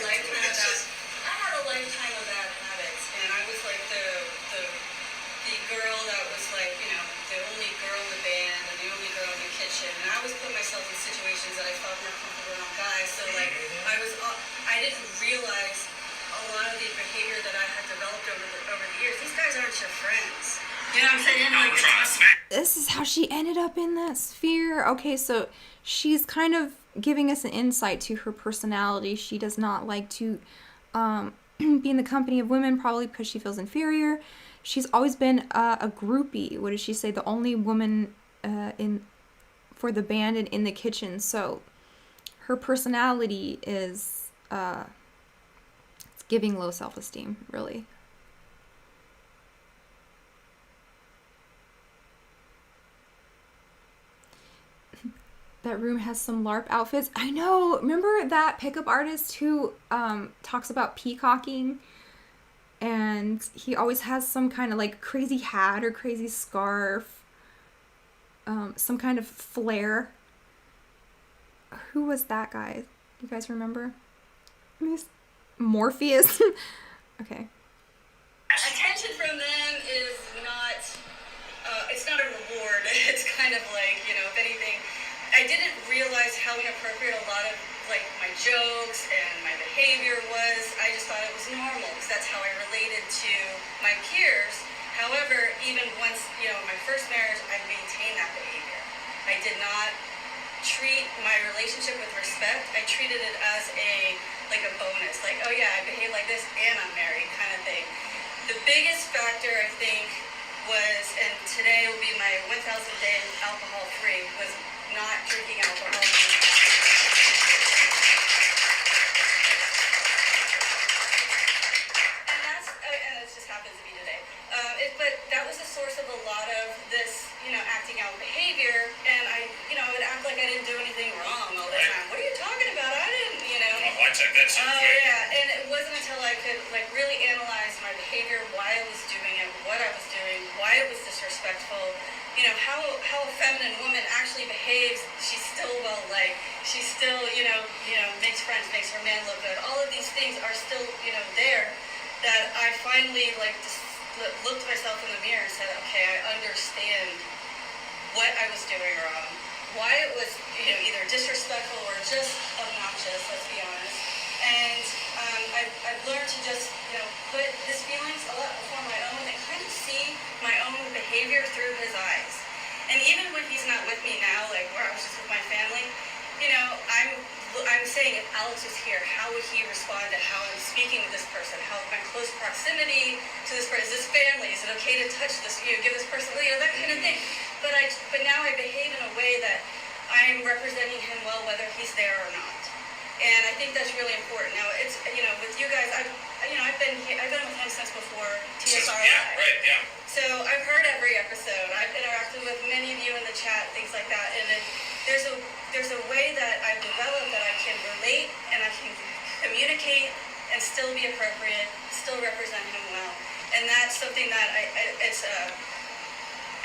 lifetime of bad habits, and I was like the girl that was like, you know, the only girl in the band and the only girl in the kitchen, and I always put myself in situations that I felt more comfortable around guys. So like, I didn't realize a lot of the behavior that I had developed over the years. These guys aren't your friends. You know what I'm saying? I'm Like, trying to smack. This is how she ended up in that sphere. Okay, so she's kind of giving us an insight to her personality. She does not like to be in the company of women, probably because she feels inferior. She's always been a groupie. What does she say? The only woman for the band and in the kitchen. So her personality is it's giving low self-esteem, really. That room has some LARP outfits. I know. Remember that pickup artist who talks about peacocking? And he always has some kind of like crazy hat or crazy scarf. Some kind of flair. Who was that guy? You guys remember? Morpheus? Okay. attention from them is not, it's not a reward. It's kind of like, you know, if anything, I didn't realize how inappropriate a lot of like my jokes and my behavior was. I just thought it was normal because that's how I related to my peers. However, even once, you know, my first marriage, I maintained that behavior. I did not treat my relationship with respect. I treated it as like a bonus. Like, oh yeah, I behave like this and I'm married kind of thing. The biggest factor, I think, was, and today will be my 1,000 day alcohol free, was not drinking alcohol. And it just happens to be today. But that was the source of a lot of this, you know, acting out behavior. And I, you know, would act like I didn't do anything wrong all the time. What are you talking about? I didn't, you know. Oh, I checked that shit Oh, quick. yeah. And it wasn't until I could, like, really analyze my behavior, why I was doing it, what I was doing, why it was disrespectful, you know, how a feminine woman actually behaves. She's still well-liked. She still, you know, makes friends, makes her man look good. All of these things are still, you know, there, that I finally, like, just looked myself in the mirror and said, okay, I understand what I was doing wrong, why it was, you know, either disrespectful or just obnoxious, let's be honest. And I've learned to just, you know, put his feelings a lot before my own and kind of see my own behavior through his eyes. And even when he's not with me now, like where I was just with my family, you know, I'm saying if Alex was here, how would he respond to how I'm speaking with this person? How my close proximity to this person? Is this family? Is it okay to touch this? You know, give this person, you know, that kind of thing. But now I behave in a way that I'm representing him well, whether he's there or not. And I think that's really important. Now it's, you know, with you guys, I've been with him since before TSR Live. Yeah, right, yeah. So I've heard every episode. I've interacted with many of you in the chat, things like that. And there's a way that I've developed that I can relate and I can communicate and still be appropriate, still represent him well. And that's something that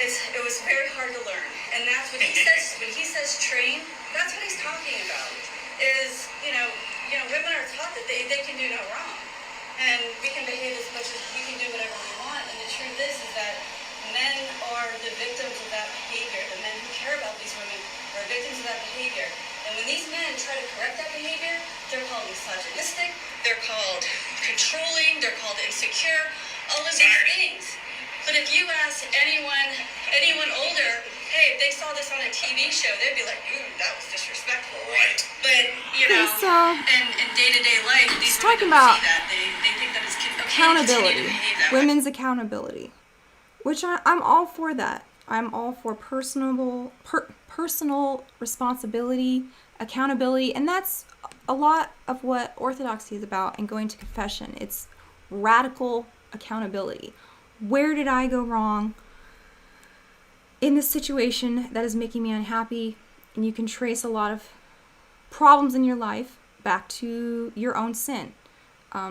it was very hard to learn. And that's when he says train, that's what he's talking about. Is, you know, women are taught that they can do no wrong. And we can behave as much as we can do whatever we want. And the truth is that men are the victims of that behavior. The men who care about these women are victims of that behavior. And when these men try to correct that behavior, they're called misogynistic, they're called controlling, they're called insecure, all of these things. But if you ask anyone older, hey, if they saw this on a TV show, they'd be like, ooh, that was disrespectful. Right. But, you know, in day-to-day life, these talking women about don't see that. They think that it's okay to accountability, continue to behave that way. women's accountability, which I'm all for that. I'm all for personal responsibility, accountability, and that's a lot of what Orthodoxy is about and going to confession. It's radical accountability. Where did I go wrong in this situation that is making me unhappy? And you can trace a lot of problems in your life back to your own sin.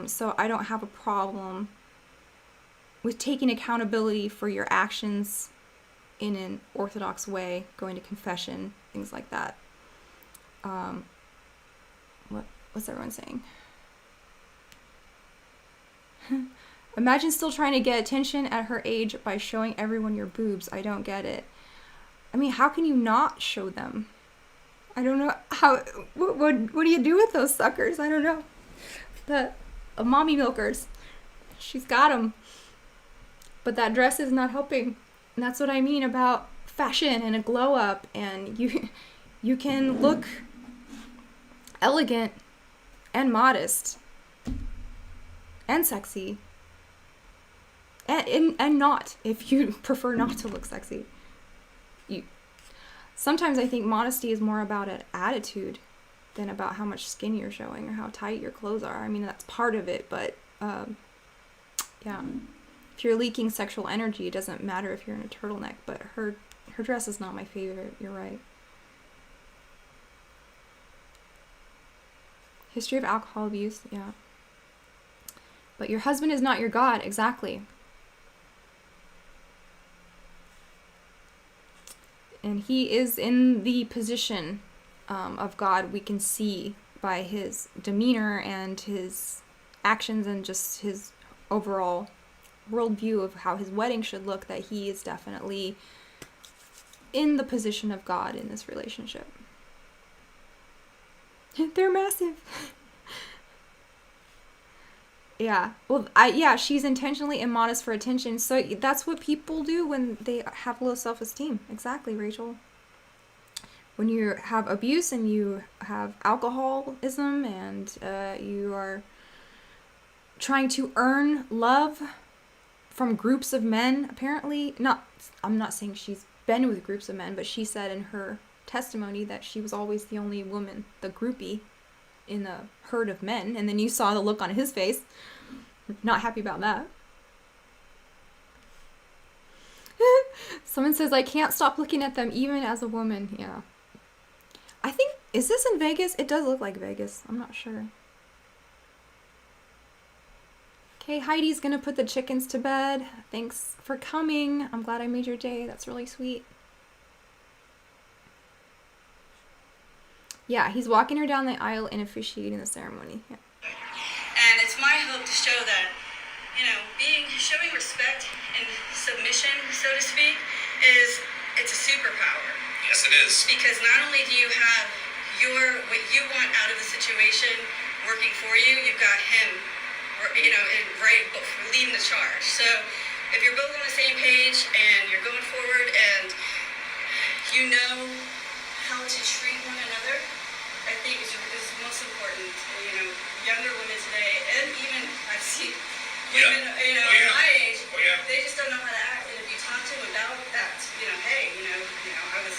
So I don't have a problem with taking accountability for your actions in an Orthodox way, going to confession, things like that. What's everyone saying? Imagine still trying to get attention at her age by showing everyone your boobs. I don't get it. I mean, how can you not show them? I don't know how. What do you do with those suckers? I don't know. The mommy milkers. She's got them. But that dress is not helping. And that's what I mean about fashion and a glow up, and you can look elegant and modest and sexy and not, if you prefer not to look sexy. Sometimes I think modesty is more about an attitude than about how much skin you're showing or how tight your clothes are. I mean, that's part of it, but yeah. If you're leaking sexual energy, it doesn't matter if you're in a turtleneck, but her dress is not my favorite. You're right. History of alcohol abuse, yeah. But your husband is not your God, exactly. And he is in the position of God. We can see by his demeanor and his actions and just his overall worldview of how his wedding should look, that he is definitely in the position of God in this relationship. They're massive. Yeah. Well, she's intentionally immodest for attention. So that's what people do when they have low self-esteem. Exactly, Rachel. When you have abuse and you have alcoholism and you are trying to earn love from groups of men, apparently. I'm not saying she's been with groups of men, but she said in her testimony that she was always the only woman, the groupie, in a herd of men. And then you saw the look on his face. Not happy about that. Someone says, I can't stop looking at them even as a woman. Yeah. I think, is this in Vegas? It does look like Vegas. I'm not sure. Okay, Heidi's gonna put the chickens to bed. Thanks for coming. I'm glad I made your day. That's really sweet. Yeah, he's walking her down the aisle and officiating the ceremony. Yeah. And it's my hope to show that, showing respect and submission, so to speak, it's a superpower. Yes, it is. Because not only do you have what you want out of the situation working for you, you've got him, leading the charge. So if you're both on the same page and you're going forward and you know how to treat one another, I think is most important. Younger women today, and even I've seen women, my age, they just don't know how to act. And if you talk to them about that, hey, I was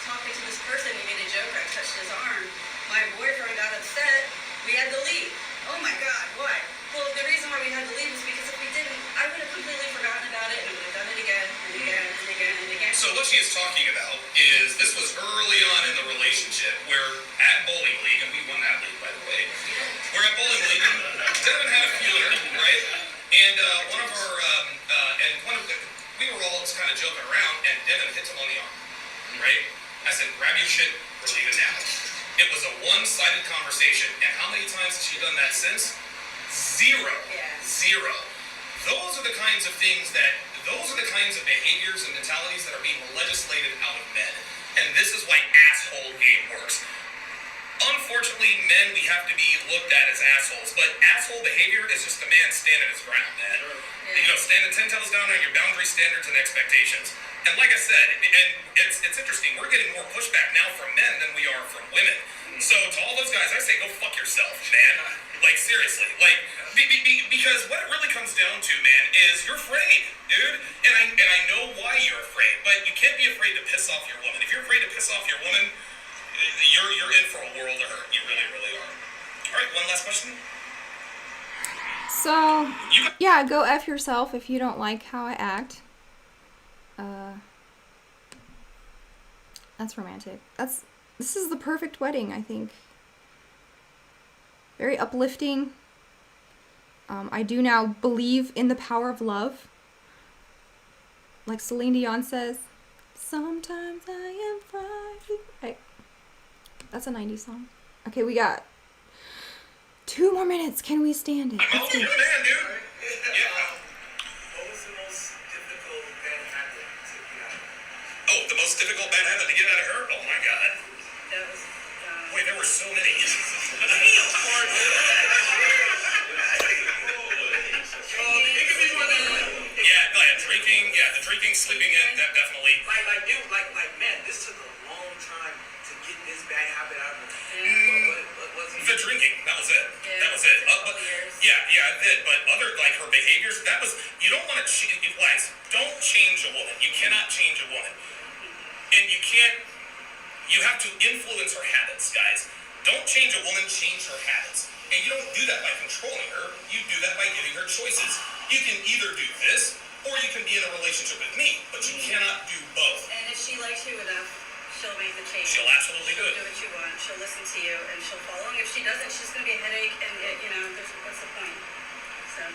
talking to this person, he made a joke, I touched his arm, my boyfriend got upset, we had to leave. Oh my God, why? Well, the reason why we had to leave is because if we didn't, I would have completely forgotten about it and would have done it again and again and again and again. So what she is talking about is this was early on in the relationship where at bowling league, and we won that league, by the way, we're at bowling league, and Devin had a feeler, right? And we were all just kind of joking around, and Devin hits him on the arm, right? I said, grab your shit, we're leaving now. It was a one-sided conversation, and how many times has she done that since? Zero. Those are the kinds of behaviors and mentalities that are being legislated out of men. And this is why asshole game works. Unfortunately, men, we have to be looked at as assholes, but asshole behavior is just a man standing his ground, man. Standing 10 toes down on your boundary standards and expectations. And like I said, and it's interesting, we're getting more pushback now from men than we are from women. So to all those guys, I say, go fuck yourself, man. Like, seriously. Like, because what it really comes down to, man, is you're afraid, dude. And I know why you're afraid, but you can't be afraid to piss off your woman. If you're afraid to piss off your woman, you're in for a world of hurt. You really, really are. All right, one last question. So, yeah, go F yourself if you don't like how I act. That's romantic. This is the perfect wedding, I think. Very uplifting. I do now believe in the power of love. Like Celine Dion says, sometimes I am frightened. Right. That's a 90s song. Okay, we got 2 more minutes. Can we stand it? I'm you're the man, dude. Yeah. What was the most difficult bad habit to get out of? Oh, the most difficult bad habit to get out of her? Oh my God. That was, Wait, there were so many. Yeah, go ahead. drinking, sleeping in, that definitely. Man, this took a long time to get this bad habit out of me. What was it? The drinking, that was it. Yeah, That was it. years. Yeah, it did. But other, like, her behaviors, that was, you don't want to change, guys, don't change a woman. You cannot change a woman. And you have to influence her habits, guys. Don't change a woman, change her habits. And you don't do that by controlling her. You do that by giving her choices. You can either do this, or you can be in a relationship with me, but you cannot do both. And if she likes you enough, she'll make the change. She'll absolutely do it. She'll do what you want. She'll listen to you, and she'll follow. And if she doesn't, she's going to be a headache, and what's the point? So.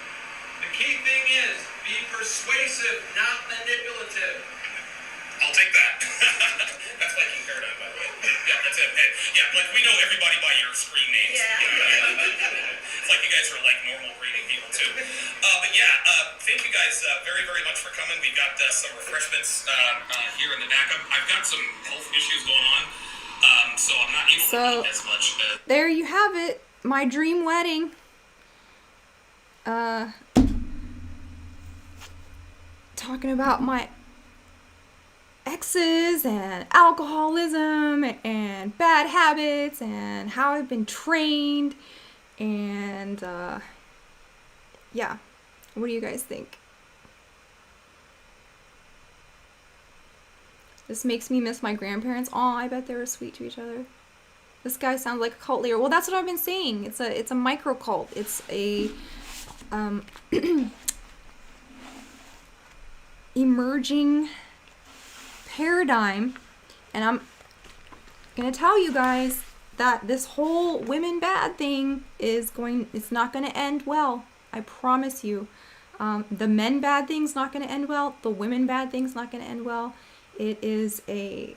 The key thing is, be persuasive, not manipulative. I'll take that. That's my king paradigm, by the way. Yeah, that's it. Hey, yeah, like we know everybody by your screen names. Yeah. It's like you guys are like normal reading people too. But yeah, thank you guys very, very much for coming. We've got some refreshments here in the back. I've got some health issues going on, so I'm not able to eat as much. There you have it. My dream wedding. Talking about my exes and alcoholism and bad habits and how I've been trained and yeah, what do you guys think? This makes me miss my grandparents. Oh, I bet they were sweet to each other. This guy sounds like a cult leader. Well, that's what I've been saying. It's a micro cult. It's a emerging paradigm, and I'm gonna tell you guys that this whole women bad thing it's not gonna end well. I promise you. The men bad thing's not gonna end well. The women bad thing's not gonna end well. It is a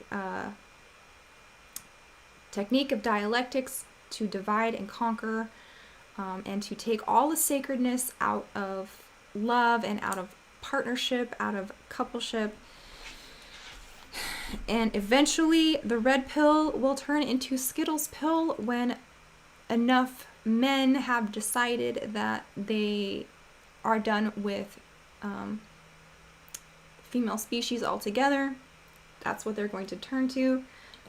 technique of dialectics to divide and conquer, and to take all the sacredness out of love and out of partnership, out of coupleship. And eventually the red pill will turn into Skittles pill when enough men have decided that they are done with female species altogether. That's what they're going to turn to.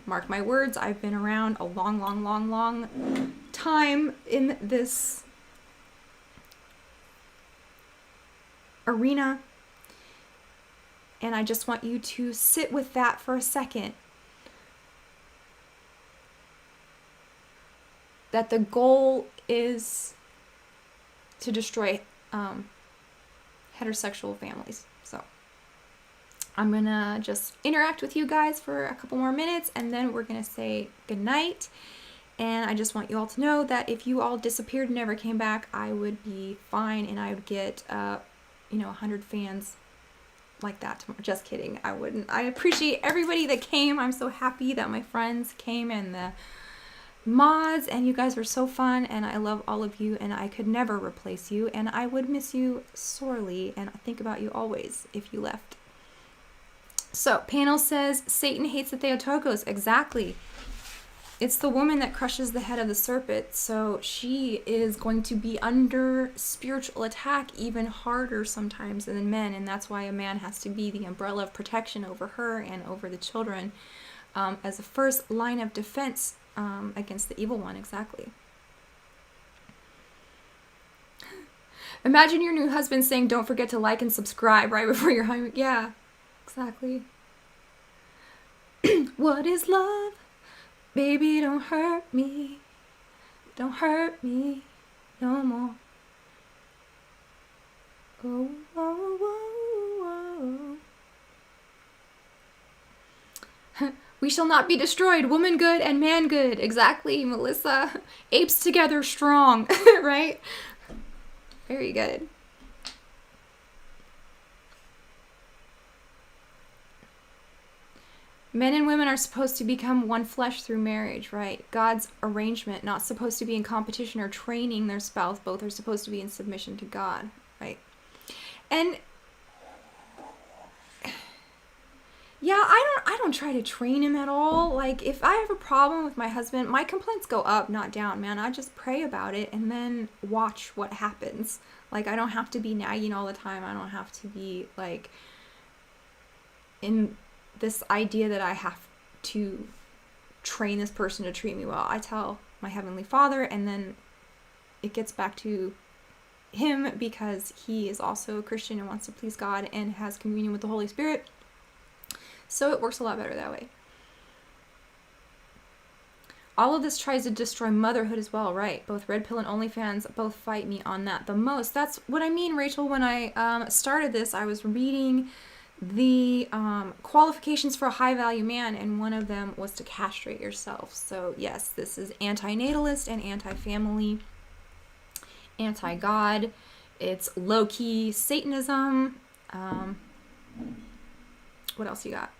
Mark my words, I've been around a long, long, long, long time in this arena. And I just want you to sit with that for a second. That the goal is to destroy heterosexual families. So I'm gonna just interact with you guys for a couple more minutes, and then we're gonna say goodnight. And I just want you all to know that if you all disappeared and never came back, I would be fine, and I would get 100 fans like that tomorrow. Just kidding, I wouldn't. I appreciate everybody that came. I'm so happy that my friends came and the mods, and you guys were so fun, and I love all of you, and I could never replace you, and I would miss you sorely, and I think about you always if you left. So panel says Satan hates the Theotokos. Exactly. It's the woman that crushes the head of the serpent, so she is going to be under spiritual attack even harder sometimes than men, and that's why a man has to be the umbrella of protection over her and over the children, as the first line of defense against the evil one. Exactly. Imagine your new husband saying, "Don't forget to like and subscribe" right before your honeymoon. Yeah, exactly. What is love? Baby, don't hurt me. Don't hurt me no more. Oh, oh, oh, oh. We shall not be destroyed. Woman good and man good. Exactly, Melissa. Apes together strong, right? Very good. Men and women are supposed to become one flesh through marriage, right? God's arrangement, not supposed to be in competition or training their spouse. Both are supposed to be in submission to God, right? And yeah, I don't try to train him at all. Like, if I have a problem with my husband, my complaints go up, not down, man. I just pray about it and then watch what happens. Like, I don't have to be nagging all the time. I don't have to be, like, in this idea that I have to train this person to treat me well. I tell my Heavenly Father, and then it gets back to him because he is also a Christian and wants to please God and has communion with the Holy Spirit. So it works a lot better that way. All of this tries to destroy motherhood as well, right? Both Red Pill and OnlyFans both fight me on that the most. That's what I mean, Rachel. When I started this, I was reading the qualifications for a high-value man, and one of them was to castrate yourself. So yes, this is anti-natalist and anti-family, anti-God. It's low-key Satanism. What else you got?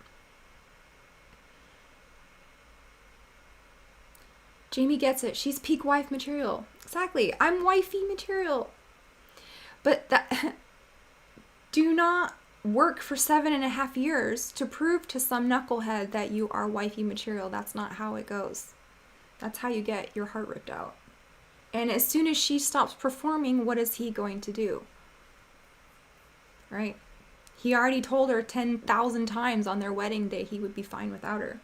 Jamie gets it. She's peak wife material. Exactly. I'm wifey material. But that do not work for 7.5 years to prove to some knucklehead that you are wifey material. That's not how it goes. That's how you get your heart ripped out. And as soon as she stops performing, what is he going to do? Right? He already told her 10,000 times on their wedding day he would be fine without her.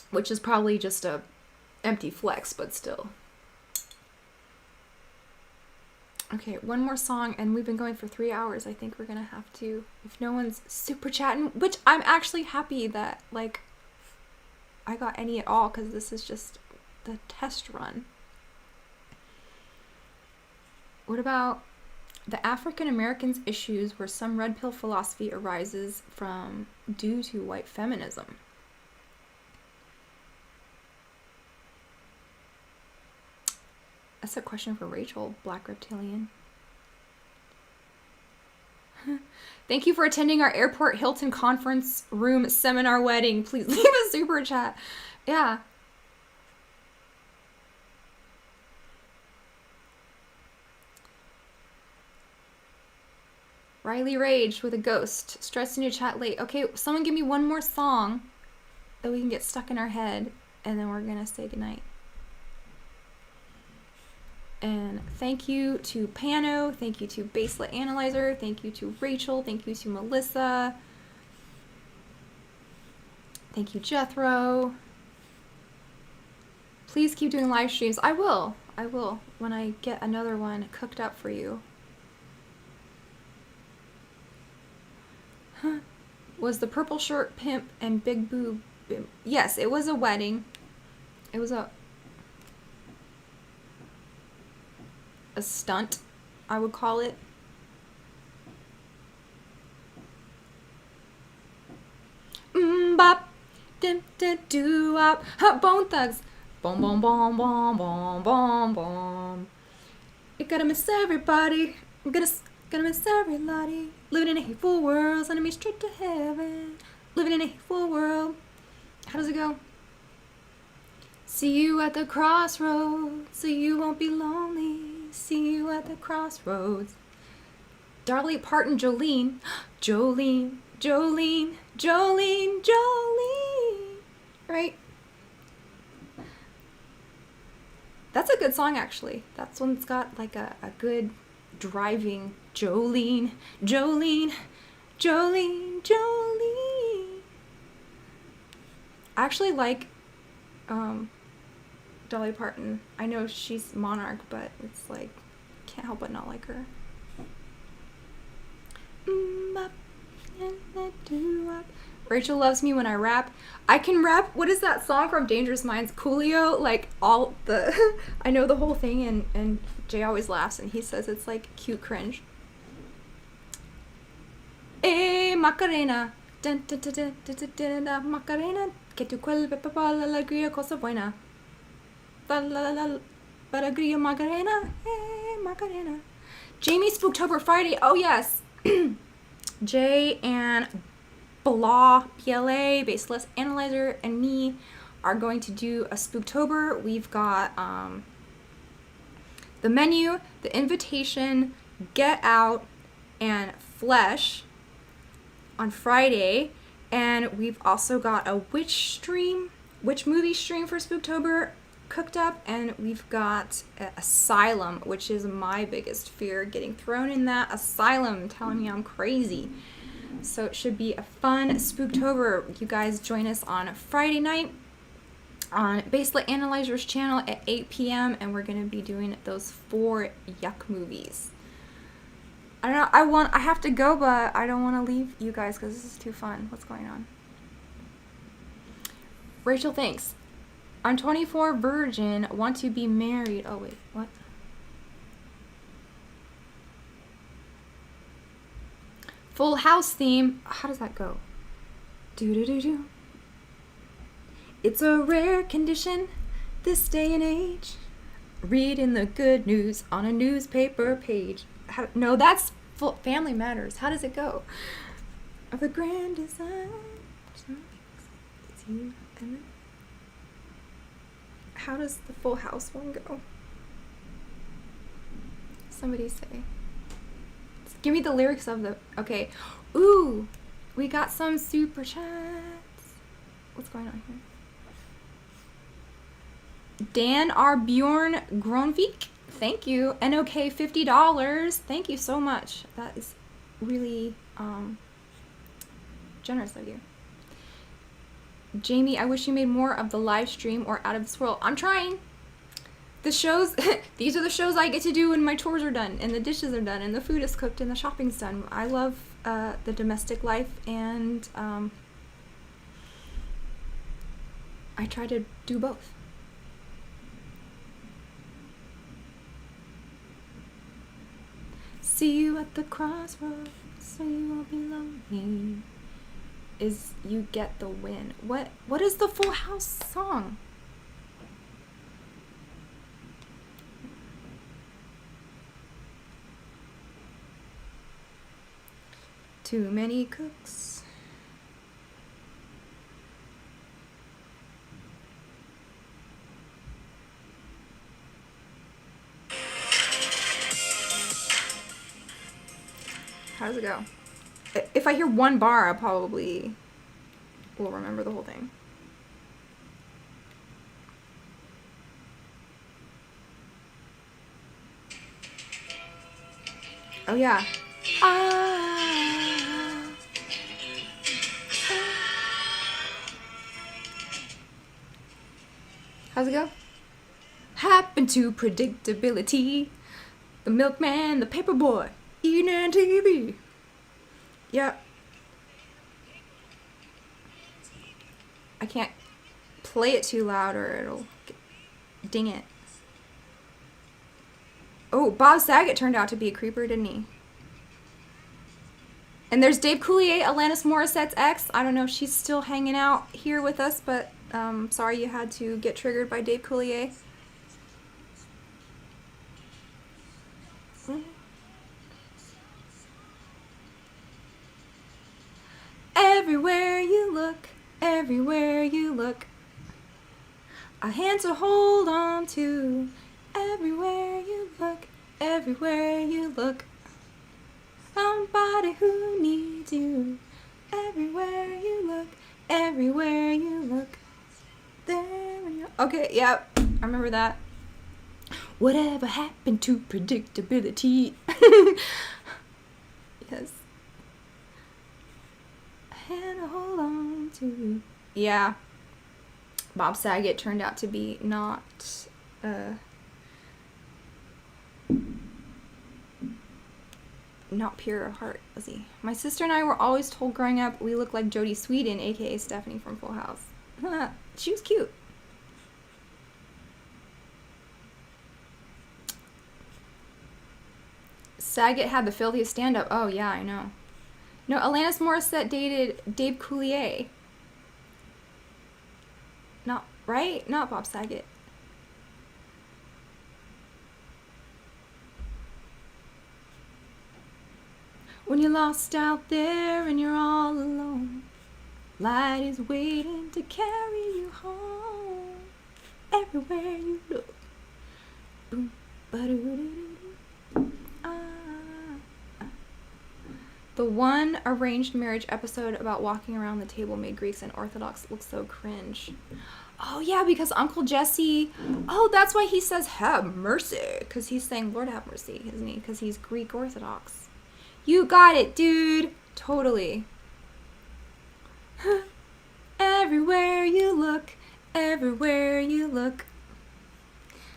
Which is probably just a empty flex, but still. Okay, one more song, and we've been going for 3 hours. I think we're gonna have to, if no one's super chatting, which I'm actually happy that, like, I got any at all, because this is just the test run. What about the African Americans' issues where some red pill philosophy arises from due to white feminism? That's a question for Rachel, Black Reptilian. Thank you for attending our Airport Hilton conference room seminar wedding. Please leave a super chat. Yeah. Riley Rage with a ghost. Stressed in your chat late. Okay, someone give me one more song that we can get stuck in our head, and then we're gonna say goodnight. And thank you to Pano, thank you to Baselet Analyzer, thank you to Rachel, thank you to Melissa, thank you Jethro. Please keep doing live streams. I will, when I get another one cooked up for you. Huh. Was the purple shirt pimp and big boob? Yes, it was a wedding. It was a stunt, I would call it. Bop, dim dim doo wop, Bone Thugs, boom boom boom boom boom boom boom. You gotta miss everybody. I'm gonna miss everybody. Living in a hateful world, sending me straight to heaven. Living in a hateful world. How does it go? See you at the crossroads, so you won't be lonely. See you at the crossroads. Dolly Parton, Jolene. Jolene, Jolene, Jolene, Jolene. Right? That's a good song, actually. That's one that's got like a good driving Jolene, Jolene, Jolene, Jolene. I actually like Dolly Parton. I know she's Monarch, but it's like, can't help but not like her. Rachel loves me when I rap. I can rap. What is that song from Dangerous Minds? Coolio, like all the, I know the whole thing, and Jay always laughs and he says it's like cute cringe. Eh, Macarena. Dun, dun, dun, dun, dun, dun, dun, Macarena. Que tu cuerpo para la alegría cosa buena. Alegría Macarena. Hey, Macarena. Jamie Spooktober Friday. Oh, yes. Jay and Blah, PLA, Baseless Analyzer, and me are going to do a Spooktober. We've got the menu, the invitation, Get Out, and Flesh on Friday, and we've also got a witch movie stream for Spooktober cooked up, and we've got Asylum, which is my biggest fear, getting thrown in that asylum, telling me I'm crazy. So it should be a fun Spooktober. You guys join us on Friday night on Baselit Analyzer's channel at 8 p.m. and we're going to be doing those 4 yuck movies. I don't know, I have to go, but I don't want to leave you guys because this is too fun. What's going on? Rachel, thanks. I'm 24, virgin, want to be married. Oh wait, what? Full House theme. How does that go? Do. It's a rare condition this day and age. Reading the good news on a newspaper page. No, that's Family Matters. How does it go? Of the grand design. It's you and me. How does the Full House one go? Somebody say. Give me the lyrics of the... Okay. Ooh! We got some super chats. What's going on here? Dan R. Bjorn Gronvik. Thank you. NOK $50. Thank you so much. That is really generous of you. Jamie, I wish you made more of the live stream or Out of This World. I'm trying. The shows, these are the shows I get to do when my chores are done and the dishes are done and the food is cooked and the shopping's done. I love the domestic life, and I try to do both. See you at the crossroads so you won't be lonely. Is you get the win. What is the Full House song? Too many cooks. How does it go? If I hear one bar, I probably will remember the whole thing. Oh yeah. How's it go? Happen to predictability. The milkman, the paperboy, eating on TV. Yeah. I can't play it too loud or it'll ding it. Oh, Bob Saget turned out to be a creeper, didn't he? And there's Dave Coulier, Alanis Morissette's ex. I don't know if she's still hanging out here with us, but sorry you had to get triggered by Dave Coulier. Everywhere you look, everywhere you look, a hand to hold on to. Everywhere you look, everywhere you look, somebody who needs you. Everywhere you look, everywhere you look, there you are. Okay, yep, I remember that. Whatever happened to predictability? Yes. And hold on to. Yeah. Bob Saget turned out to be not pure of heart, was he? My sister and I were always told growing up we looked like Jodie Sweetin, aka Stephanie from Full House. She was cute. Saget had the filthiest stand-up. Oh yeah, I know. No, Alanis Morissette dated Dave Coulier. Not right? Not Bob Saget. When you're lost out there and you're all alone, light is waiting to carry you home. Everywhere you look. Boom, ba-doo-doo-doo-doo. The one arranged marriage episode about walking around the table made Greeks and Orthodox look so cringe. Oh, yeah, because Uncle Jesse... Oh, that's why he says, have mercy. Because he's saying, Lord have mercy, isn't he? Because he's Greek Orthodox. You got it, dude. Totally. Everywhere you look,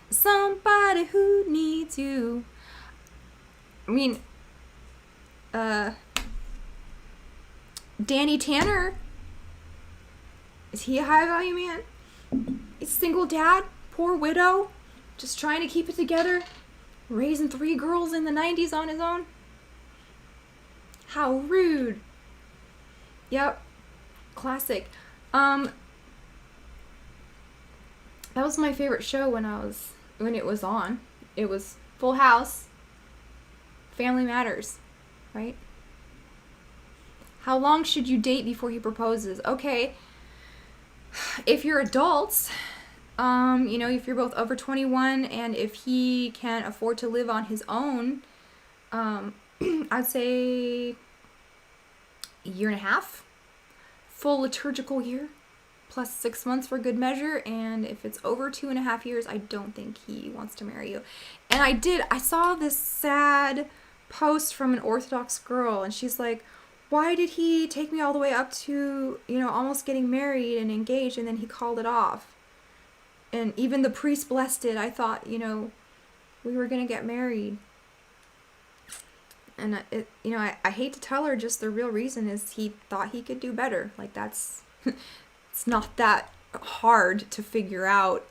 somebody who needs you. I mean, Danny Tanner, is he a high value man? He's a single dad, poor widow, just trying to keep it together, raising 3 girls in the 90s on his own. How rude. Yep. Classic. That was my favorite show when it was on. It was Full House, Family Matters, right? How long should you date before he proposes? Okay, if you're adults, if you're both over 21 and if he can afford to live on his own, I'd say a year and a half, full liturgical year, plus 6 months for good measure. And if it's over 2.5 years, I don't think he wants to marry you. And I saw this sad post from an Orthodox girl, and she's like, why did he take me all the way up to, almost getting married and engaged, and then he called it off? And even the priest blessed it. I thought, we were going to get married. And, I hate to tell her, just the real reason is he thought he could do better. Like, that's, it's not that hard to figure out.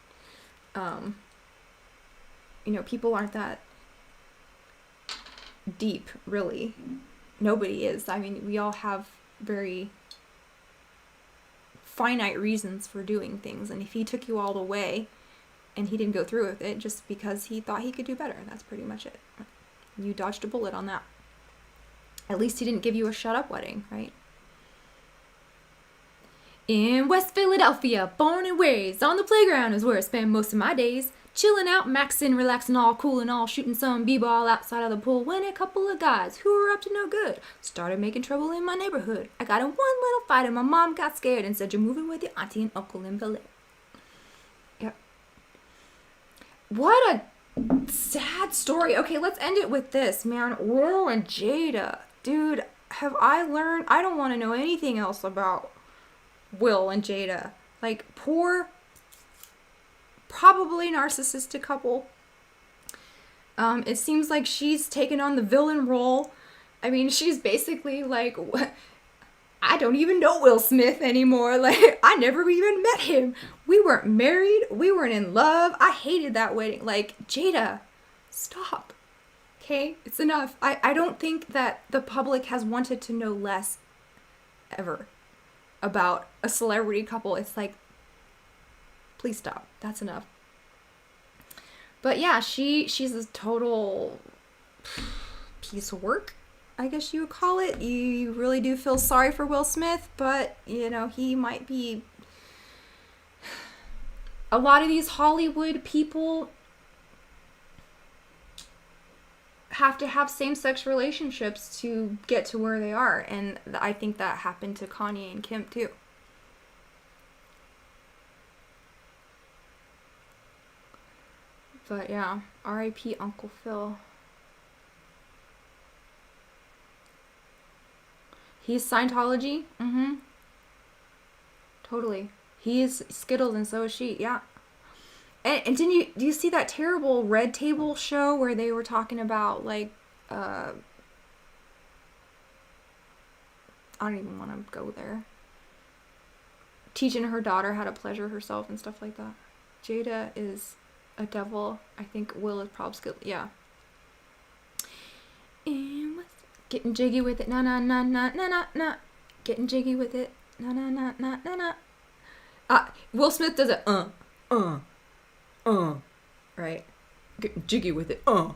People aren't that deep, really. Nobody is. I mean, we all have very finite reasons for doing things. And if he took you all the way and he didn't go through with it just because he thought he could do better, that's pretty much it. You dodged a bullet on that. At least he didn't give you a shut up wedding, right? In West Philadelphia, born and raised, on the playground is where I spend most of my days. Chilling out, maxing, relaxing, all cool and all, shooting some b-ball outside of the pool when a couple of guys who were up to no good started making trouble in my neighborhood. I got in one little fight and my mom got scared and said, you're moving with your auntie and uncle in Bel Air. Yep. What a sad story. Okay, let's end it with this, man. Will and Jada. Dude, have I learned? I don't want to know anything else about Will and Jada. Like, poor, probably narcissistic couple. It seems like she's taken on the villain role. I mean, she's basically like, I don't even know Will Smith anymore. Like, I never even met him. We weren't married. We weren't in love. I hated that wedding. Like, Jada, stop. Okay? It's enough. I don't think that the public has wanted to know less ever about a celebrity couple. It's like, please stop. That's enough. But yeah, she's a total piece of work, I guess you would call it. You really do feel sorry for Will Smith, but, he might be... A lot of these Hollywood people have to have same-sex relationships to get to where they are, and I think that happened to Kanye and Kim, too. But yeah, R.I.P. Uncle Phil. He's Scientology? Mm-hmm. Totally. He's Skittles and so is she, yeah. And do you see that terrible Red Table show where they were talking about, like, I don't even want to go there. Teaching her daughter how to pleasure herself and stuff like that. Jada is a devil. I think Will is probably Skittles. Yeah. And what's getting jiggy with it? Na. Getting jiggy with it. Na. Will Smith does it. Right. Getting jiggy with it. No.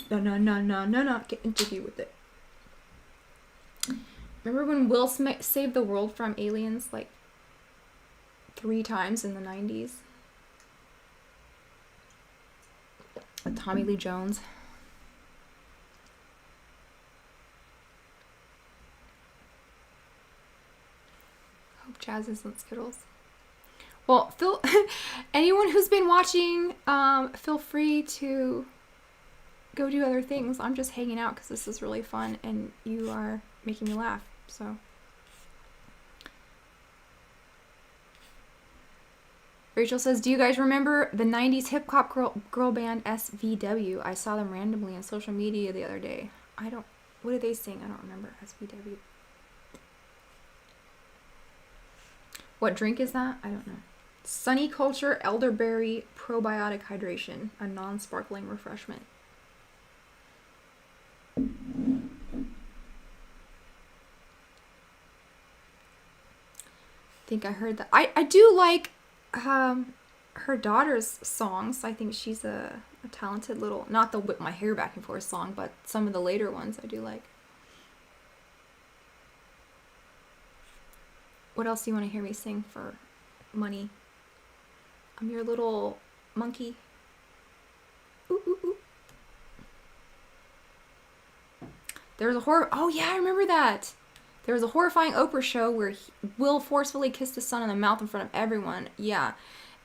Getting jiggy with it. Remember when Will Smith saved the world from aliens like 3 times in the 90s? With Tommy Lee Jones. Jazz isn't Skittles. Well, anyone who's been watching, feel free to go do other things. I'm just hanging out because this is really fun and you are making me laugh. So, Rachel says, do you guys remember the 90s hip hop girl band SVW? I saw them randomly on social media the other day. What did they sing? I don't remember. SVW. What drink is that? I don't know. Sunny Culture Elderberry Probiotic Hydration, a non-sparkling refreshment. I think I heard that. I do like her daughter's songs. I think she's a talented little, not the whip my hair back and forth song, but some of the later ones I do like. What else do you want to hear me sing for money? I'm your little monkey. Ooh, ooh, ooh. There was a oh yeah, I remember that. There was a horrifying Oprah show where Will forcefully kissed his son in the mouth in front of everyone. Yeah.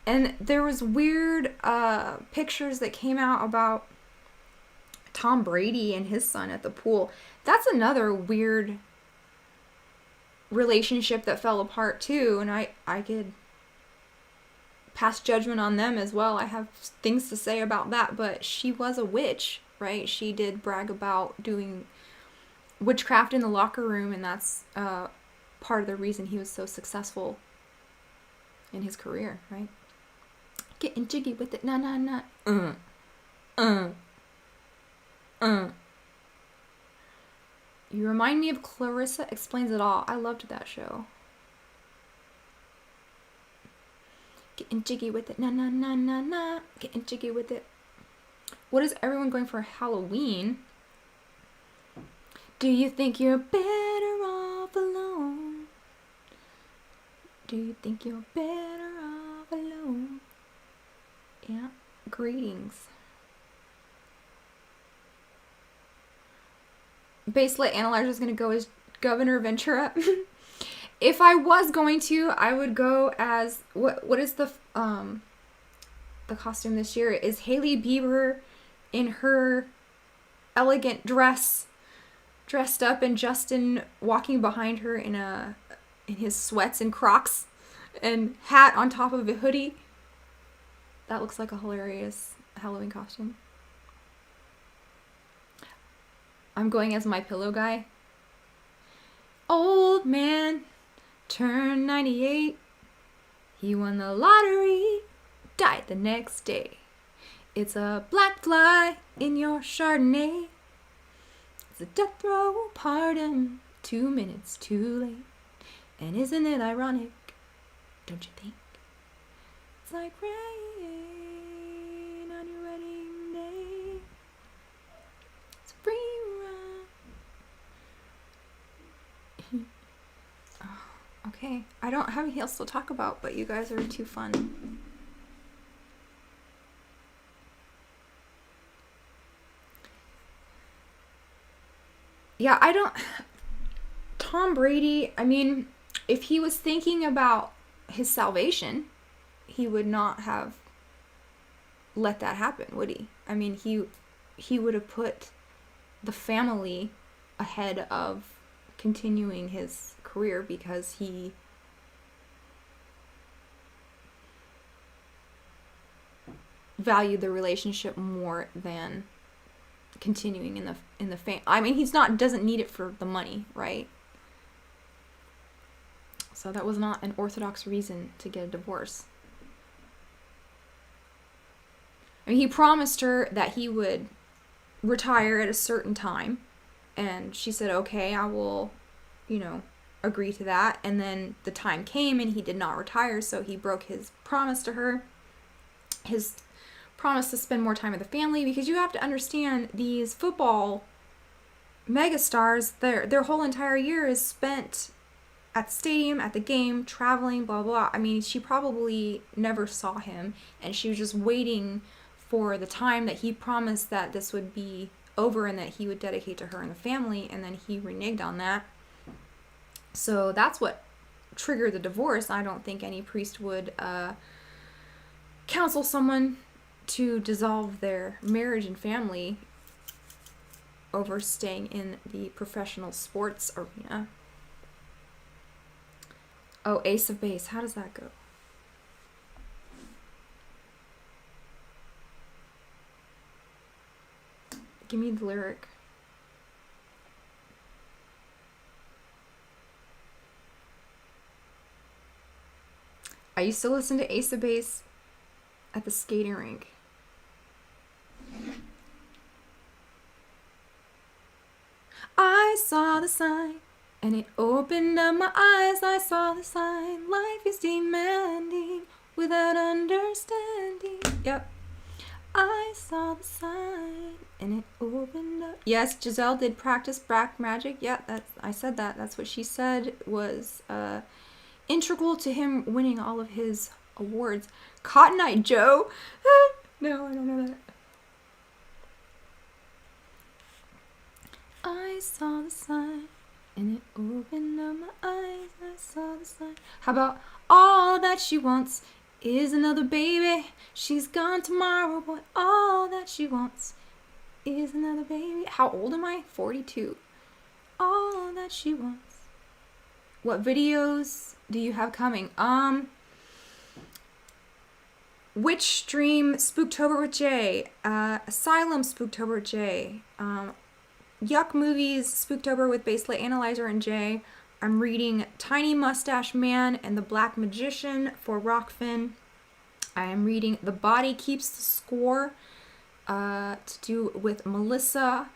And there was weird pictures that came out about Tom Brady and his son at the pool. That's another weird relationship that fell apart too, and I could pass judgment on them as well. I have things to say about that, but she was a witch, right? She did brag about doing witchcraft in the locker room, and that's part of the reason he was so successful in his career, right? Getting jiggy with it, nah, nah, nah. You remind me of Clarissa Explains It All. I loved that show. Getting jiggy with it, nah, nah, nah, nah, nah. Getting jiggy with it. What is everyone going for Halloween? Do you think you're better off alone? Do you think you're better off alone? Yeah. Greetings. Baselit Analyzer is going to go as Governor Ventura. If I was going to, I would go as what is the costume this year? Is Hailey Bieber in her elegant dress, dressed up, and Justin walking behind her in his sweats and Crocs and hat on top of a hoodie? That looks like a hilarious Halloween costume. I'm going as My Pillow guy. Old man turned 98. He won the lottery, died the next day. It's a black fly in your Chardonnay. It's a death row pardon, 2 minutes too late. And isn't it ironic, don't you think? It's like rain on your wedding day. It's free run. Oh, okay, I don't have anything else to talk about, but you guys are too fun. Yeah, Tom Brady, I mean, if he was thinking about his salvation, he would not have let that happen, would he? I mean, he would have put the family ahead of continuing his career because he valued the relationship more than continuing in the fame. I mean, doesn't need it for the money, right? So that was not an orthodox reason to get a divorce. I mean, he promised her that he would retire at a certain time, and she said, okay, I will, agree to that. And then the time came and he did not retire, so he broke his promise to her. His promise to spend more time with the family, because you have to understand, these football megastars, their whole entire year is spent at the stadium, at the game, traveling, blah, blah. I mean, she probably never saw him, and she was just waiting for the time that he promised that this would be over and that he would dedicate to her and the family, and then he reneged on that. So that's what trigger the divorce. I don't think any priest would counsel someone to dissolve their marriage and family over staying in the professional sports arena. Oh, Ace of Base. How does that go? Give me the lyric. I used to listen to Ace of Base at the skating rink. I saw the sign and it opened up my eyes. I saw the sign. Life is demanding without understanding. Yep. I saw the sign and it opened up. Yes, Giselle did practice black magic. Yeah, I said that. That's what she said was integral to him winning all of his awards. Cotton Eye Joe? No, I don't know that. I saw the sign and it opened up my eyes. I saw the sign. How about all that she wants is another baby. She's gone tomorrow, but all that she wants is another baby. How old am I? 42. All that she wants. What videos do you have coming? Witch Stream Spooktober with Jay. Asylum Spooktober with Jay. Yuck Movies Spooktober with Baselit Analyzer and Jay. I'm reading Tiny Mustache Man and the Black Magician for Rockfin. I am reading The Body Keeps the Score to do with Melissa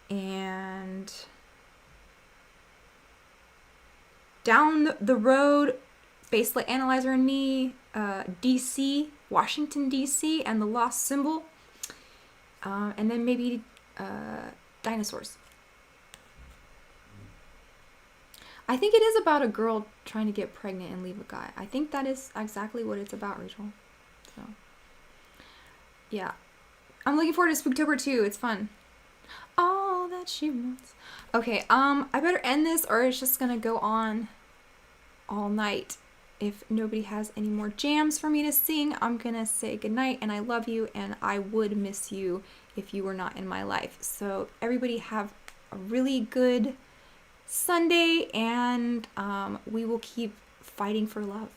and Down the Road, Baselit Analyzer and me, DC, Washington DC, and The Lost Symbol, and then maybe dinosaurs. I think it is about a girl trying to get pregnant and leave a guy. I think that is exactly what it's about, Rachel. So, yeah. I'm looking forward to Spooktober too. It's fun. All that she wants. Okay, I better end this or it's just gonna go on all night. If nobody has any more jams for me to sing, I'm gonna say goodnight and I love you and I would miss you if you were not in my life. So everybody have a really good Sunday and we will keep fighting for love.